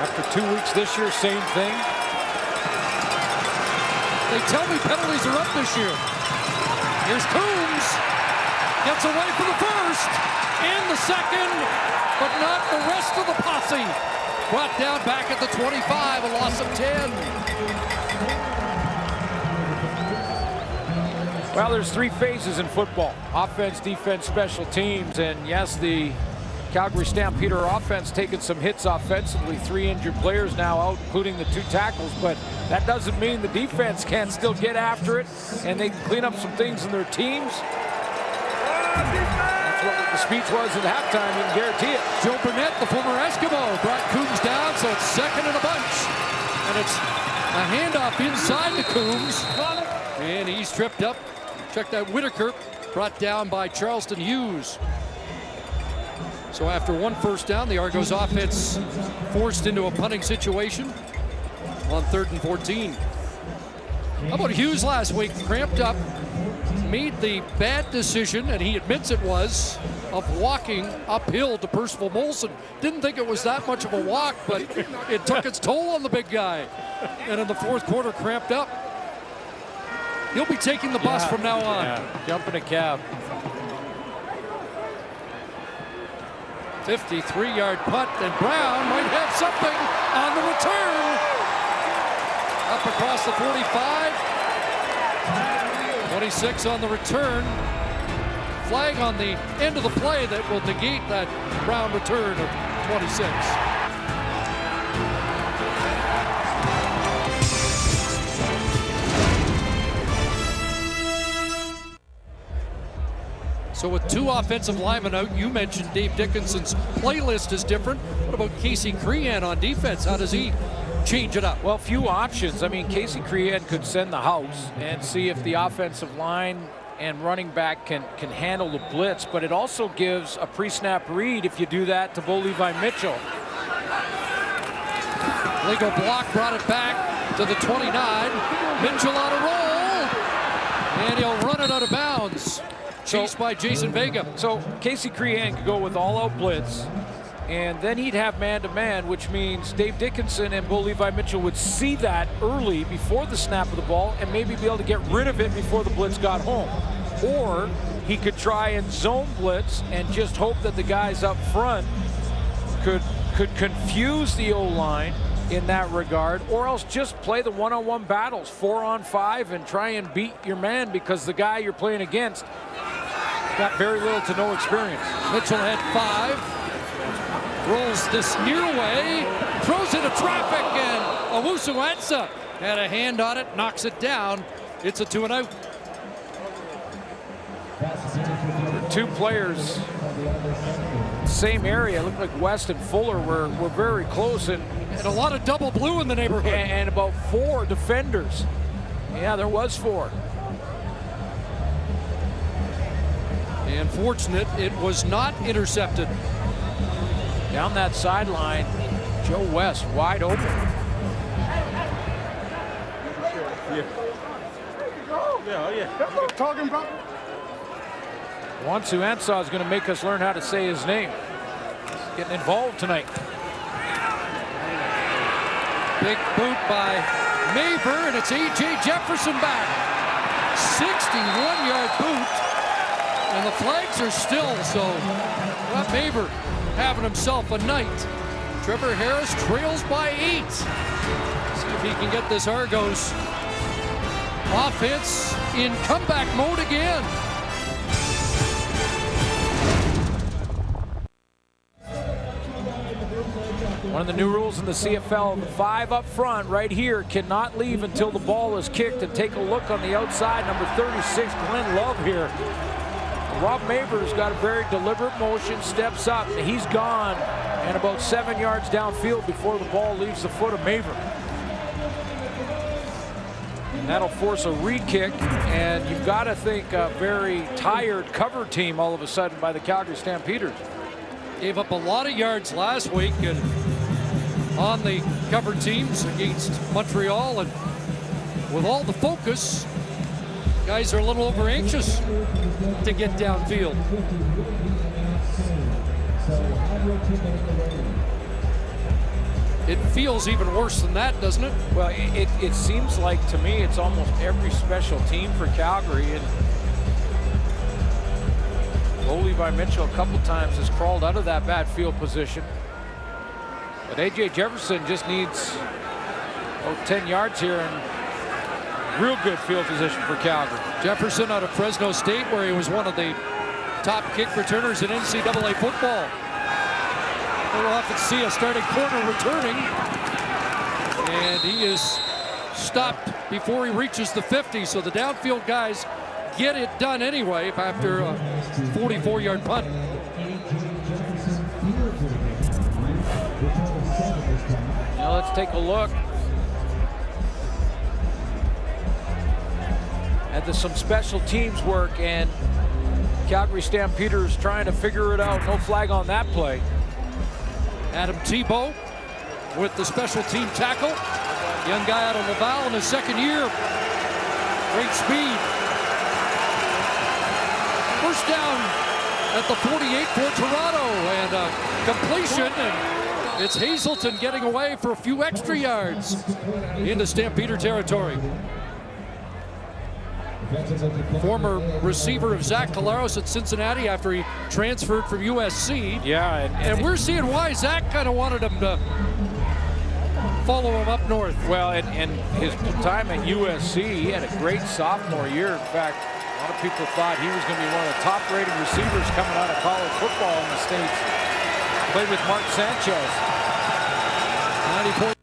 After 2 weeks this year, same thing. They tell me penalties are up this year. Here's Coombs. Gets away for the first. And the second, but not the rest of the posse. Brought down back at the 25, a loss of 10. Well, there's 3 phases in football: offense, defense, special teams. And yes, the Calgary Stampeder offense taking some hits offensively. 3 injured players now out, including the 2 tackles. But that doesn't mean the defense can't still get after it, and they can clean up some things in their teams. That's what the speech was at halftime, you can guarantee it. Joe Burnett, the former Eskimo, brought Coombs down, so it's second in a bunch. And it's a handoff inside to Coombs. And he's tripped up. Check that, Whitaker, brought down by Charleston Hughes. So after 1 first down, the Argos offense forced into a punting situation on 3rd and 14. How about Hughes last week? Cramped up, made the bad decision, and he admits it was, of walking uphill to Percival Molson. Didn't think it was that much of a walk, but it took its toll on the big guy. And in the 4th quarter, cramped up. He'll be taking the bus from now on. Yeah, jumping a cab. 53-yard punt, and Brown might have something on the return. Up across the 45. 26 on the return. Flag on the end of the play that will negate that Brown return of 26. So with 2 offensive linemen out, you mentioned Dave Dickinson's playlist is different. What about Casey Crean on defense? How does he change it up? Well, few options. I mean, Casey Crean could send the house and see if the offensive line and running back can handle the blitz, but it also gives a pre-snap read if you do that to Bo Levi Mitchell. Legal block brought it back to the 29. Mitchell on a roll, and he'll run it out of bounds. Chased by Jason Vega. So Casey Crean could go with all-out blitz, and then he'd have man-to-man, which means Dave Dickinson and Bo Levi Mitchell would see that early before the snap of the ball and maybe be able to get rid of it before the blitz got home. Or he could try and zone blitz and just hope that the guys up front could confuse the O-line in that regard, or else just play the one-on-one battles, 4-on-5, and try and beat your man because the guy you're playing against got very little to no experience. Mitchell had 5. Rolls this near way, throws into traffic, and Owusu-Ansah had a hand on it, knocks it down. It's a 2-and-out. 2 players, same area. It looked like West and Fuller were very close, and a lot of double blue in the neighborhood. And about 4 defenders. Yeah, there was 4. And fortunate, it was not intercepted. Down that sideline, Joe West wide open. Yeah. That's what I'm talking about. Owusu-Ansah is going to make us learn how to say his name. He's getting involved tonight. Big boot by Maver, and it's A.J. Jefferson back. 61-yard boot. And the flags are still, so Rob Maver having himself a night. Trevor Harris trails by 8. See if he can get this Argos offense in comeback mode again. One of the new rules in the CFL, the 5 up front right here cannot leave until the ball is kicked. And take a look on the outside, number 36, Glenn Love here. Rob Maver's got a very deliberate motion, steps up, and he's gone and about 7 yards downfield before the ball leaves the foot of Maver. And that'll force a re-kick, and you've got to think a very tired cover team all of a sudden by the Calgary Stampeders. Gave up a lot of yards last week and on the cover teams against Montreal, and with all the focus, guys are a little over anxious to get downfield. It feels even worse than that, doesn't it? Well, it seems like to me it's almost every special team for Calgary, and Levi Mitchell a couple times has crawled out of that bad field position. But A.J. Jefferson just needs 10 yards here and real good field position for Calgary. Jefferson out of Fresno State, where he was one of the top kick returners in NCAA football. We'll often see a starting corner returning, and he is stopped before he reaches the 50, so the downfield guys get it done anyway after a 44-yard punt. Now let's take a look at some special teams work, and Calgary Stampeders trying to figure it out. No flag on that play. Adam Tebow with the special team tackle. Young guy out of Laval in his second year. Great speed. First down at the 48 for Toronto, and completion, and it's Hazelton getting away for a few extra yards into Stampeder territory. Former receiver of Zach Collaros at Cincinnati after he transferred from USC. Yeah, and we're seeing why Zach kind of wanted him to follow him up north. Well, and his time at USC, he had a great sophomore year. In fact, a lot of people thought he was going to be one of the top-rated receivers coming out of college football in the States. Played with Mark Sanchez. 90 points.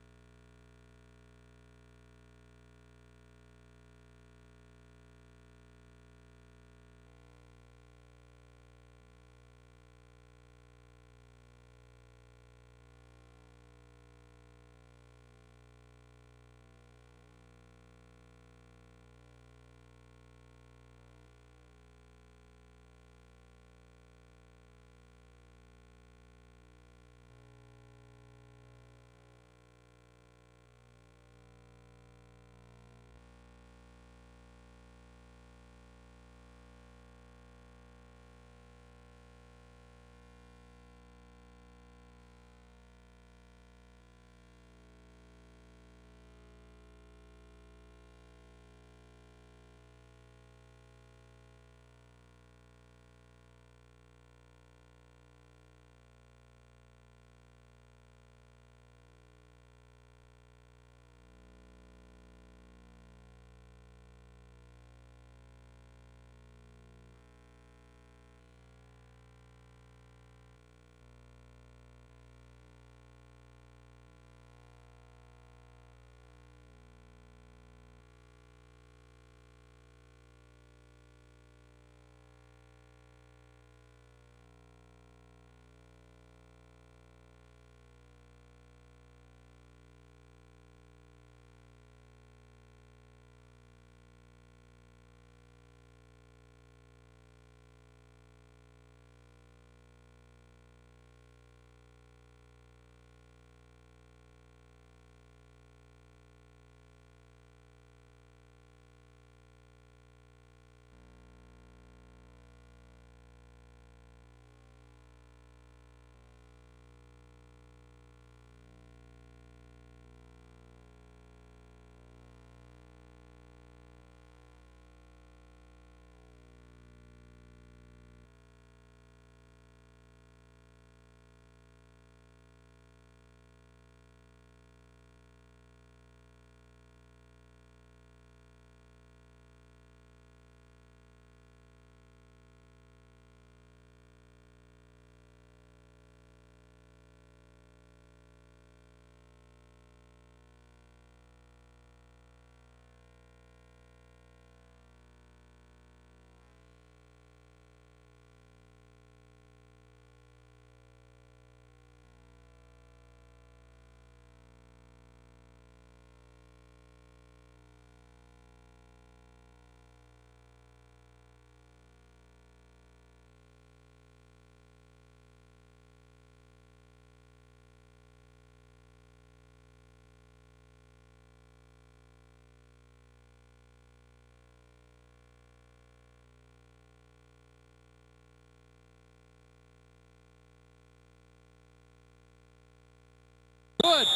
Good.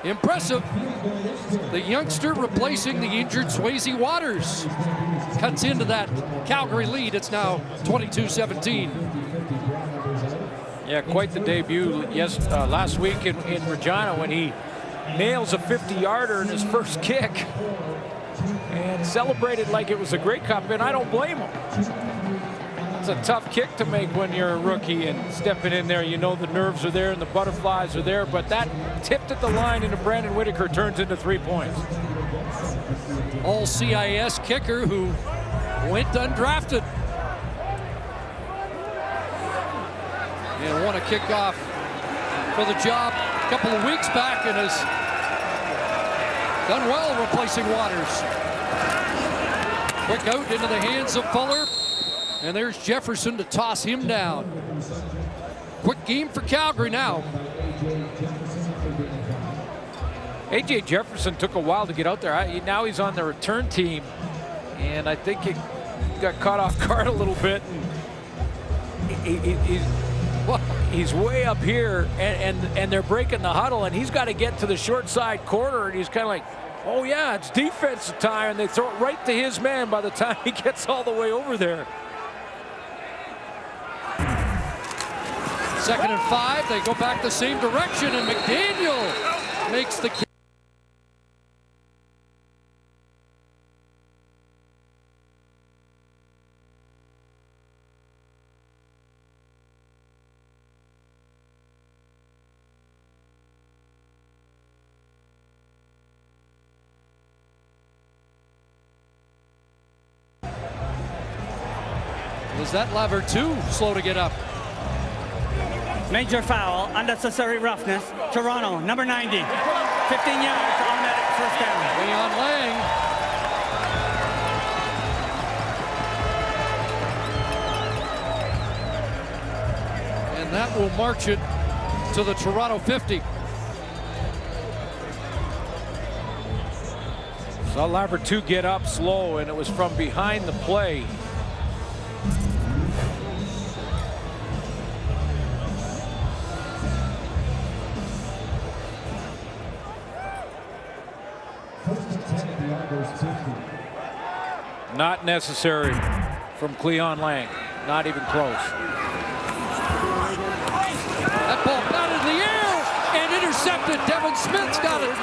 Impressive. The youngster replacing the injured Swayze Waters. Cuts into that Calgary lead. It's now 22-17. Yeah, quite the debut last week in Regina when he nails a 50-yarder in his first kick and celebrated like it was a Grey Cup, and I don't blame him. It's a tough kick to make when you're a rookie and stepping in there. You know the nerves are there and the butterflies are there, but that tipped at the line into Brandon Whitaker turns into 3 points. All CIS kicker who went undrafted. And won a kickoff for the job a couple of weeks back and has done well replacing Waters. Quick out into the hands of Fuller. And there's Jefferson to toss him down. Quick game for Calgary now. A.J. Jefferson took a while to get out there. Now he's on the return team. And I think he got caught off guard a little bit. And he's way up here, and they're breaking the huddle, and he's got to get to the short side corner, and he's kind of like, oh yeah, it's defensive time, and they throw it right to his man by the time he gets all the way over there. 2nd and 5, they go back the same direction, and McDaniel makes the kick. Is that lever too slow to get up? Major foul, unnecessary roughness. Toronto, number 90. 15 yards, automatic first down. Leon Lang. And that will march it to the Toronto 50. Saw Laver 2 get up slow, and it was from behind the play. Not necessary from Cleon Lang. Not even close. That ball batted in the air and intercepted. Devin Smith's got it.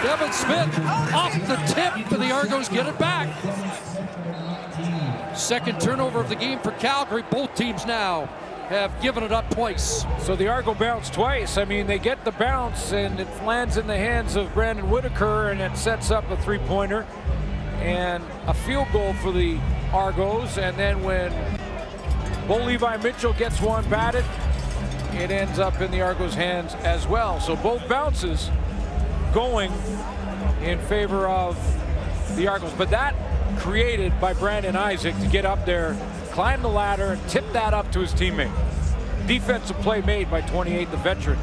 Devin Smith off the tip, and the Argos get it back. Second turnover of the game for Calgary. Both teams now have given it up twice. So the Argo bounce twice. I mean, they get the bounce, and it lands in the hands of Brandon Whitaker, and it sets up a three-pointer and a field goal for the Argos. And then when Bo Levi Mitchell gets one batted, it ends up in the Argos' hands as well. So both bounces going in favor of the Argos. But that created by Brandon Isaac to get up there, climb the ladder, and tip that up to his teammate. Defensive play made by 28, the veteran.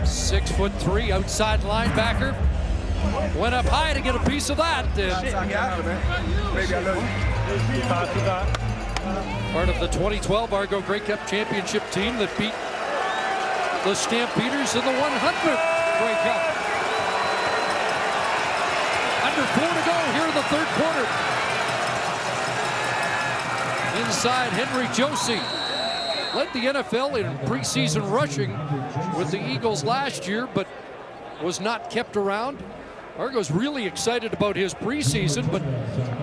6'3" outside linebacker. Went up high to get a piece of that. Part of the 2012 Argo Grey Cup championship team that beat the Stampeders in the 100th Grey Cup. Under 4 to go here in the third quarter. Inside, Henry Josie led the NFL in preseason rushing with the Eagles last year, but was not kept around. Argo's really excited about his preseason, but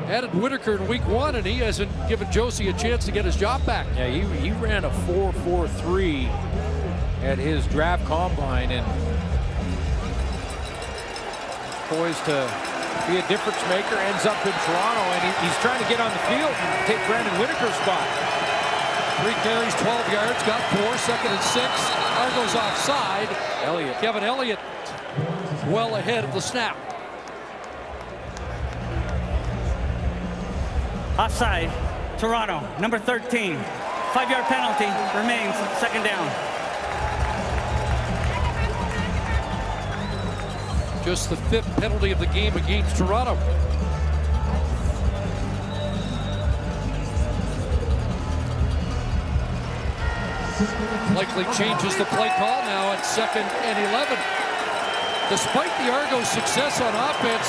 added Whitaker in week 1, and he hasn't given Josie a chance to get his job back. Yeah, he ran a 4.43 at his draft combine, and poised to be a difference maker. Ends up in Toronto, and he's trying to get on the field and take Brandon Whitaker's spot. 3 carries, 12 yards, got 4, 2nd and 6. Argo's offside. Kevin Elliott well ahead of the snap. Offside, Toronto, number 13. 5-yard penalty remains, 2nd down. Just the 5th penalty of the game against Toronto. Likely changes the play call now at 2nd and 11. Despite the Argos' success on offense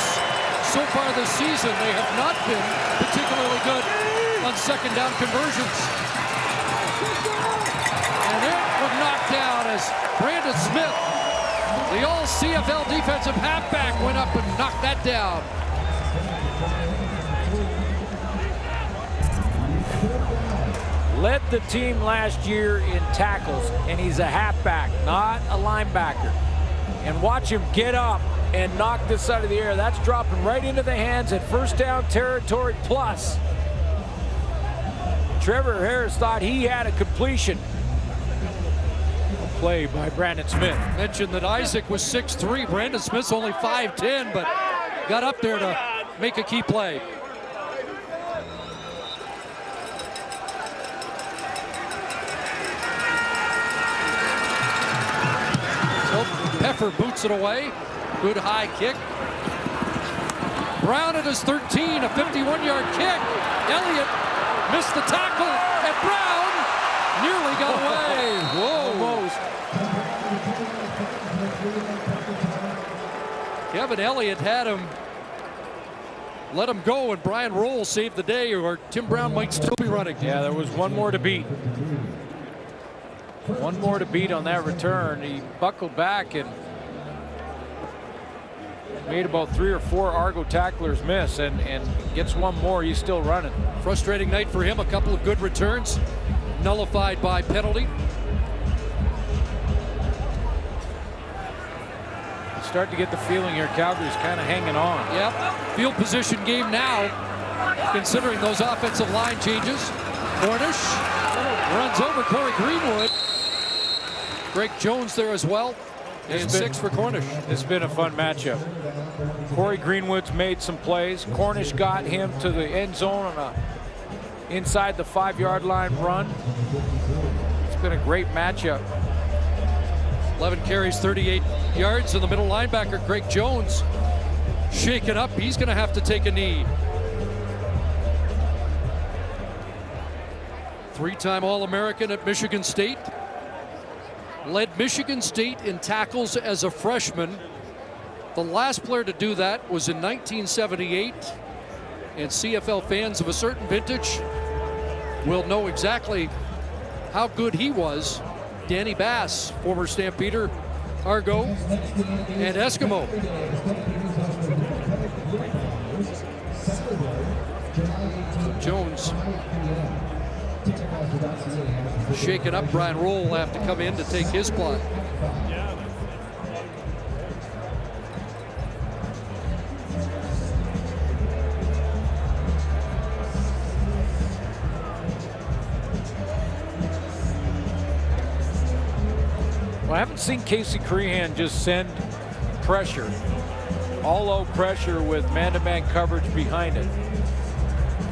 so far this season, they have not been particularly good on 2nd down conversions. And it was knocked down as Brandon Smith, the all-CFL defensive halfback, went up and knocked that down. Led the team last year in tackles, and he's a halfback, not a linebacker. And watch him get up and knock this out of the air. That's dropping right into the hands at first down territory plus. Trevor Harris thought he had a completion. Play by Brandon Smith. Mentioned that Isaac was 6'3". Brandon Smith's only 5'10", but got up there to make a key play. Peffer boots it away. Good high kick. Brown at his 13, a 51-yard kick. Elliott missed the tackle, and Brown nearly got away. Whoa. Kevin Elliott had him, let him go, and Brian Roll saved the day, or Tim Brown might still be running. Yeah, there was one more to beat. One more to beat on that return. He buckled back and made about 3 or 4 Argo tacklers miss, and gets one more. He's still running. Frustrating night for him. A couple of good returns, nullified by penalty. You start to get the feeling here Calgary's kind of hanging on. Yep. Field position game now, considering those offensive line changes. Cornish runs over Corey Greenwood. Greg Jones there as well. And 6 for Cornish. It's been a fun matchup. Corey Greenwood's made some plays. Cornish got him to the end zone on a inside the 5-yard line run. It's been a great matchup. 11 carries, 38 yards, and the middle linebacker, Greg Jones, shaken up. He's going to have to take a knee. 3-time All-American at Michigan State. Led Michigan State in tackles as a freshman. The last player to do that was in 1978. And CFL fans of a certain vintage will know exactly how good he was. Danny Bass, former Stampeder, Argo, and Eskimo. Jones shaken up. Brian Roll will have to come in to take his spot. Well, I haven't seen Casey Crehan just send pressure, all-out pressure with man-to-man coverage behind it.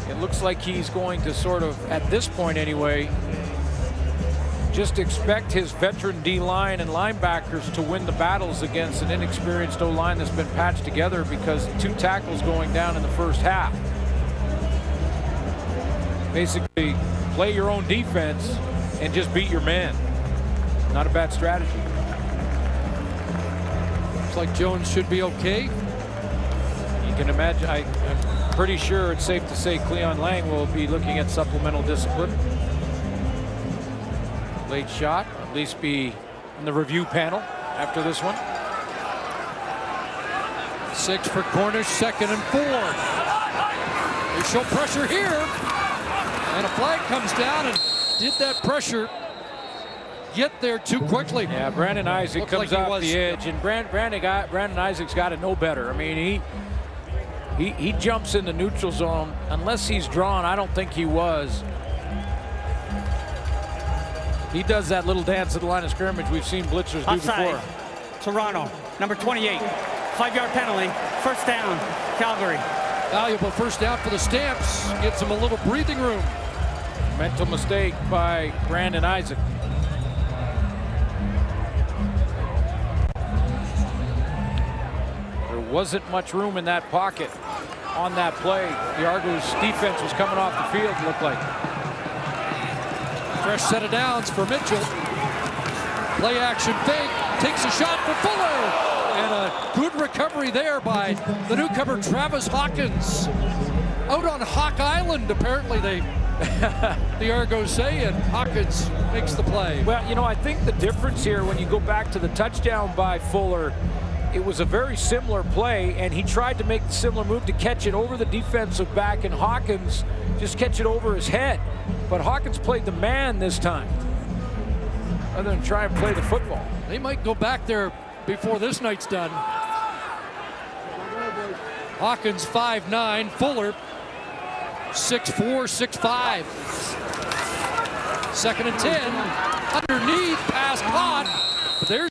It looks like he's going to sort of, at this point anyway, just expect his veteran D-line and linebackers to win the battles against an inexperienced O-line that's been patched together because 2 tackles going down in the first half. Basically, play your own defense and just beat your man. Not a bad strategy. Looks like Jones should be okay. You can imagine, I'm pretty sure it's safe to say Cleon Lang will be looking at supplemental discipline. Late shot, at least be in the review panel after this one. 6 for Cornish, 2nd and 4. They show pressure here, and a flag comes down, and did that pressure get there too quickly? Yeah, Brandon Isaac comes like off the edge, and Brandon Isaac's got to know better. I mean, he jumps in the neutral zone. Unless he's drawn, I don't think he was. He does that little dance at the line of scrimmage we've seen blitzers do before. Toronto, number 28, 5-yard penalty, first down, Calgary. Valuable first down for the Stamps. Gets him a little breathing room. Mental mistake by Brandon Isaac. There wasn't much room in that pocket on that play. The Argos defense was coming off the field, it looked like. Fresh set of downs for Mitchell. Play action fake, takes a shot for Fuller. And a good recovery there by the newcomer Travis Hawkins. Out on Hawk Island, apparently the Argos say, and Hawkins makes the play. Well, you know, I think the difference here, when you go back to the touchdown by Fuller, it was a very similar play, and he tried to make the similar move to catch it over the defensive back, and Hawkins just catch it over his head. But Hawkins played the man this time, rather than try and play the football. They might go back there before this night's done. Hawkins 5'9", Fuller 6'4", 6'5". 2nd and 10. Underneath, pass caught. But there's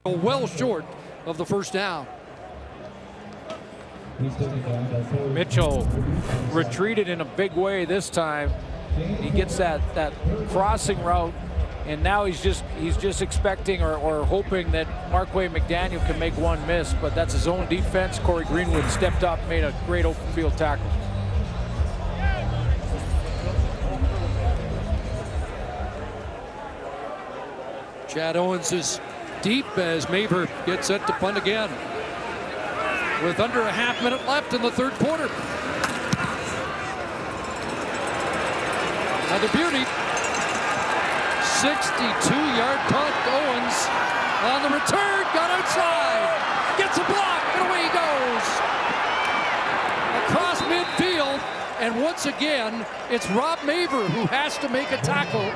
well short of the first down. Mitchell retreated in a big way this time. He gets that crossing route, and now he's just expecting or hoping that Marquay McDaniel can make one miss, but that's his own defense. Corey Greenwood stepped up, made a great open field tackle. Chad Owens is deep as Maver gets set to punt again. With under a half minute left in the third quarter. Another beauty. 62-yard punt. Owens on the return, got outside, gets a block, and away he goes. Across midfield, and once again, it's Rob Maver who has to make a tackle,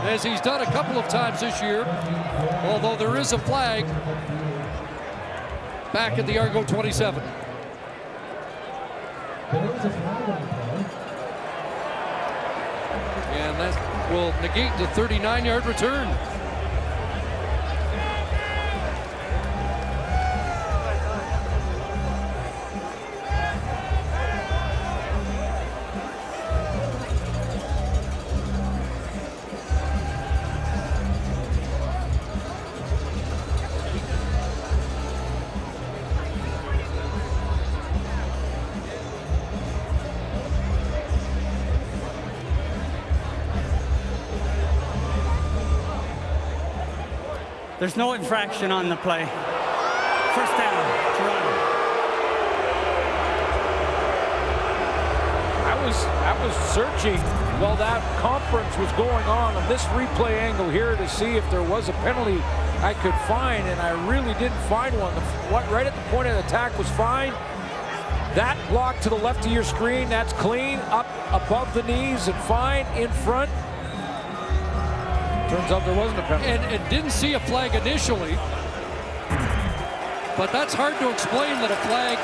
as he's done a couple of times this year, although there is a flag back at the Argo 27. And that will negate the 39-yard return. There's no infraction on the play. First down, Toronto. I was searching while that conference was going on this replay angle here to see if there was a penalty I could find, and I really didn't find one. What right at the point of the attack was fine. That block to the left of your screen, that's clean, up above the knees and fine in front. Turns out there wasn't a penalty. And didn't see a flag initially, but that's hard to explain that a flag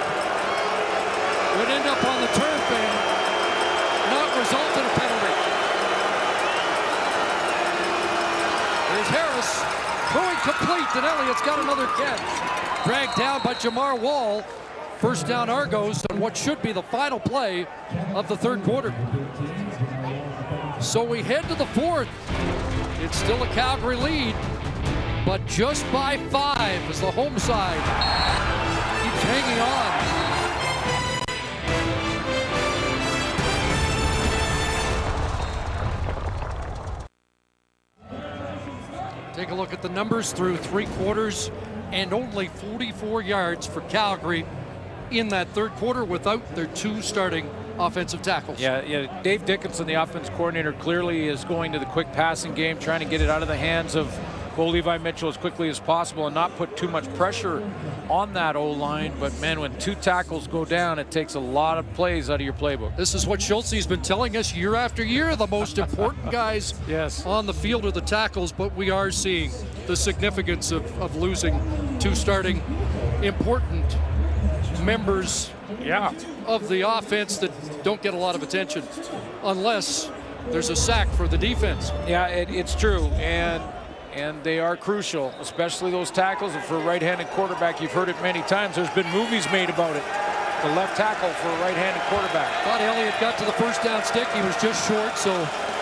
would end up on the turf and not result in a penalty. There's Harris throwing complete, and Elliott's got another catch. Dragged down by Jamar Wall. First down Argos on what should be the final play of the third quarter. So we head to the fourth. It's still a Calgary lead, but just by 5 as the home side keeps hanging on. Take a look at the numbers through 3 quarters, and only 44 yards for Calgary in that third quarter without their 2 starting offensive tackles. Yeah. Dave Dickinson, the offense coordinator, clearly is going to the quick passing game, trying to get it out of the hands of Bo Levi Mitchell as quickly as possible and not put too much pressure on that O-line. But, man, when 2 tackles go down, it takes a lot of plays out of your playbook. This is what Schultze's been telling us year after year. The most important guys on the field are the tackles, but we are seeing the significance of losing 2 starting important members of the offense that don't get a lot of attention unless there's a sack for the defense. Yeah, it's true, and they are crucial, especially those tackles. And for a right-handed quarterback, you've heard it many times. There's been movies made about it. The left tackle for a right-handed quarterback. Thought Elliott got to the first down stick. He was just short, so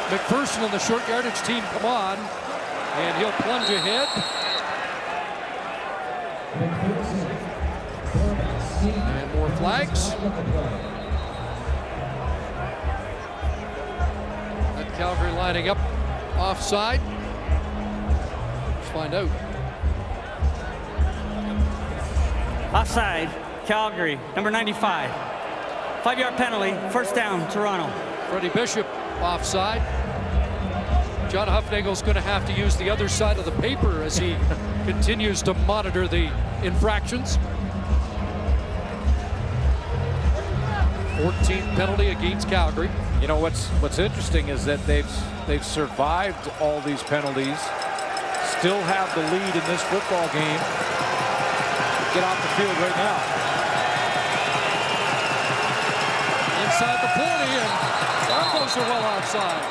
McPherson and the short yardage team come on, and he'll plunge ahead. flags. That Calgary lining up offside. Let's find out. Offside, Calgary, number 95. 5-yard penalty, first down, Toronto. Freddie Bishop offside. John Huffnagel's going to have to use the other side of the paper as he continues to monitor the infractions. 14th penalty against Calgary. You know what's interesting is that they've survived all these penalties, still have the lead in this football game. Get off the field right now. Inside the 40, and Argonauts are well outside.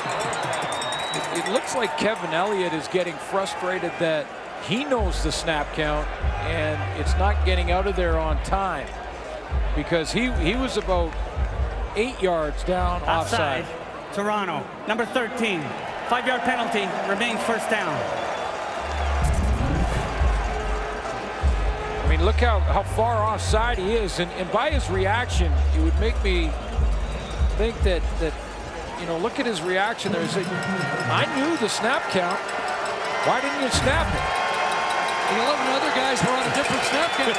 It looks like Kevin Elliott is getting frustrated that he knows the snap count and it's not getting out of there on time, because he was about 8 yards down offside. Toronto, number 13. 5-yard penalty, remains first down. I mean, look how far offside he is, and by his reaction, it would make me think that you know, look at his reaction there. He said, I knew the snap count. Why didn't you snap it? The 11 other guys were on a different snap count.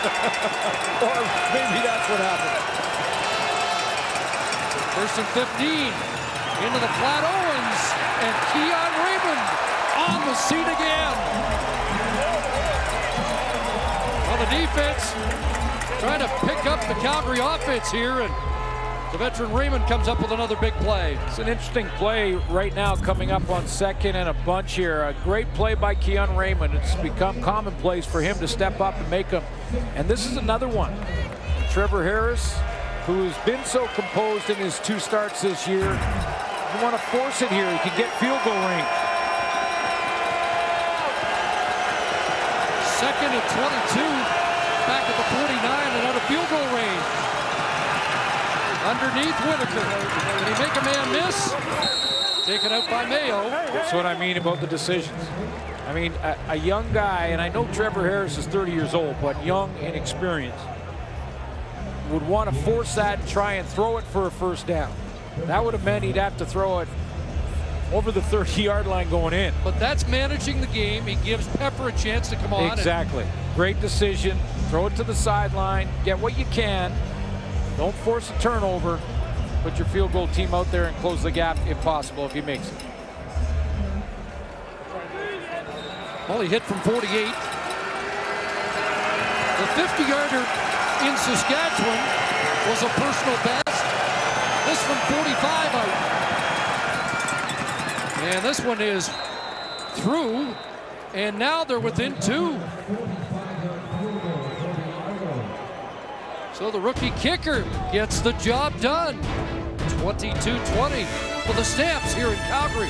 Or maybe that's what happened. First and 15. Into the flat, Owens. And Keon Raymond on the seat again. Well, the defense trying to pick up the Calgary offense here, and the veteran Raymond comes up with another big play. It's an interesting play right now coming up on second and a bunch here. A great play by Keon Raymond. It's become commonplace for him to step up and make them. And this is another one. Trevor Harris, who has been so composed in his 2 starts this year, you want to force it here. He can get field goal range. Second and 22. Back at the 49 and out of field goal range. Underneath Whitaker. Can he make a man miss? Taken out by Mayo. That's what I mean about the decisions. I mean, a young guy, and I know Trevor Harris is 30 years old, but young and experienced, would want to force that and try and throw it for a first down. That would have meant he'd have to throw it over the 30-yard line going in. But that's managing the game. He gives Pepper a chance to come on. Exactly. Great decision. Throw it to the sideline. Get what you can. Don't force a turnover. Put your field goal team out there and close the gap if possible, if he makes it. Well, he hit from 48. The 50-yarder in Saskatchewan was a personal best. This from 45 out. And this one is through. And now they're within 2. So the rookie kicker gets the job done. 22-20 for the Stamps here in Calgary.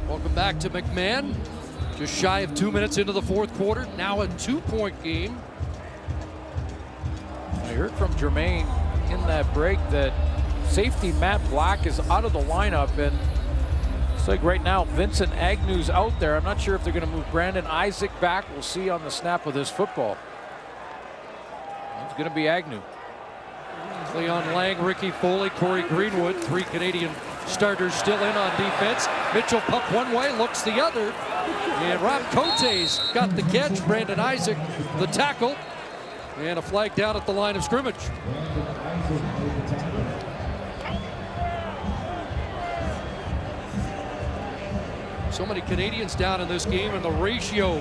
Welcome back to McMahon. Just shy of 2 minutes into the 4th quarter. Now a 2-point game. I heard from Jermaine in that break that safety Matt Black is out of the lineup, and it's like right now Vincent Agnew's out there. I'm not sure if they're going to move Brandon Isaac back. We'll see on the snap of this football. It's going to be Agnew. Leon Lang, Ricky Foley, Corey Greenwood, 3 Canadian starters still in on defense. Mitchell pump one way, looks the other. And Rob Cote's got the catch. Brandon Isaac, the tackle. And a flag down at the line of scrimmage. So many Canadians down in this game, and the ratio.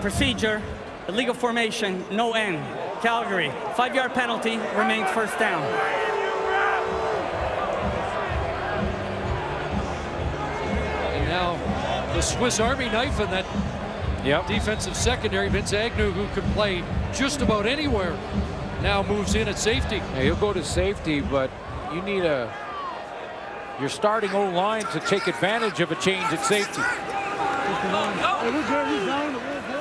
Procedure, illegal formation, no end. Calgary, 5-yard penalty, remains first down. And now the Swiss Army knife in that defensive secondary. Vince Agnew, who can play just about anywhere, now moves in at safety. Yeah, he'll go to safety, but you need your starting O-line to take advantage of a change at safety.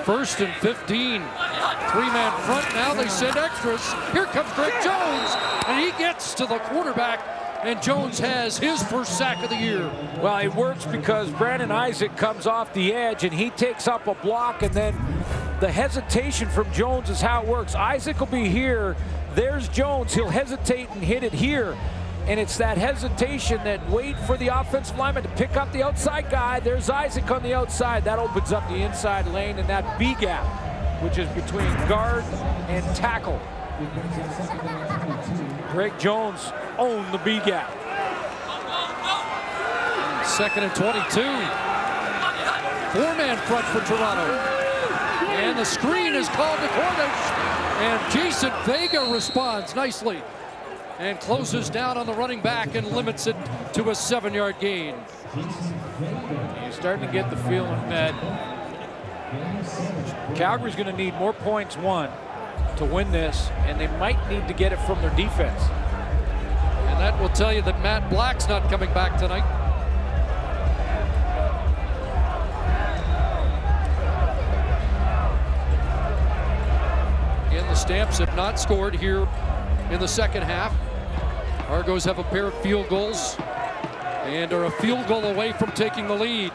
First and 15. 3-man front. Now they send extras. Here comes Greg Jones, and he gets to the quarterback, and Jones has his first sack of the year. Well, it works because Brandon Isaac comes off the edge, and he takes up a block, and then the hesitation from Jones is how it works. Isaac will be here. There's Jones. He'll hesitate and hit it here. And it's that hesitation that wait for the offensive lineman to pick up the outside guy. There's Isaac on the outside. That opens up the inside lane and that B gap, which is between guard and tackle. Greg Jones owned the B gap. 2nd and 22. 4-man front for Toronto. And the screen is called to Cornish. And Jason Vega responds nicely and closes down on the running back and limits it to a 7-yard gain. You're starting to get the feeling that Calgary's going to need more points, one, to win this, and they might need to get it from their defense. And that will tell you that Matt Black's not coming back tonight. Again, the Stamps have not scored here in the second half. Argos have a pair of field goals and are a field goal away from taking the lead.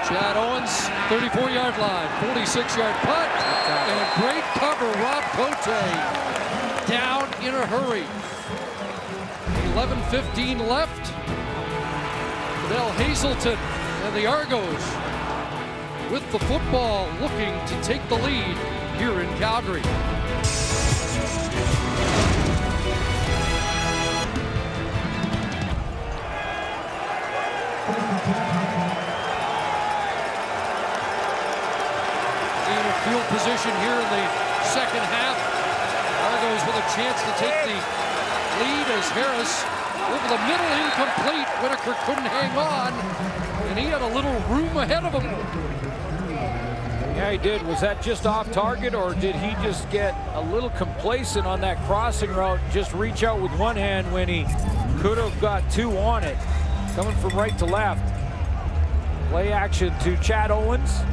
Chad Owens, 34-yard line, 46-yard punt, and great cover, Rob Cote, down in a hurry. 11:15 left. Fidel Hazelton and the Argos with the football looking to take the lead here in Calgary. Field position here in the second half. Argos with a chance to take the lead as Harris over the middle, incomplete. Whitaker couldn't hang on, and he had a little room ahead of him. Yeah, he did. Was that just off target, or did he just get a little complacent on that crossing route, just reach out with one hand when he could have got two on it? Coming from right to left. Play action to Chad Owens.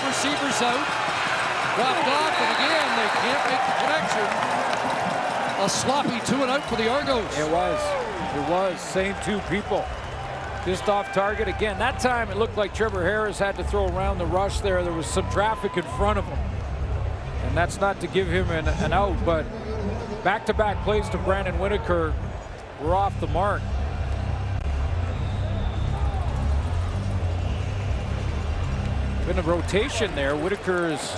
Receivers out, dropped off, and again they can't make the connection. A sloppy 2-and-out for the Argos. It was same two people, just off target again. That time it looked like Trevor Harris had to throw around the rush there. There was some traffic in front of him, and that's not to give him an out, but back-to-back plays to Brandon Whitaker were off the mark. Been a rotation there. Whitaker's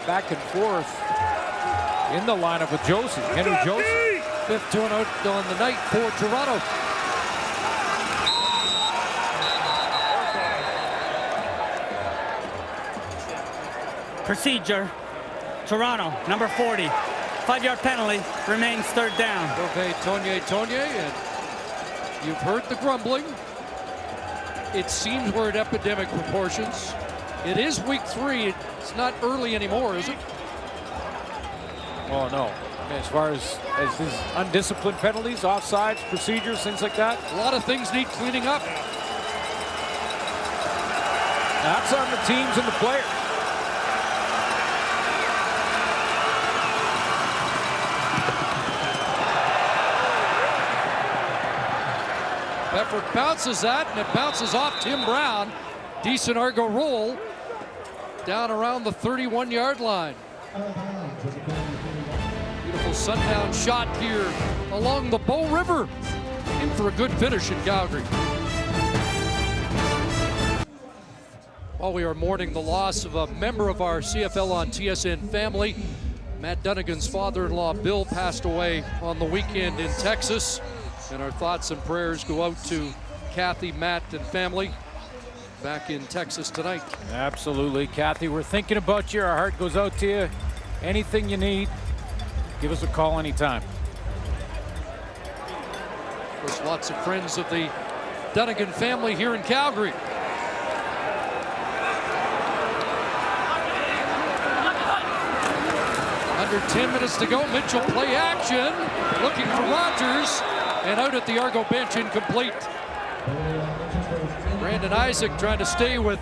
back and forth in the lineup with Josie. Henry Josie. 5th 2-and-out on the night for Toronto. Procedure. Toronto, number 40. 5-yard penalty, remains 3rd down. Okay, Tonye, and you've heard the grumbling. It seems we're at epidemic proportions. It is week 3. It's not early anymore, is it? Oh, no. As far as these undisciplined penalties, offsides, procedures, things like that. A lot of things need cleaning up. That's on the teams and the players. Pepper bounces that, and it bounces off Tim Brown. Decent Argo roll down around the 31-yard line. Beautiful sundown shot here along the Bow River. In for a good finish in Calgary. While we are mourning the loss of a member of our CFL on TSN family, Matt Dunnigan's father-in-law Bill passed away on the weekend in Texas. And our thoughts and prayers go out to Kathy, Matt, and family back in Texas tonight. Absolutely, Kathy. We're thinking about you. Our heart goes out to you. Anything you need, give us a call anytime. There's lots of friends of the Dunnigan family here in Calgary. Under 10 minutes to go. Mitchell play action, looking for Rogers. and out at the Argo bench, incomplete. Brandon Isaac trying to stay with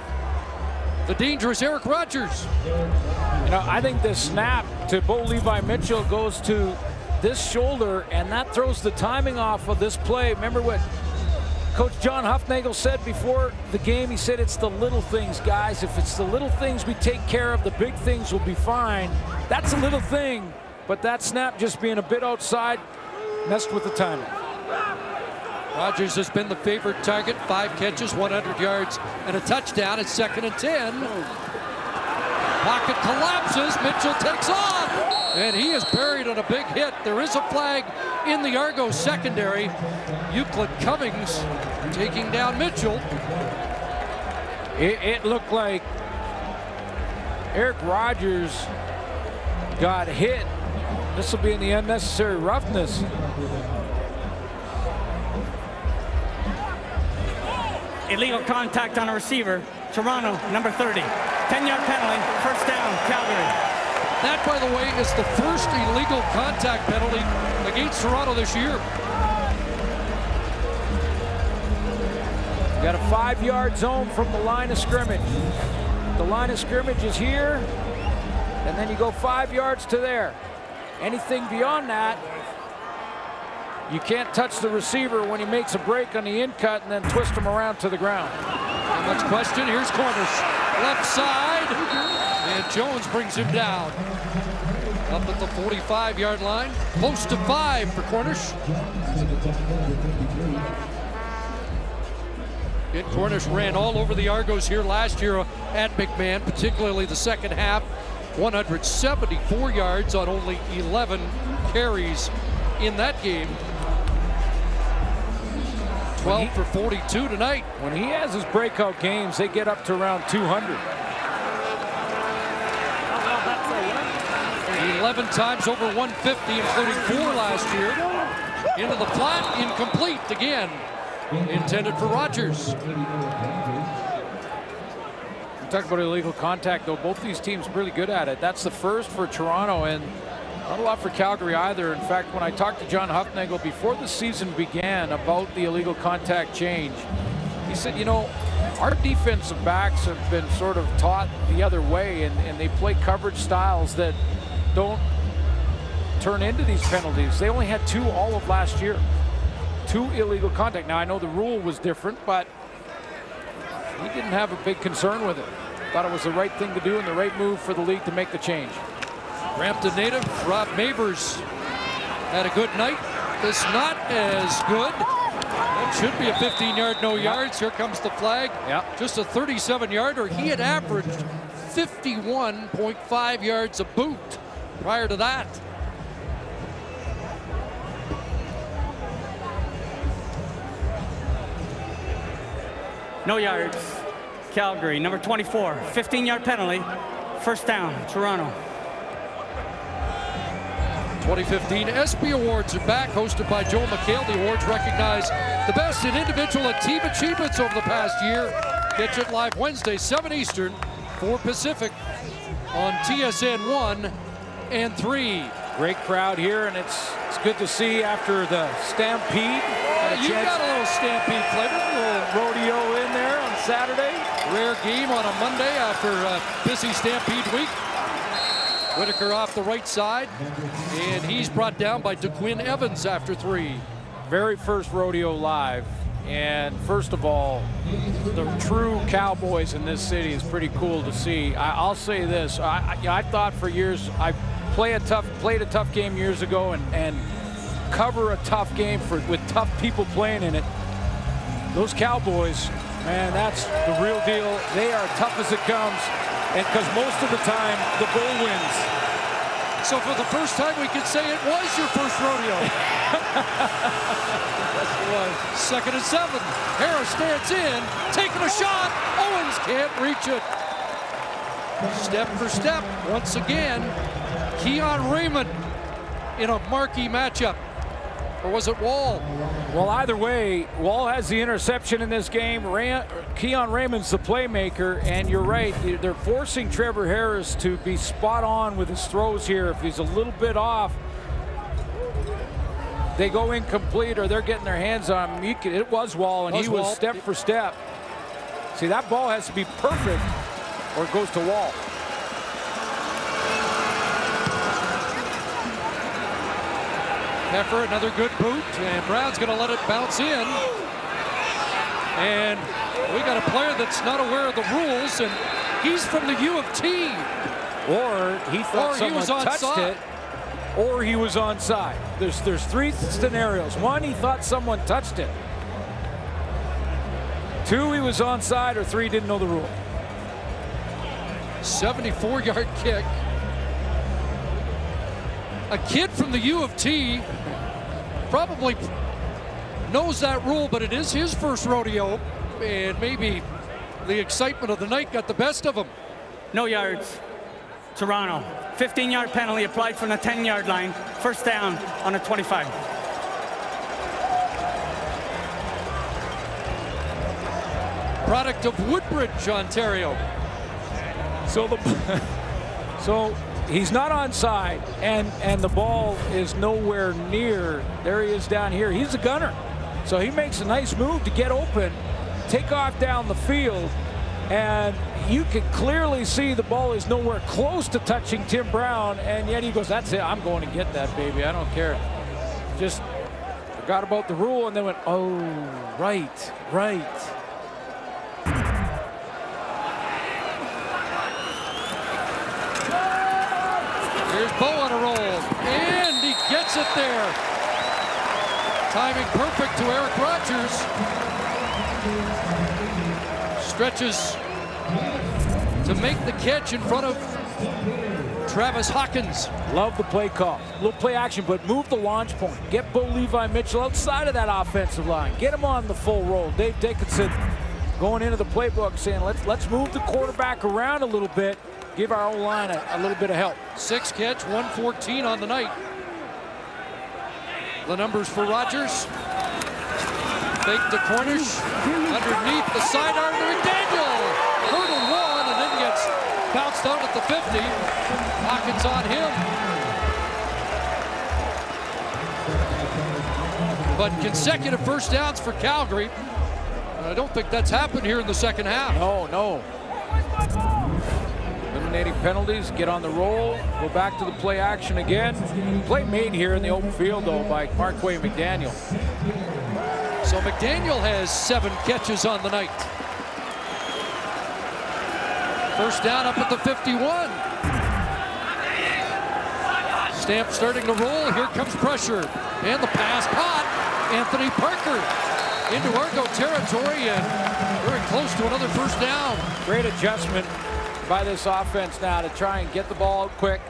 the dangerous Eric Rogers. You know, I think the snap to Bo Levi Mitchell goes to this shoulder, and that throws the timing off of this play. Remember what Coach John Hufnagel said before the game? He said, it's the little things, guys. If it's the little things we take care of, the big things will be fine. That's a little thing, but that snap just being a bit outside messed with the timing. Rogers has been the favorite target, 5 catches, 100 yards, and a touchdown. It's 2nd and 10. Pocket collapses, Mitchell takes off, and he is buried on a big hit. There is a flag in the Argo secondary. Euclid Cummings taking down Mitchell. It looked like Eric Rogers got hit. This will be in the unnecessary roughness. Illegal contact on a receiver. Toronto, number 30. 10-yard penalty, first down, Calgary. That, by the way, is the first illegal contact penalty against Toronto this year. Got a 5-yard zone from the line of scrimmage. The line of scrimmage is here, and then you go 5 yards to there. Anything beyond that, you can't touch the receiver when he makes a break on the in cut and then twist him around to the ground. Not much question. Here's Cornish. Left side. And Jones brings him down. Up at the 45-yard line. Close to 5 for Cornish. Ed Cornish ran all over the Argos here last year at McMahon, particularly the second half. 174 yards on only 11 carries in that game. 12 for 42 tonight. When he has his breakout games, they get up to around 200. 11 times over 150, including 4 last year. Into the flat, incomplete again. Intended for Rogers. We talk about illegal contact, though. Both these teams really good at it. That's the first for Toronto, and not a lot for Calgary either. In fact, when I talked to John Hufnagel before the season began about the illegal contact change, he said, you know, our defensive backs have been sort of taught the other way, and they play coverage styles that don't turn into these penalties. They only had 2 all of last year. 2 illegal contact. Now, I know the rule was different, but he didn't have a big concern with it. Thought it was the right thing to do and the right move for the league to make the change. Brampton native Rob Mavers had a good night. This not as good. That should be a 15-yard, no yards. Here comes the flag. Just a 37-yarder. He had averaged 51.5 yards a boot prior to that. No yards. Calgary, number 24. 15-yard penalty. First down, Toronto. 2015 ESPY Awards are back, hosted by Joel McHale. The awards recognize the best in individual and team achievements over the past year. Catch it live Wednesday, 7 Eastern, 4 Pacific on TSN 1 and 3. Great crowd here, and it's good to see after the Stampede. You got a little Stampede flavor, a little rodeo in there on Saturday. Rare game on a Monday after a busy Stampede week. Whitaker off the right side, and he's brought down by DeQuinn Evans after 3. Very first rodeo live, and first of all, the true cowboys in this city is pretty cool to see. I'll say this, I thought for years, I played a tough game years ago and cover a tough game with tough people playing in it. Those cowboys, man, that's the real deal. They are tough as it comes. And because most of the time, the bull wins. So for the first time, we could say it was your first rodeo. Yes, it was. 2nd and 7. Harris stands in, taking a shot. Owens can't reach it. Step for step, once again, Keon Raymond in a marquee matchup. Or was it Wall? Well, either way, Wall has the interception in this game. Keon Raymond's the playmaker, and you're right. They're forcing Trevor Harris to be spot on with his throws here. If he's a little bit off, they go incomplete or they're getting their hands on him, it was Wall, and he was step for step. See, that ball has to be perfect or it goes to Wall. Peffer, another good boot, and Brown's going to let it bounce in. And we got a player that's not aware of the rules, and he's from the U of T. Or he thought someone touched it, or he was onside. There's three scenarios. One, he thought someone touched it. Two, he was onside, or three, didn't know the rule. 74-yard kick. A kid from the U of T probably knows that rule, but it is his first rodeo, and maybe the excitement of the night got the best of him. No yards. Toronto. 15-yard penalty applied from the 10-yard line. First down on the 25. Product of Woodbridge, Ontario. So he's not onside, and the ball is nowhere near. There he is down here. He's a gunner. So he makes a nice move to get open, take off down the field, and you can clearly see the ball is nowhere close to touching Tim Brown, and yet he goes, that's it, I'm going to get that, baby, I don't care. Just forgot about the rule and then went, oh, right. Here's Bo on a roll, and he gets it there. Timing perfect to Eric Rogers. Stretches to make the catch in front of Travis Hawkins. Love the play call. Little play action, but move the launch point. Get Bo Levi Mitchell outside of that offensive line. Get him on the full roll. Dave Dickinson going into the playbook saying, let's move the quarterback around a little bit. Give our O-line a little bit of help. 6 catch, 114 on the night. The numbers for Rogers. Fake to Cornish. Underneath the sidearm to McDaniel. Hurdle one and then gets bounced out at the 50. Hawkins on him. But consecutive first downs for Calgary. I don't think that's happened here in the second half. No. Eliminating penalties, get on the roll, go back to the play action again. Play made here in the open field, though, by Marquay McDaniel. So McDaniel has 7 catches on the night. First down up at the 51. Stamp starting to roll. Here comes pressure. And the pass caught. Anthony Parker into Argo territory and very close to another first down. Great adjustment by this offense now to try and get the ball out quick.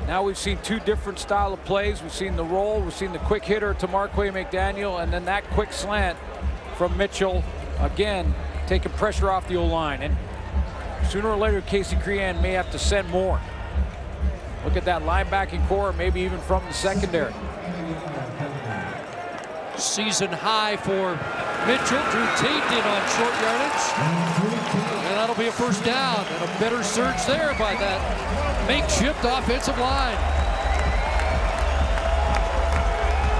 Now we've seen 2 different style of plays. We've seen the roll, we've seen the quick hitter to Marquay McDaniel, and then that quick slant from Mitchell, again, taking pressure off the O-line. And sooner or later, Casey Crean may have to send more. Look at that linebacking core, maybe even from the secondary. Season high for Mitchell. Drew Tate in on short yardage. And that'll be a first down. And a better surge there by that makeshift offensive line.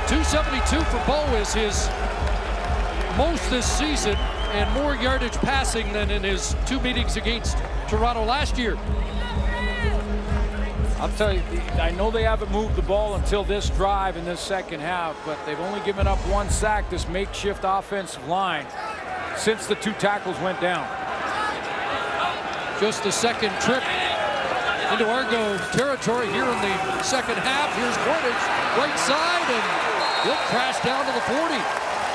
272 for Bo is his most this season, and more yardage passing than in his 2 meetings against Toronto last year. I'll tell you, I know they haven't moved the ball until this drive in this second half, but they've only given up 1 sack, this makeshift offensive line, since the 2 tackles went down. Just the second trip into Argo territory here in the second half. Here's Cornish, right side, and he'll crash down to the 40.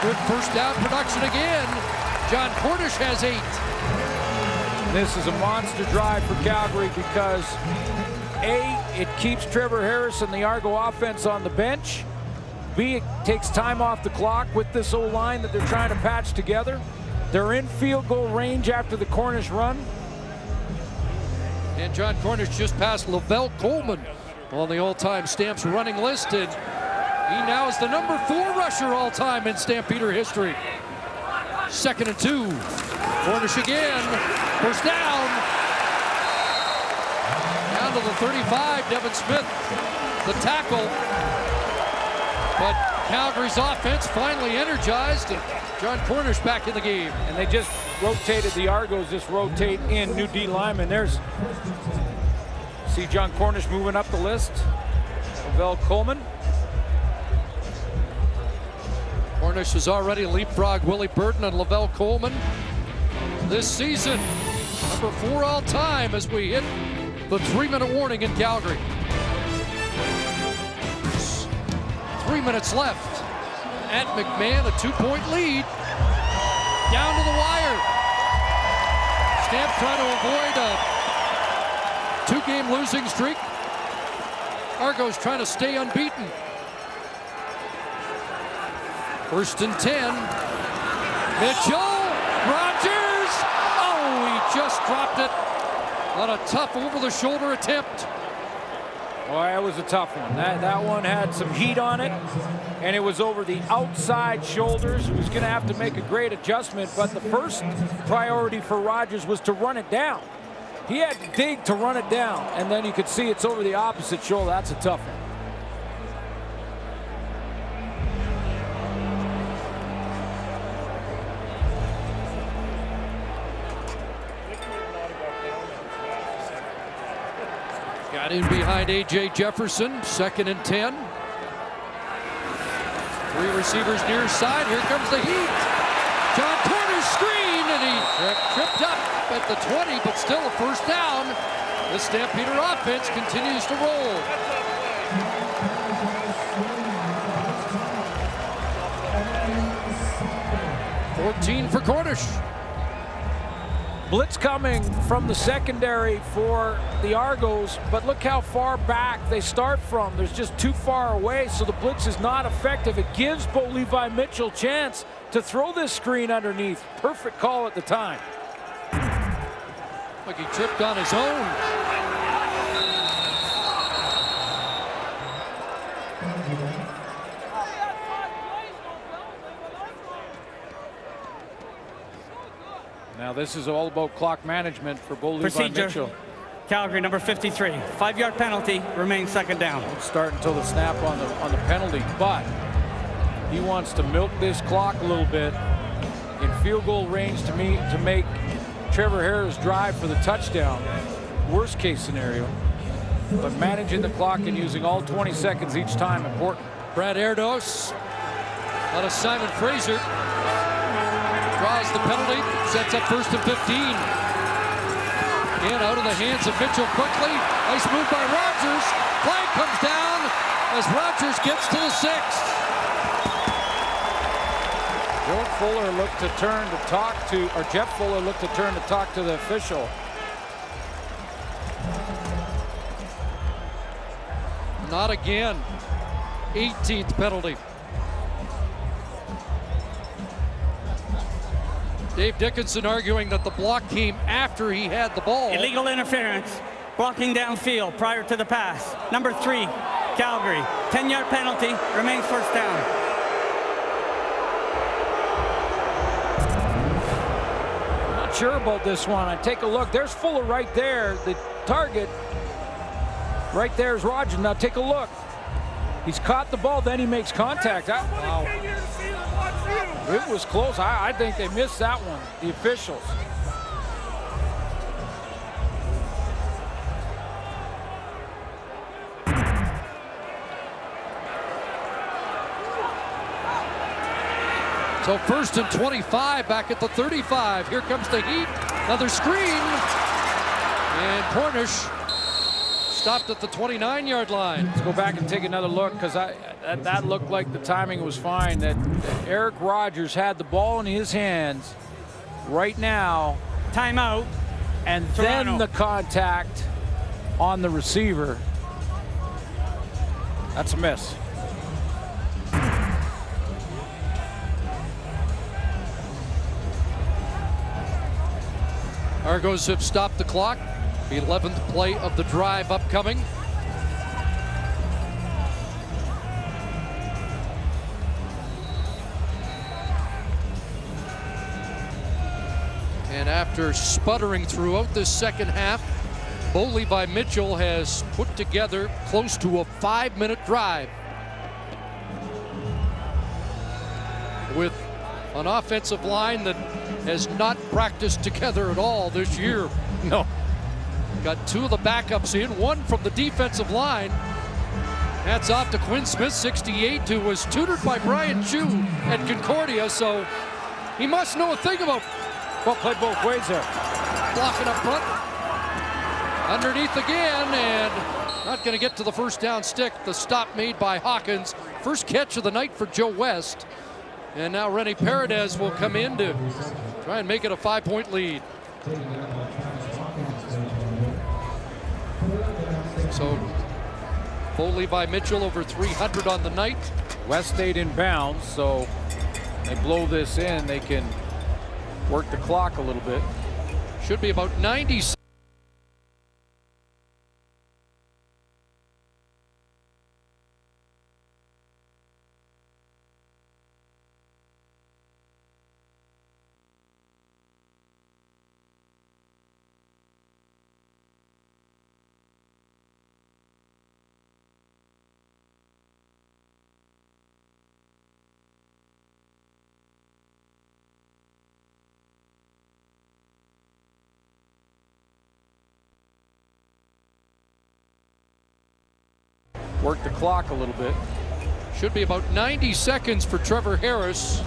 Good first down production again. John Cornish has 8. This is a monster drive for Calgary because A, it keeps Trevor Harris and the Argo offense on the bench. B, it takes time off the clock with this O-line that they're trying to patch together. They're in field goal range after the Cornish run. And John Cornish just passed Lavelle Coleman on the all-time Stamps running list, and he now is the number 4 rusher all-time in Stampeder history. 2nd and 2. Cornish again. First down. Down to the 35. Devin Smith, the tackle. But Calgary's offense finally energized, and John Cornish back in the game. And they just rotated, the Argos just rotate in new D lineman. There's, see John Cornish moving up the list. Lavelle Coleman. Cornish has already leapfrogged Willie Burton and Lavelle Coleman this season. Number 4 all time as we hit the 3-minute warning in Calgary. 3 minutes left at McMahon, a 2-point lead. Down to the wire. Stamp trying to avoid a 2-game losing streak. Argos trying to stay unbeaten. 1st and 10. Mitchell, Rogers. Oh, he just dropped it on a tough over-the-shoulder attempt. Boy, that was a tough one. That one had some heat on it, and it was over the outside shoulders. He was going to have to make a great adjustment, but the first priority for Rogers was to run it down. He had to dig to run it down, and then you could see it's over the opposite shoulder. That's a tough one. Got in behind A.J. Jefferson, 2nd and 10. 3 receivers near side. Here comes the heat. John Cornish screen, and he tripped up at the 20, but still a first down. The Stampeder offense continues to roll. $14 for Cornish. Blitz coming from the secondary for the Argos, but look how far back they start from. There's just too far away, so the blitz is not effective. It gives Bo Levi Mitchell a chance to throw this screen underneath. Perfect call at the time. Like he tripped on his own. Now this is all about clock management for Bo Levi Procedure. Mitchell. Calgary, number 53. 5-yard penalty, remains 2nd down. Won't start until the snap on the penalty, but he wants to milk this clock a little bit in field goal range to make Trevor Harris drive for the touchdown. Worst case scenario, but managing the clock and using all 20 seconds each time important. Brad Erdos out of Simon Fraser. Draws the penalty, sets up 1st and 15. And out of the hands of Mitchell quickly. Nice move by Rogers. Flag comes down as Rogers gets to the 6. Joe Fuller looked to turn to talk to, or Jeff Fuller looked to turn to talk to the official. Not again. 18th penalty. Dave Dickinson arguing that the block came after he had the ball. Illegal interference, blocking downfield prior to the pass. Number 3, Calgary. 10-yard penalty, remains 1st down. Not sure about this one. I take a look. There's Fuller right there. The target right there is Rogers. Now take a look. He's caught the ball, then he makes contact. Wow. It was close. I think they missed that one, the officials. So 1st and 25 back at the 35. Here comes the heat. Another screen. And Cornish stopped at the 29-yard line. Let's go back and take another look, because that looked like the timing was fine. That Eric Rogers had the ball in his hands right now. Timeout. And Toronto. then the contact on the receiver. That's a miss. Argos have stopped the clock. 11th play of the drive upcoming. And after sputtering throughout this second half, Bo Levi Mitchell has put together close to a 5-minute drive. with an offensive line that has not practiced together at all this year. No. Got 2 of the backups in, 1 from the defensive line. Hats off to Quinn Smith, 68, who was tutored by Brian Chu at Concordia, so he must know a thing about. Well, played both ways there. Blocking up front. Underneath again, and not going to get to the first down stick. The stop made by Hawkins. First catch of the night for Joe West. And now Rennie Paredes will come in to try and make it a 5-point lead. So, full Levi Mitchell over 300 on the night. West stayed in bounds, so they blow this in, they can work the clock a little bit. Should be about 90. Work the clock a little bit. Should be about 90 seconds for Trevor Harris,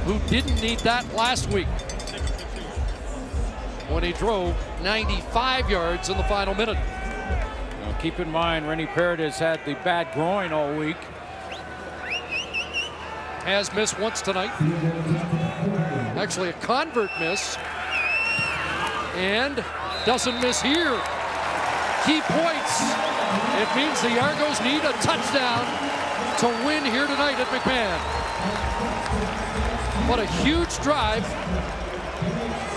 who didn't need that last week when he drove 95 yards in the final minute. Now keep in mind, Rennie Paredes had the bad groin all week. Has missed once tonight. Actually a convert miss. And doesn't miss here. Key points. It means the Argos need a touchdown to win here tonight at McMahon. What a huge drive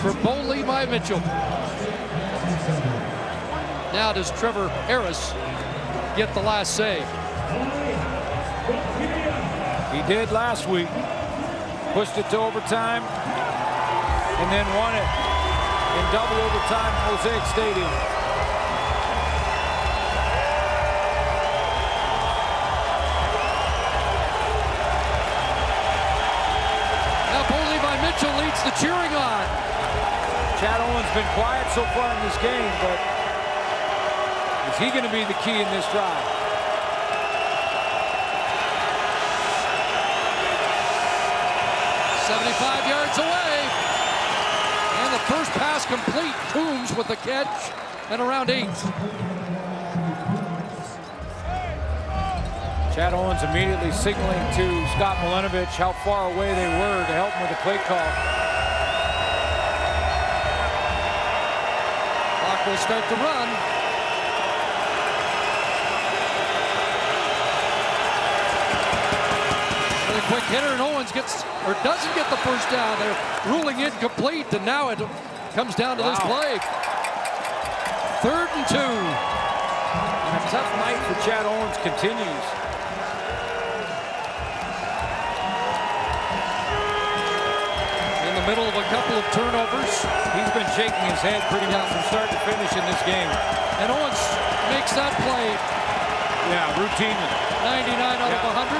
for Bo Levi Mitchell. Now does Trevor Harris get the last save? He did last week. Pushed it to overtime and then won it in double overtime at Mosaic Stadium. Mitchell leads the cheering on. Chad Owen's been quiet so far in this game, but is he going to be the key in this drive? $75 yards away. And the first pass complete. Coombs with the catch and around 8. Chad Owens immediately signaling to Scott Milenovich how far away they were to help him with the play call. Clock will start to run. Really quick hitter, and Owens gets, or doesn't get the first down. They're ruling incomplete, and now it comes down to this play. 3rd and 2. And a tough night for Chad Owens continues. Middle of a couple of turnovers. He's been shaking his head pretty much from start to finish in this game. And Owens makes that play. Yeah, routinely. 99 out of 100.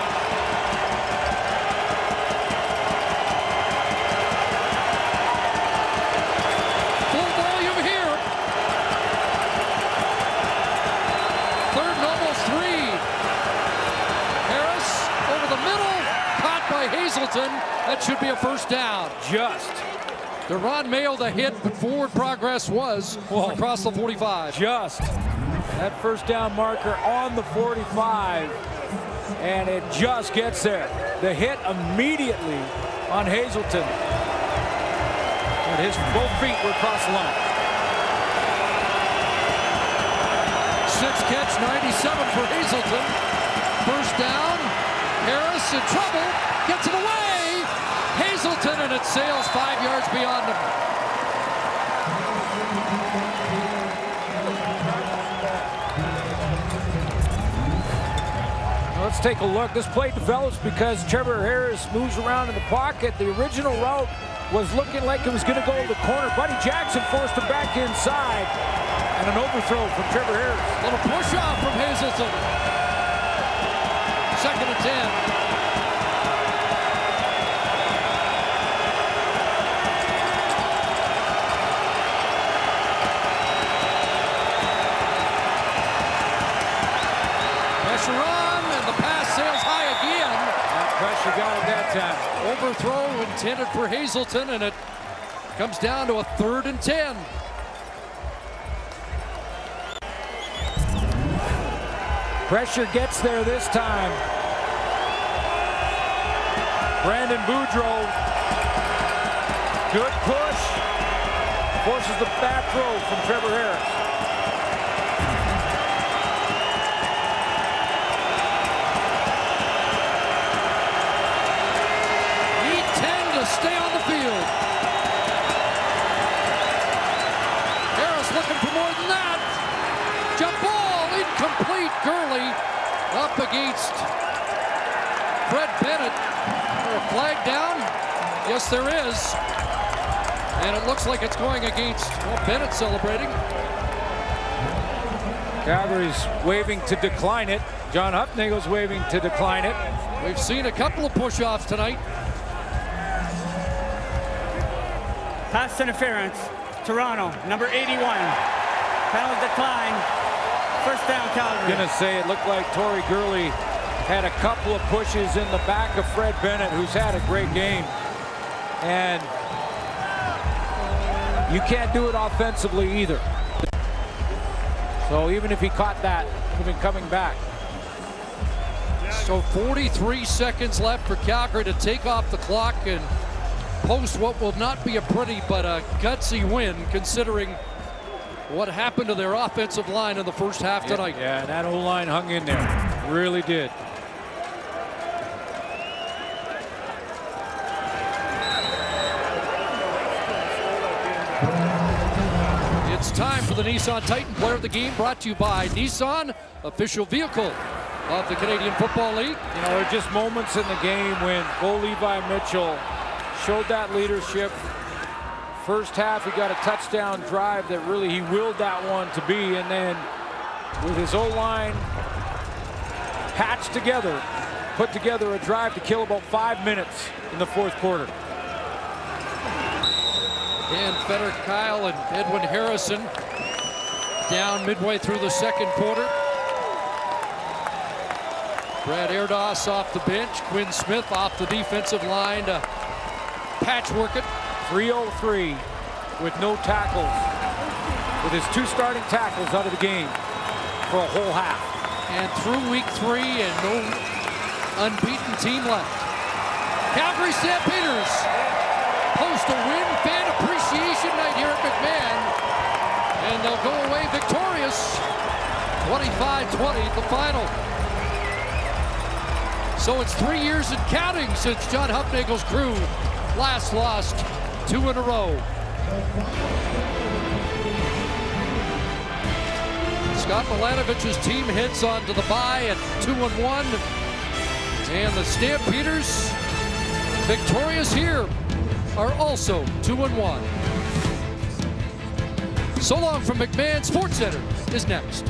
Full volume here. 3rd and almost 3. Harris over the middle. Caught by Hazelton. That should be a first down. Just. Deron Mayo the hit, but forward progress was across the 45. Just. That first down marker on the 45. And it just gets there. The hit immediately on Hazelton. And his both feet were across the line. 6 catch, 97 for Hazelton. First down. Harris in trouble. Gets it away. Hazelton, and it sails 5 yards beyond him. Let's take a look. This play develops because Trevor Harris moves around in the pocket. The original route was looking like it was going to go to the corner. Buddy Jackson forced him back inside. And an overthrow from Trevor Harris. A little push off from Hazelton. 2nd and 10. that time. Overthrow intended for Hazelton, and it comes down to a 3rd and 10. Pressure gets there this time. Brandon Boudreau. Good push. Forces the bad throw from Trevor Harris. Stay on the field. Harris looking for more than that. Jump ball, incomplete. Gurley up against Fred Bennett. A flag down? Yes, there is. And it looks like it's going against, well, Bennett celebrating. Calgary's waving to decline it. John Hufnagel's waving to decline it. We've seen a couple of push-offs tonight. Pass interference, Toronto, number 81. Penalty decline, 1st down Calgary. Gonna say it looked like Torrey Gurley had a couple of pushes in the back of Fred Bennett, who's had a great game. And you can't do it offensively either. So even if he caught that, he'd been coming back. So 43 seconds left for Calgary to take off the clock and post what will not be a pretty but a gutsy win, considering what happened to their offensive line in the first half tonight. Yeah, that O-line hung in there. Really did. It's time for the Nissan Titan Player of the Game, brought to you by Nissan, official vehicle of the Canadian Football League. You know, there are just moments in the game when Bo Levi Mitchell showed that leadership. First half, he got a touchdown drive that really he willed that one to be, and then with his O-line patched together, put together a drive to kill about 5 minutes in the 4th quarter. Dan Fetter, Kyle, and Edwin Harrison down midway through the 2nd quarter. Brad Erdos off the bench, Quinn Smith off the defensive line to patchwork it. 3:03 with no tackles, with his 2 starting tackles out of the game for a whole half. And through week 3 and no unbeaten team left. Calgary Stampeders post a win, fan appreciation night here at McMahon, and they'll go away victorious, 25-20 the final. So it's 3 years and counting since John Hufnagel's crew last lost 2 in a row. Scott Milanovich's team heads on to the bye at 2-1. And the Stampeders, victorious here, are also 2-1. So Long from McMahon Sports Center is next.